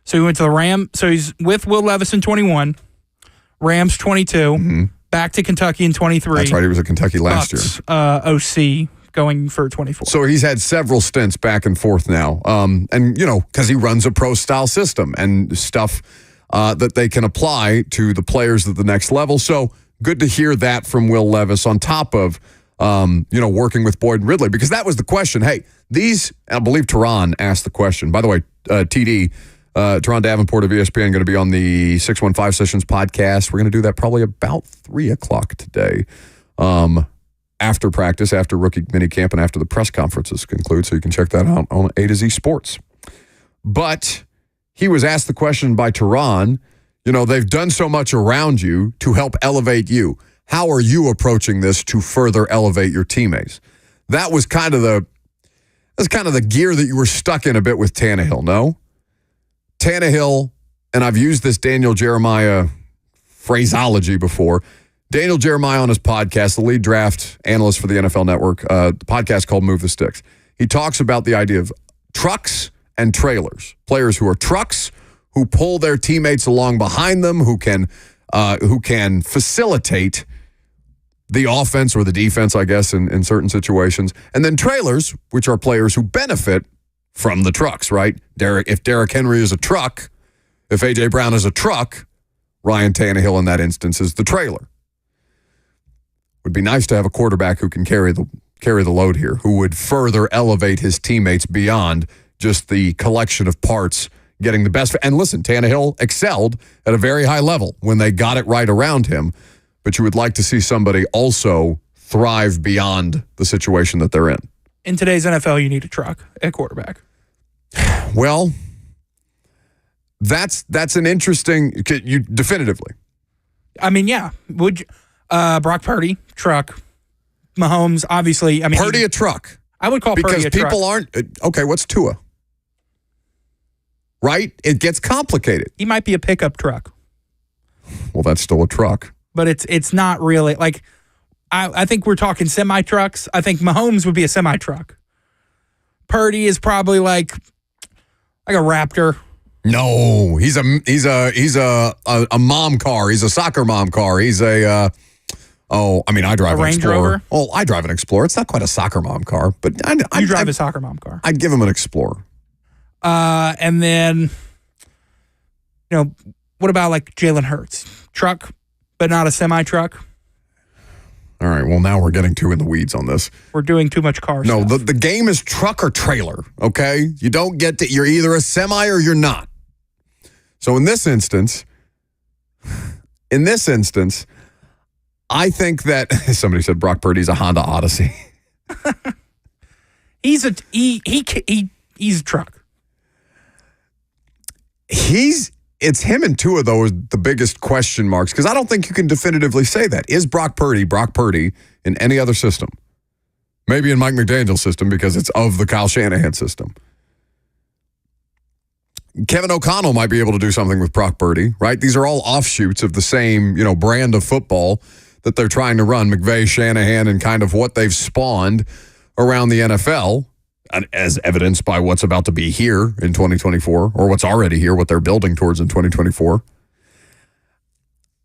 So he went to the Rams. So he's with Will Levis in 21, Rams 22, back to Kentucky in 23. That's right, he was at Kentucky last Bucks, year. OC going for 24. So he's had several stints back and forth now. And, because he runs a pro-style system and stuff that they can apply to the players at the next level. So good to hear that from Will Levis on top of, working with Boyd and Ridley. Because that was the question. Hey, I believe Treylon asked the question. By the way, TD, Teron Davenport of ESPN going to be on the 615 Sessions podcast. We're going to do that probably about 3 o'clock today. After practice, after rookie minicamp, and after the press conferences conclude. So you can check that out on A to Z Sports. But he was asked the question by Teron, they've done so much around you to help elevate you. How are you approaching this to further elevate your teammates? That was kind of the gear that you were stuck in a bit with Tannehill, no? Tannehill, and I've used this Daniel Jeremiah phraseology before. Daniel Jeremiah on his podcast, the lead draft analyst for the NFL Network, podcast called Move the Sticks. He talks about the idea of trucks and trailers. Players who are trucks, who pull their teammates along behind them, who can facilitate the offense or the defense, I guess, in certain situations. And then trailers, which are players who benefit from the trucks, right? If Derrick Henry is a truck, if A.J. Brown is a truck, Ryan Tannehill in that instance is the trailer. Would be nice to have a quarterback who can carry the load here, who would further elevate his teammates beyond just the collection of parts, getting the best. And listen, Tannehill excelled at a very high level when they got it right around him, but you would like to see somebody also thrive beyond the situation that they're in. In today's NFL, you need a truck at quarterback. Well, that's an interesting, you definitively. I mean, yeah. Would you, Brock Purdy, truck. Mahomes, obviously. I mean, Purdy a truck. I would call Purdy a truck. Because people aren't, okay, what's Tua? Right? It gets complicated. He might be a pickup truck. Well, that's still a truck. But it's not really, like, I think we're talking semi-trucks. I think Mahomes would be a semi-truck. Purdy is probably like a Raptor. No, he's a mom car. He's a soccer mom car. He's I drive an Range Explorer. Rover? Oh, I drive an Explorer. It's not quite a soccer mom car, but You drive a soccer mom car. I'd give him an Explorer. And then, what about like Jalen Hurts? Truck, but not a semi-truck? All right, well, now we're getting too in the weeds on this. We're doing too much car stuff. No, the game is truck or trailer, okay? You don't get to, you're either a semi or you're not. So in this instance, I think that somebody said Brock Purdy's a Honda Odyssey. He's a truck. It's him and Tua, though, is the biggest question marks, because I don't think you can definitively say that. Is Brock Purdy in any other system? Maybe in Mike McDaniel's system, because it's of the Kyle Shanahan system. Kevin O'Connell might be able to do something with Brock Purdy, right? These are all offshoots of the same, brand of football that they're trying to run, McVay, Shanahan, and kind of what they've spawned around the NFL, as evidenced by what's about to be here in 2024, or what's already here, what they're building towards in 2024.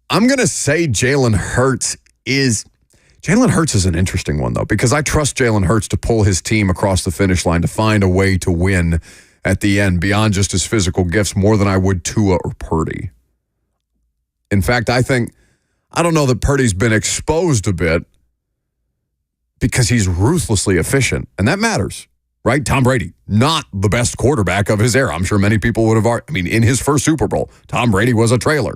I'm going to say Jalen Hurts is an interesting one, though, because I trust Jalen Hurts to pull his team across the finish line, to find a way to win at the end beyond just his physical gifts, more than I would Tua or Purdy. In fact, I don't know that Purdy's been exposed a bit because he's ruthlessly efficient, and that matters, right? Tom Brady, not the best quarterback of his era. I'm sure many people would have, in his first Super Bowl, Tom Brady was a trailer.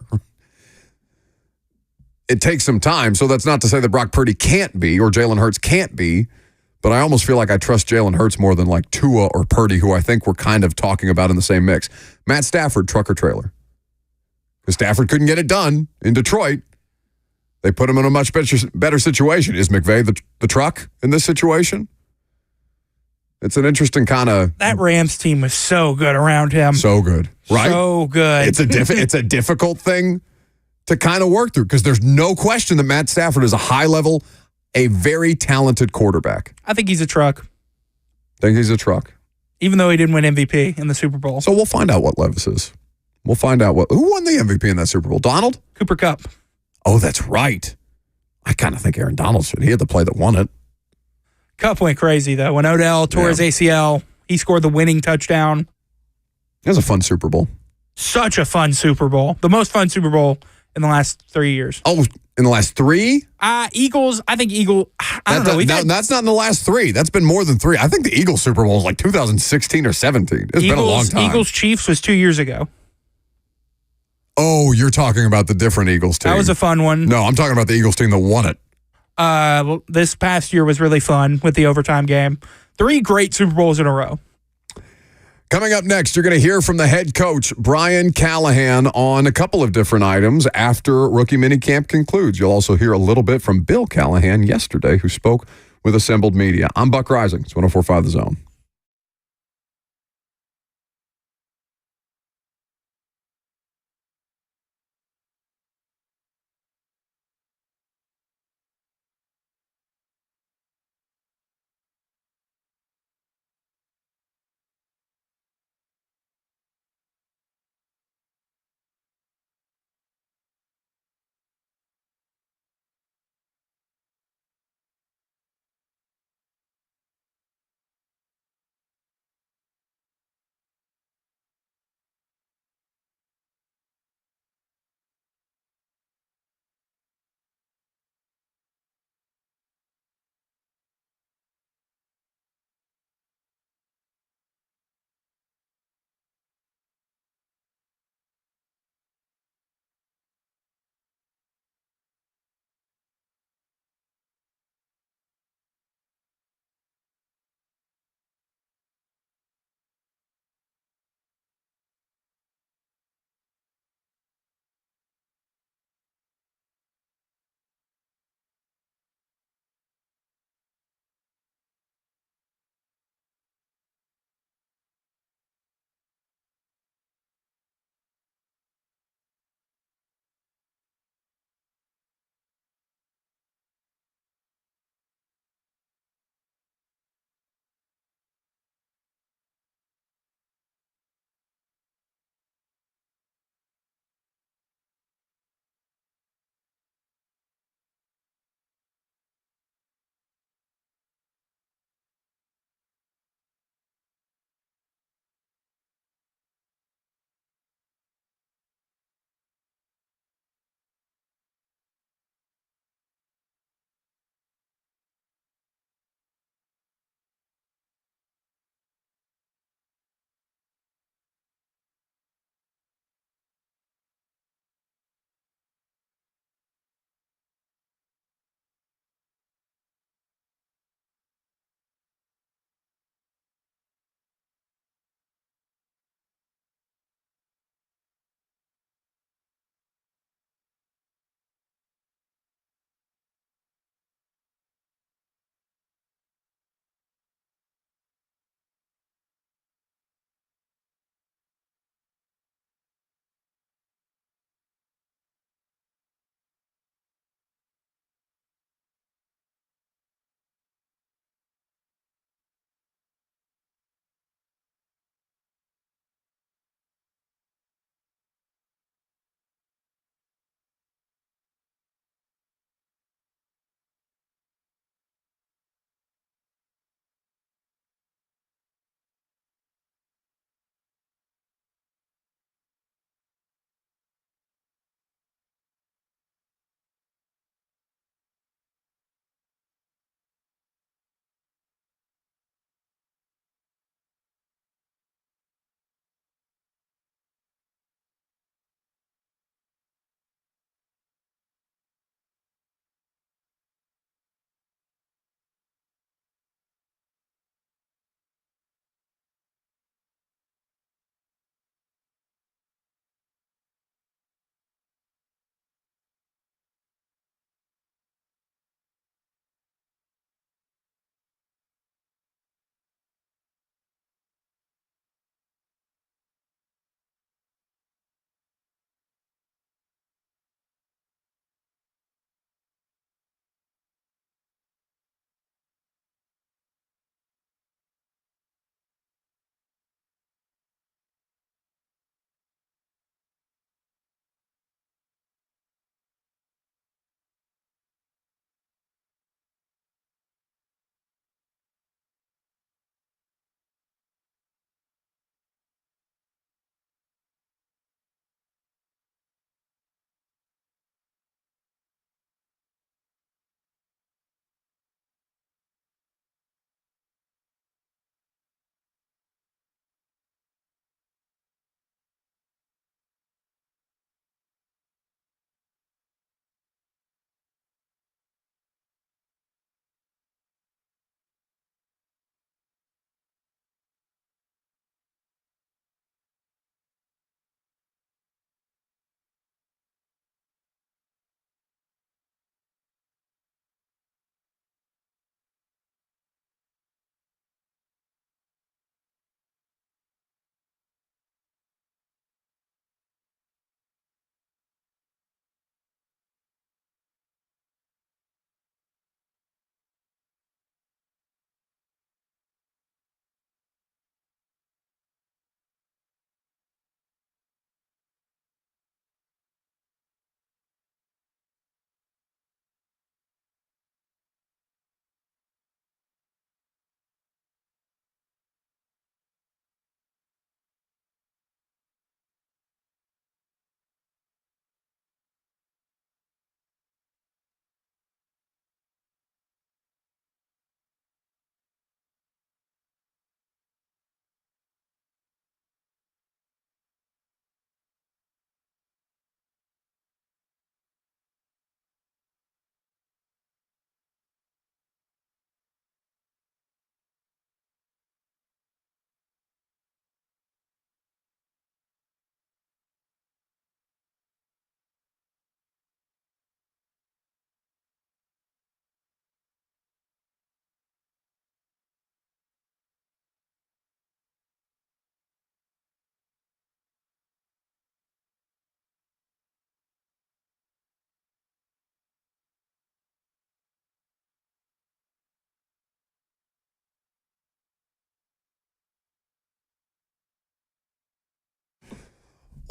It takes some time, so that's not to say that Brock Purdy can't be, or Jalen Hurts can't be, but I almost feel like I trust Jalen Hurts more than like Tua or Purdy, who I think we're kind of talking about in the same mix. Matt Stafford, truck or trailer? Because Stafford couldn't get it done in Detroit. They put him in a much better situation. Is McVay the truck in this situation? It's an interesting kind of... That Rams team was so good around him. So good, right? So good. It's a difficult thing to kind of work through, because there's no question that Matt Stafford is a high level, a very talented quarterback. I think he's a truck. Think he's a truck. Even though he didn't win MVP in the Super Bowl. So we'll find out what Levis is. We'll find out who won the MVP in that Super Bowl. Donald? Cooper Kupp. Oh, that's right. I kind of think Aaron Donald should. He had the play that won it. Kupp went crazy, though. When Odell tore his ACL, he scored the winning touchdown. It was a fun Super Bowl. Such a fun Super Bowl. The most fun Super Bowl in the last 3 years. Oh, In the last 3? Eagles, I think I don't know. That's not in the last 3. That's been more than 3. I think the Eagles Super Bowl was like 2016 or 17. It's been a long time. Eagles Chiefs was 2 years ago. Oh, you're talking about the different Eagles team. That was a fun one. No, I'm talking about the Eagles team that won it. Well, this past year was really fun with the overtime game. 3 great Super Bowls in a row. Coming up next, you're going to hear from the head coach, Brian Callahan, on a couple of different items after rookie minicamp concludes. You'll also hear a little bit from Bill Callahan yesterday, who spoke with assembled media. I'm Buck Rising. It's 104.5 The Zone.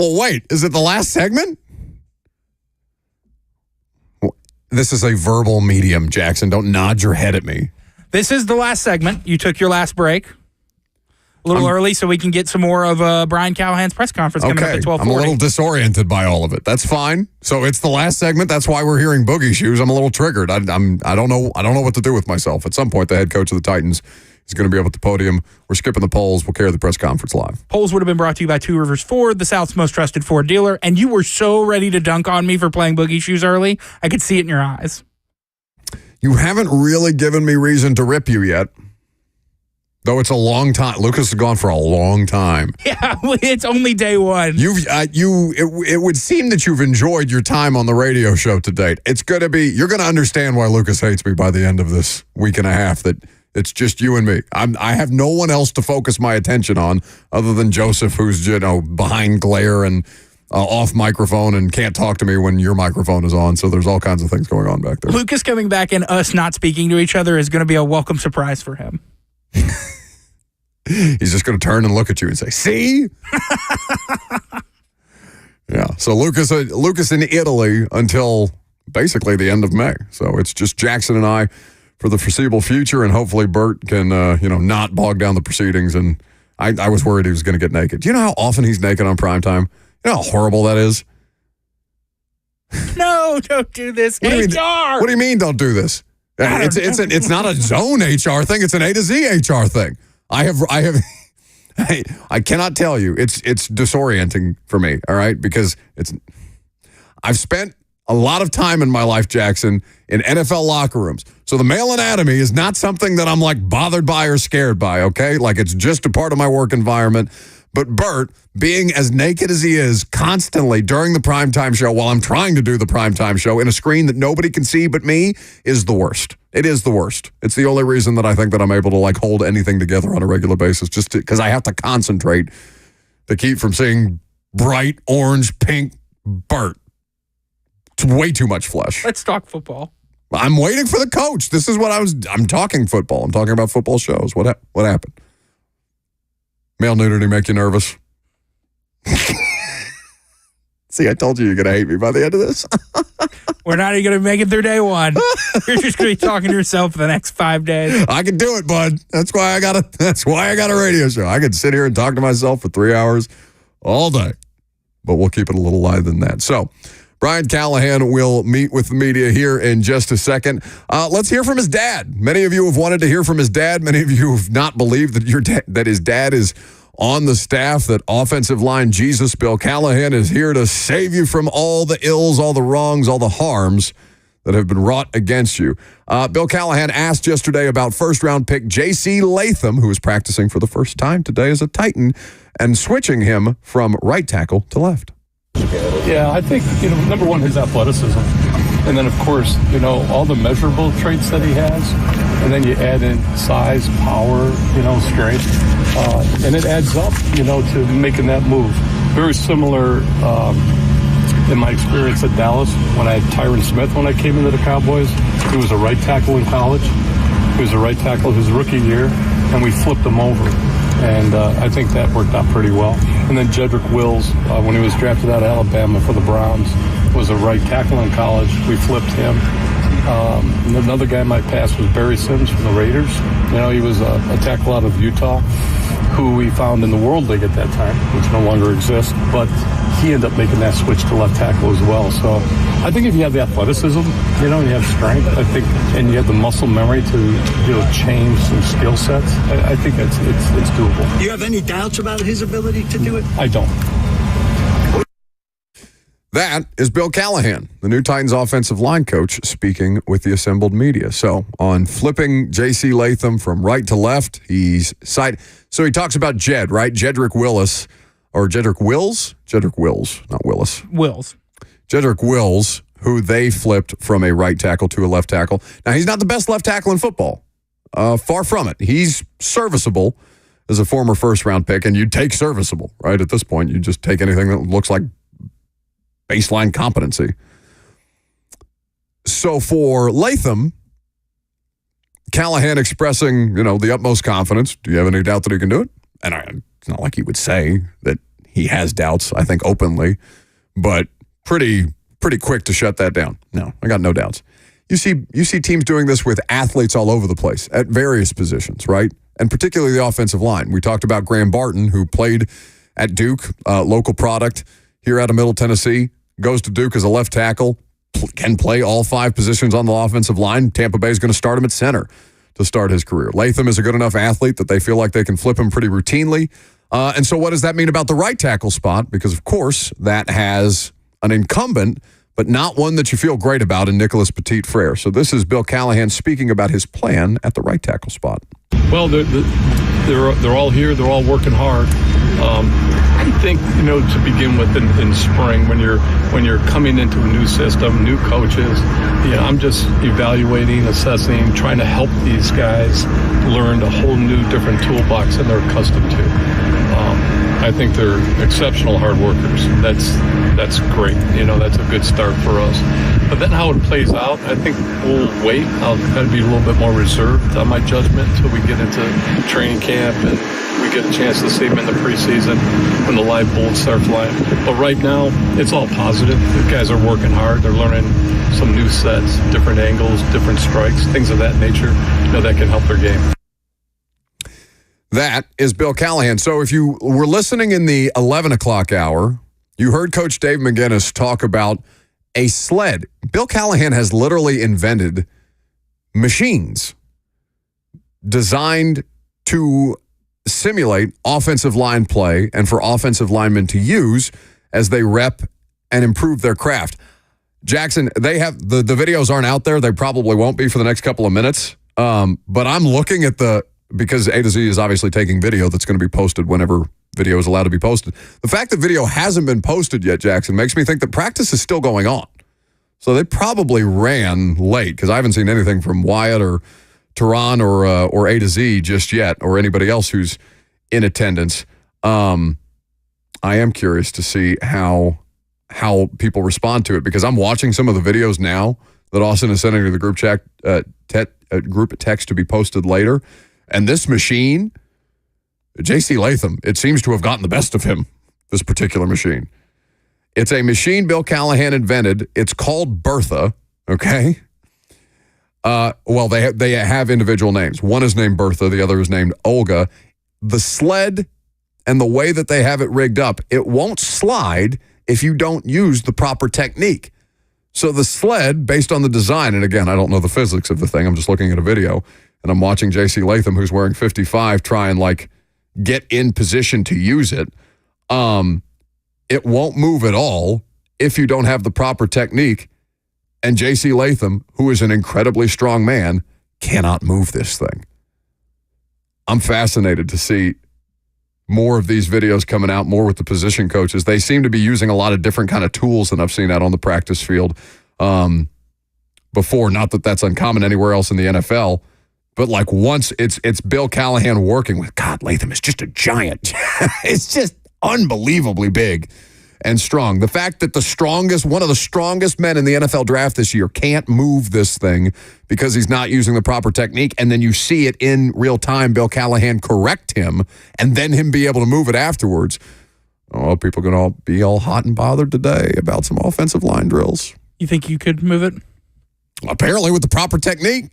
Well, wait, is it the last segment? This is a verbal medium, Jackson. Don't nod your head at me. This is the last segment. You took your last break a little early so we can get some more of Brian Callahan's press conference coming up at 12:40. I'm a little disoriented by all of it. That's fine. So it's the last segment. That's why we're hearing Boogie Shoes. I'm a little triggered. I don't know what to do with myself. At some point, the head coach of the Titans is going to be up at the podium. We're skipping the polls. We'll carry the press conference live. Polls would have been brought to you by Two Rivers Ford, the South's most trusted Ford dealer. And you were so ready to dunk on me for playing Boogie Shoes early. I could see it in your eyes. You haven't really given me reason to rip you yet. Though it's a long time. Lucas has gone for a long time. Yeah, it's only day one. It would seem that you've enjoyed your time on the radio show to date. You're going to understand why Lucas hates me by the end of this week and a half, that it's just you and me. I have no one else to focus my attention on other than Joseph, who's behind glare and off microphone and can't talk to me when your microphone is on. So there's all kinds of things going on back there. Lucas coming back and us not speaking to each other is going to be a welcome surprise for him. He's just going to turn and look at you and say, "See?" Yeah. So Lucas in Italy until basically the end of May. So it's just Jackson and I for the foreseeable future, and hopefully Bert can not bog down the proceedings. And I was worried he was going to get naked. Do you know how often he's naked on primetime? You know how horrible that is? No, don't do this. What HR. What do you mean don't do this? It's not a zone HR thing. It's an A to Z HR thing. I cannot tell you. It's disorienting for me. All right, because I've spent a lot of time in my life, Jackson, in NFL locker rooms. So the male anatomy is not something that I'm like bothered by or scared by. Okay, like it's just a part of my work environment. But Bert, being as naked as he is constantly during the primetime show while I'm trying to do the primetime show in a screen that nobody can see but me is the worst. It is the worst. It's the only reason that I think that I'm able to like hold anything together on a regular basis, just because I have to concentrate to keep from seeing bright orange, pink Bert. It's way too much flesh. Let's talk football. I'm waiting for the coach. This is what I'm talking football. I'm talking about football shows. What happened? Male nudity make you nervous? See, I told you you're going to hate me by the end of this. We're not even going to make it through day one. You're just going to be talking to yourself for the next 5 days. I can do it, bud. That's why I got a radio show. I could sit here and talk to myself for 3 hours all day. But we'll keep it a little lighter than that. So, Brian Callahan will meet with the media here in just a second. Let's hear from his dad. Many of you have wanted to hear from his dad. Many of you have not believed that his dad is on the staff, that offensive line Jesus. Bill Callahan is here to save you from all the ills, all the wrongs, all the harms that have been wrought against you. Bill Callahan asked yesterday about first-round pick J.C. Latham, who is practicing for the first time today as a Titan, and switching him from right tackle to left. Yeah, I think, number one, his athleticism. And then, of course, all the measurable traits that he has. And then you add in size, power, strength. And it adds up, to making that move. Very similar in my experience at Dallas when I had Tyron Smith when I came into the Cowboys. He was a right tackle in college. He was a right tackle his rookie year. And we flipped him over. And I think that worked out pretty well. And then Jedrick Wills, when he was drafted out of Alabama for the Browns, was a right tackle in college. We flipped him. And another guy in my past was Barry Sims from the Raiders. He was a tackle out of Utah, who we found in the World League at that time, which no longer exists. But he ended up making that switch to left tackle as well. So I think if you have the athleticism, you have strength, I think, and you have the muscle memory to change some skill sets, I think it's doable. Do you have any doubts about his ability to do it? I don't. That is Bill Callahan, the new Titans offensive line coach, speaking with the assembled media. So on flipping J.C. Latham from right to left, so he talks about Jed, right? Jedrick Wills, not Willis. Wills. Jedrick Wills, who they flipped from a right tackle to a left tackle. Now, he's not the best left tackle in football. Far from it. He's serviceable as a former first-round pick, and you take serviceable, right? At this point, you just take anything that looks like baseline competency. So for Latham, Callahan expressing, the utmost confidence. Do you have any doubt that he can do it? And it's not like he would say that he has doubts, I think, openly, but pretty quick to shut that down. No, I got no doubts. You see teams doing this with athletes all over the place at various positions, right? And particularly the offensive line. We talked about Graham Barton, who played at Duke, local product here out of Middle Tennessee, goes to Duke as a left tackle, can play all 5 positions on the offensive line. Tampa Bay is going to start him at center to start his career. Latham is a good enough athlete that they feel like they can flip him pretty routinely. And so what does that mean about the right tackle spot? Because, of course, that has an incumbent, but not one that you feel great about in Nicholas Petit-Frere. So this is Bill Callahan speaking about his plan at the right tackle spot. Well, they're all here. They're all working hard. I think, to begin with in spring, when you're coming into a new system, new coaches, I'm just evaluating, assessing, trying to help these guys learn a whole new, different toolbox than they're accustomed to. I think they're exceptional hard workers. That's great. That's a good start for us. But then how it plays out, I think we'll wait. I'll try to be a little bit more reserved on my judgment until we get into training camp and we get a chance to see them in the preseason when the live bullets start flying. But right now, it's all positive. The guys are working hard. They're learning some new sets, different angles, different strikes, things of that nature, that can help their game. That is Bill Callahan. So if you were listening in the 11 o'clock hour, you heard Coach Dave McGinnis talk about a sled. Bill Callahan has literally invented machines designed to simulate offensive line play and for offensive linemen to use as they rep and improve their craft. Jackson, they have the videos aren't out there. They probably won't be for the next couple of minutes. But I'm looking at because A to Z is obviously taking video that's going to be posted whenever video is allowed to be posted. The fact that video hasn't been posted yet, Jackson, makes me think that practice is still going on. So they probably ran late because I haven't seen anything from Wyatt or Treylon or A to Z just yet, or anybody else who's in attendance. I am curious to see how people respond to it because I'm watching some of the videos now that Austin is sending to the group chat, group text to be posted later. And this machine, J.C. Latham, it seems to have gotten the best of him, this particular machine. It's a machine Bill Callahan invented. It's called Bertha, okay? Well, they have individual names. One is named Bertha. The other is named Olga. The sled and the way that they have it rigged up, it won't slide if you don't use the proper technique. So the sled, based on the design, and again, I don't know the physics of the thing. I'm just looking at a video. And I'm watching J.C. Latham, who's wearing 55, try and get in position to use it. It won't move at all if you don't have the proper technique. And J.C. Latham, who is an incredibly strong man, cannot move this thing. I'm fascinated to see more of these videos coming out, more with the position coaches. They seem to be using a lot of different kind of tools than I've seen out on the practice field before. Not that that's uncommon anywhere else in the NFL. But once it's Bill Callahan working with, God, Latham is just a giant. It's just unbelievably big and strong. The fact that one of the strongest men in the NFL draft this year can't move this thing because he's not using the proper technique, and then you see it in real time, Bill Callahan correct him, and then him be able to move it afterwards. Oh, people are going to be all hot and bothered today about some offensive line drills. You think you could move it? Apparently with the proper technique.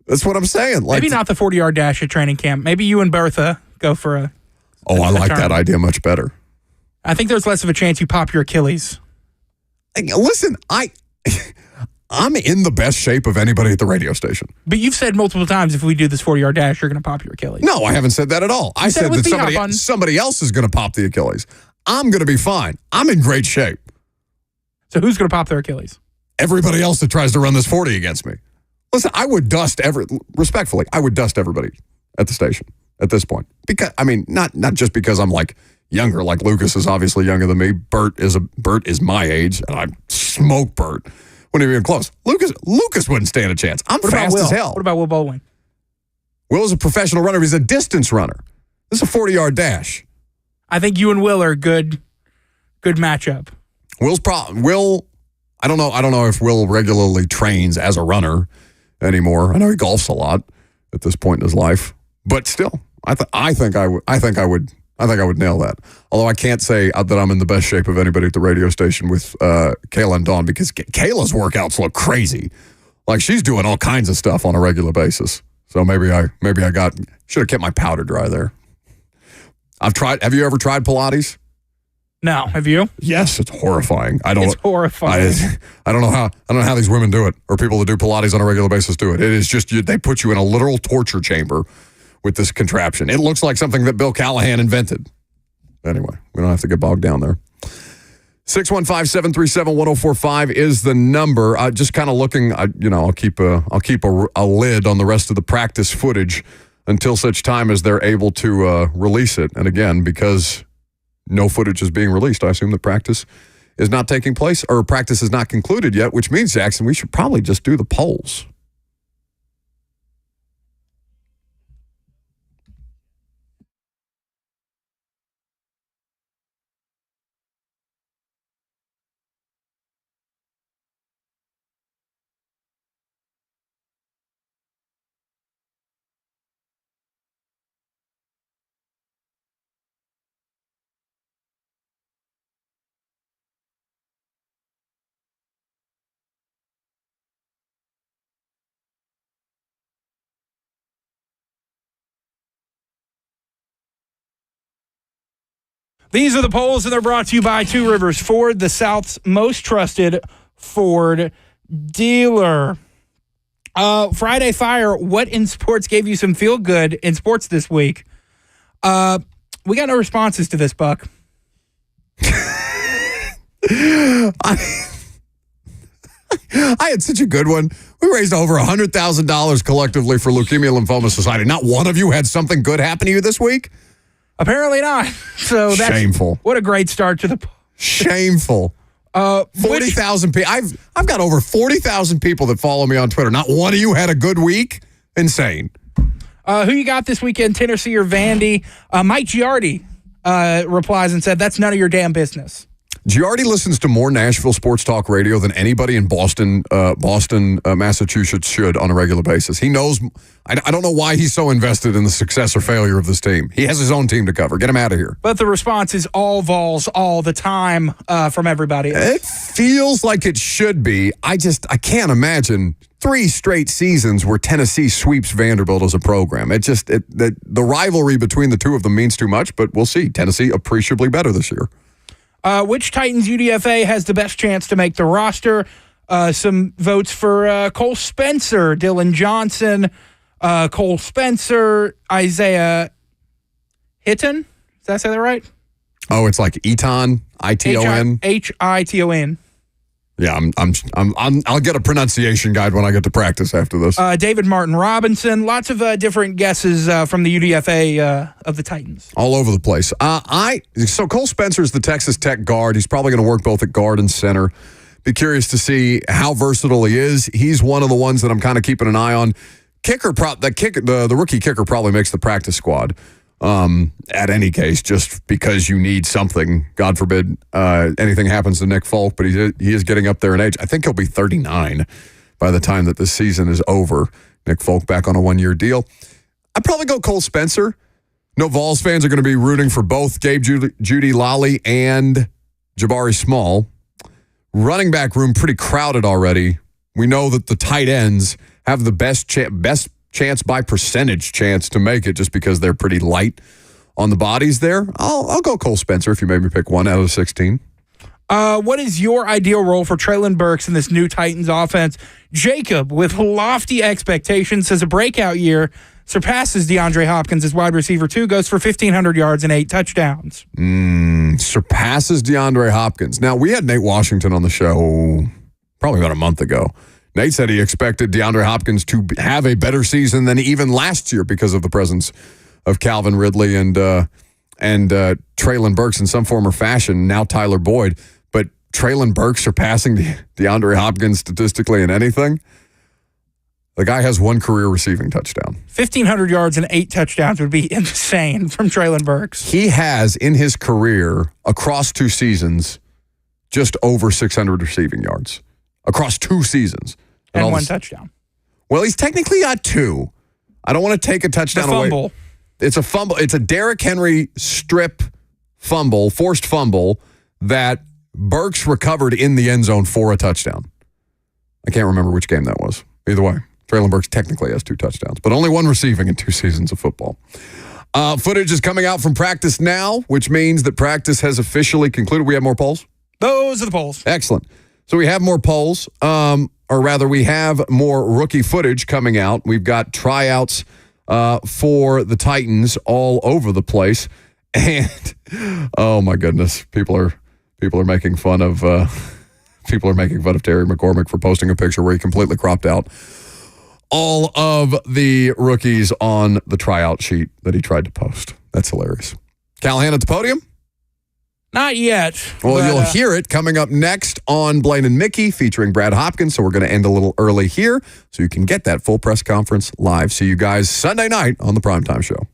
That's what I'm saying. Maybe not the 40-yard dash at training camp. Maybe you and Bertha go for a I like that idea much better. I think there's less of a chance you pop your Achilles. Listen, I'm in the best shape of anybody at the radio station. But you've said multiple times if we do this 40-yard dash, you're going to pop your Achilles. No, I haven't said that at all. I said that somebody else is going to pop the Achilles. I'm going to be fine. I'm in great shape. So who's going to pop their Achilles? Everybody else that tries to run this 40 against me. Listen, I would dust respectfully, I would dust everybody at the station at this point. Because not just because I'm younger, Lucas is obviously younger than me. Bert is my age, and I smoke Bert. Wouldn't even close. Lucas wouldn't stand a chance. I'm fast as hell. What about Will Baldwin? Will is a professional runner. He's a distance runner. This is a 40-yard dash. I think you and Will are a good matchup. Will, I don't know if Will regularly trains as a runner anymore. I know he golfs a lot at this point in his life, but still, I think I I think I would nail that. Although I can't say that I'm in the best shape of anybody at the radio station with Kayla and Dawn, because Kayla's workouts look crazy. Like, she's doing all kinds of stuff on a regular basis. So maybe I should have kept my powder dry there. Have you ever tried Pilates? No, have you? Yes, it's horrifying. It's horrifying. I don't know how these women do it, or people that do Pilates on a regular basis do it. It is just they put you in a literal torture chamber with this contraption. It looks like something that Bill Callahan invented. Anyway, we don't have to get bogged down there. 615-737-1045 is the number. Just kind of looking, I'll keep a lid on the rest of the practice footage until such time as they're able to release it. And again, because no footage is being released, I assume that practice is not taking place, or practice is not concluded yet, which means, Jackson, we should probably just do the polls. These are the polls, and they're brought to you by Two Rivers Ford, the South's most trusted Ford dealer. Friday Fire, what in sports gave you some feel good in sports this week? We got no responses to this, Buck. I had such a good one. We raised over $100,000 collectively for Leukemia Lymphoma Society. Not one of you had something good happen to you this week? Apparently not. So that's shameful. What a great start to the shameful. 40,000 people. I've got over 40,000 people that follow me on Twitter. Not one of you had a good week? Insane. Who you got this weekend, Tennessee or Vandy? Mike Giardi replies and said, "That's none of your damn business." Giardi listens to more Nashville sports talk radio than anybody in Boston, Massachusetts should on a regular basis. He knows. I don't know why he's so invested in the success or failure of this team. He has his own team to cover. Get him out of here. But the response is all Vols all the time from everybody else. It feels like it should be. I can't imagine 3 straight seasons where Tennessee sweeps Vanderbilt as a program. The rivalry between the two of them means too much, but we'll see. Tennessee appreciably better this year. Which Titans UDFA has the best chance to make the roster? Some votes for Cole Spencer, Dylan Johnson, Cole Spencer, Isaiah Hitton. Did I say that right? Oh, it's like Eton, Iton, Hiton. Yeah, I'll get a pronunciation guide when I get to practice after this. David Martin Robinson. Lots of different guesses from the UDFA of the Titans. All over the place. So Cole Spencer is the Texas Tech guard. He's probably going to work both at guard and center. Be curious to see how versatile he is. He's one of the ones that I'm kind of keeping an eye on. The rookie kicker probably makes the practice squad. At any case, just because you need something. God forbid anything happens to Nick Folk, but he is getting up there in age. I think he'll be 39 by the time that this season is over. Nick Folk back on a 1-year deal. I'd probably go Cole Spencer. No Vols fans are going to be rooting for both Gabe Judy Lally and Jabari Small. Running back room pretty crowded already. We know that the tight ends have the best chance by percentage chance to make it just because they're pretty light on the bodies there. I'll go Cole Spencer if you made me pick one out of 16. What is your ideal role for Treylon Burks in this new Titans offense? Jacob, with lofty expectations, says a breakout year, surpasses DeAndre Hopkins as wide receiver 2, goes for 1,500 yards and 8 touchdowns. Surpasses DeAndre Hopkins. Now, we had Nate Washington on the show probably about a month ago. Nate said he expected DeAndre Hopkins to have a better season than even last year because of the presence of Calvin Ridley and Treylon Burks in some form or fashion, now Tyler Boyd. But Treylon Burks surpassing DeAndre Hopkins statistically in anything? The guy has 1 career receiving touchdown. 1,500 yards and 8 touchdowns would be insane from Treylon Burks. He has, in his career, across 2 seasons, just over 600 receiving yards. Across 2 seasons. And 1 touchdown. Well, he's technically got 2. I don't want to take a touchdown the fumble. away. It's a fumble. It's a Derrick Henry strip fumble, forced fumble that Burks recovered in the end zone for a touchdown. I can't remember which game that was. Either way, Treylon Burks technically has 2 touchdowns, but only 1 receiving in 2 seasons of football. Footage is coming out from practice now, which means that practice has officially concluded. We have more polls? Those are the polls. Excellent. So we have more polls, or rather we have more rookie footage coming out. We've got tryouts for the Titans all over the place. And oh my goodness, people are making fun of Terry McCormick for posting a picture where he completely cropped out all of the rookies on the tryout sheet that he tried to post. That's hilarious. Callahan at the podium? Not yet. Well, you'll hear it coming up next on Blaine and Mickey featuring Brad Hopkins. So we're going to end a little early here so you can get that full press conference live. See you guys Sunday night on the Primetime Show.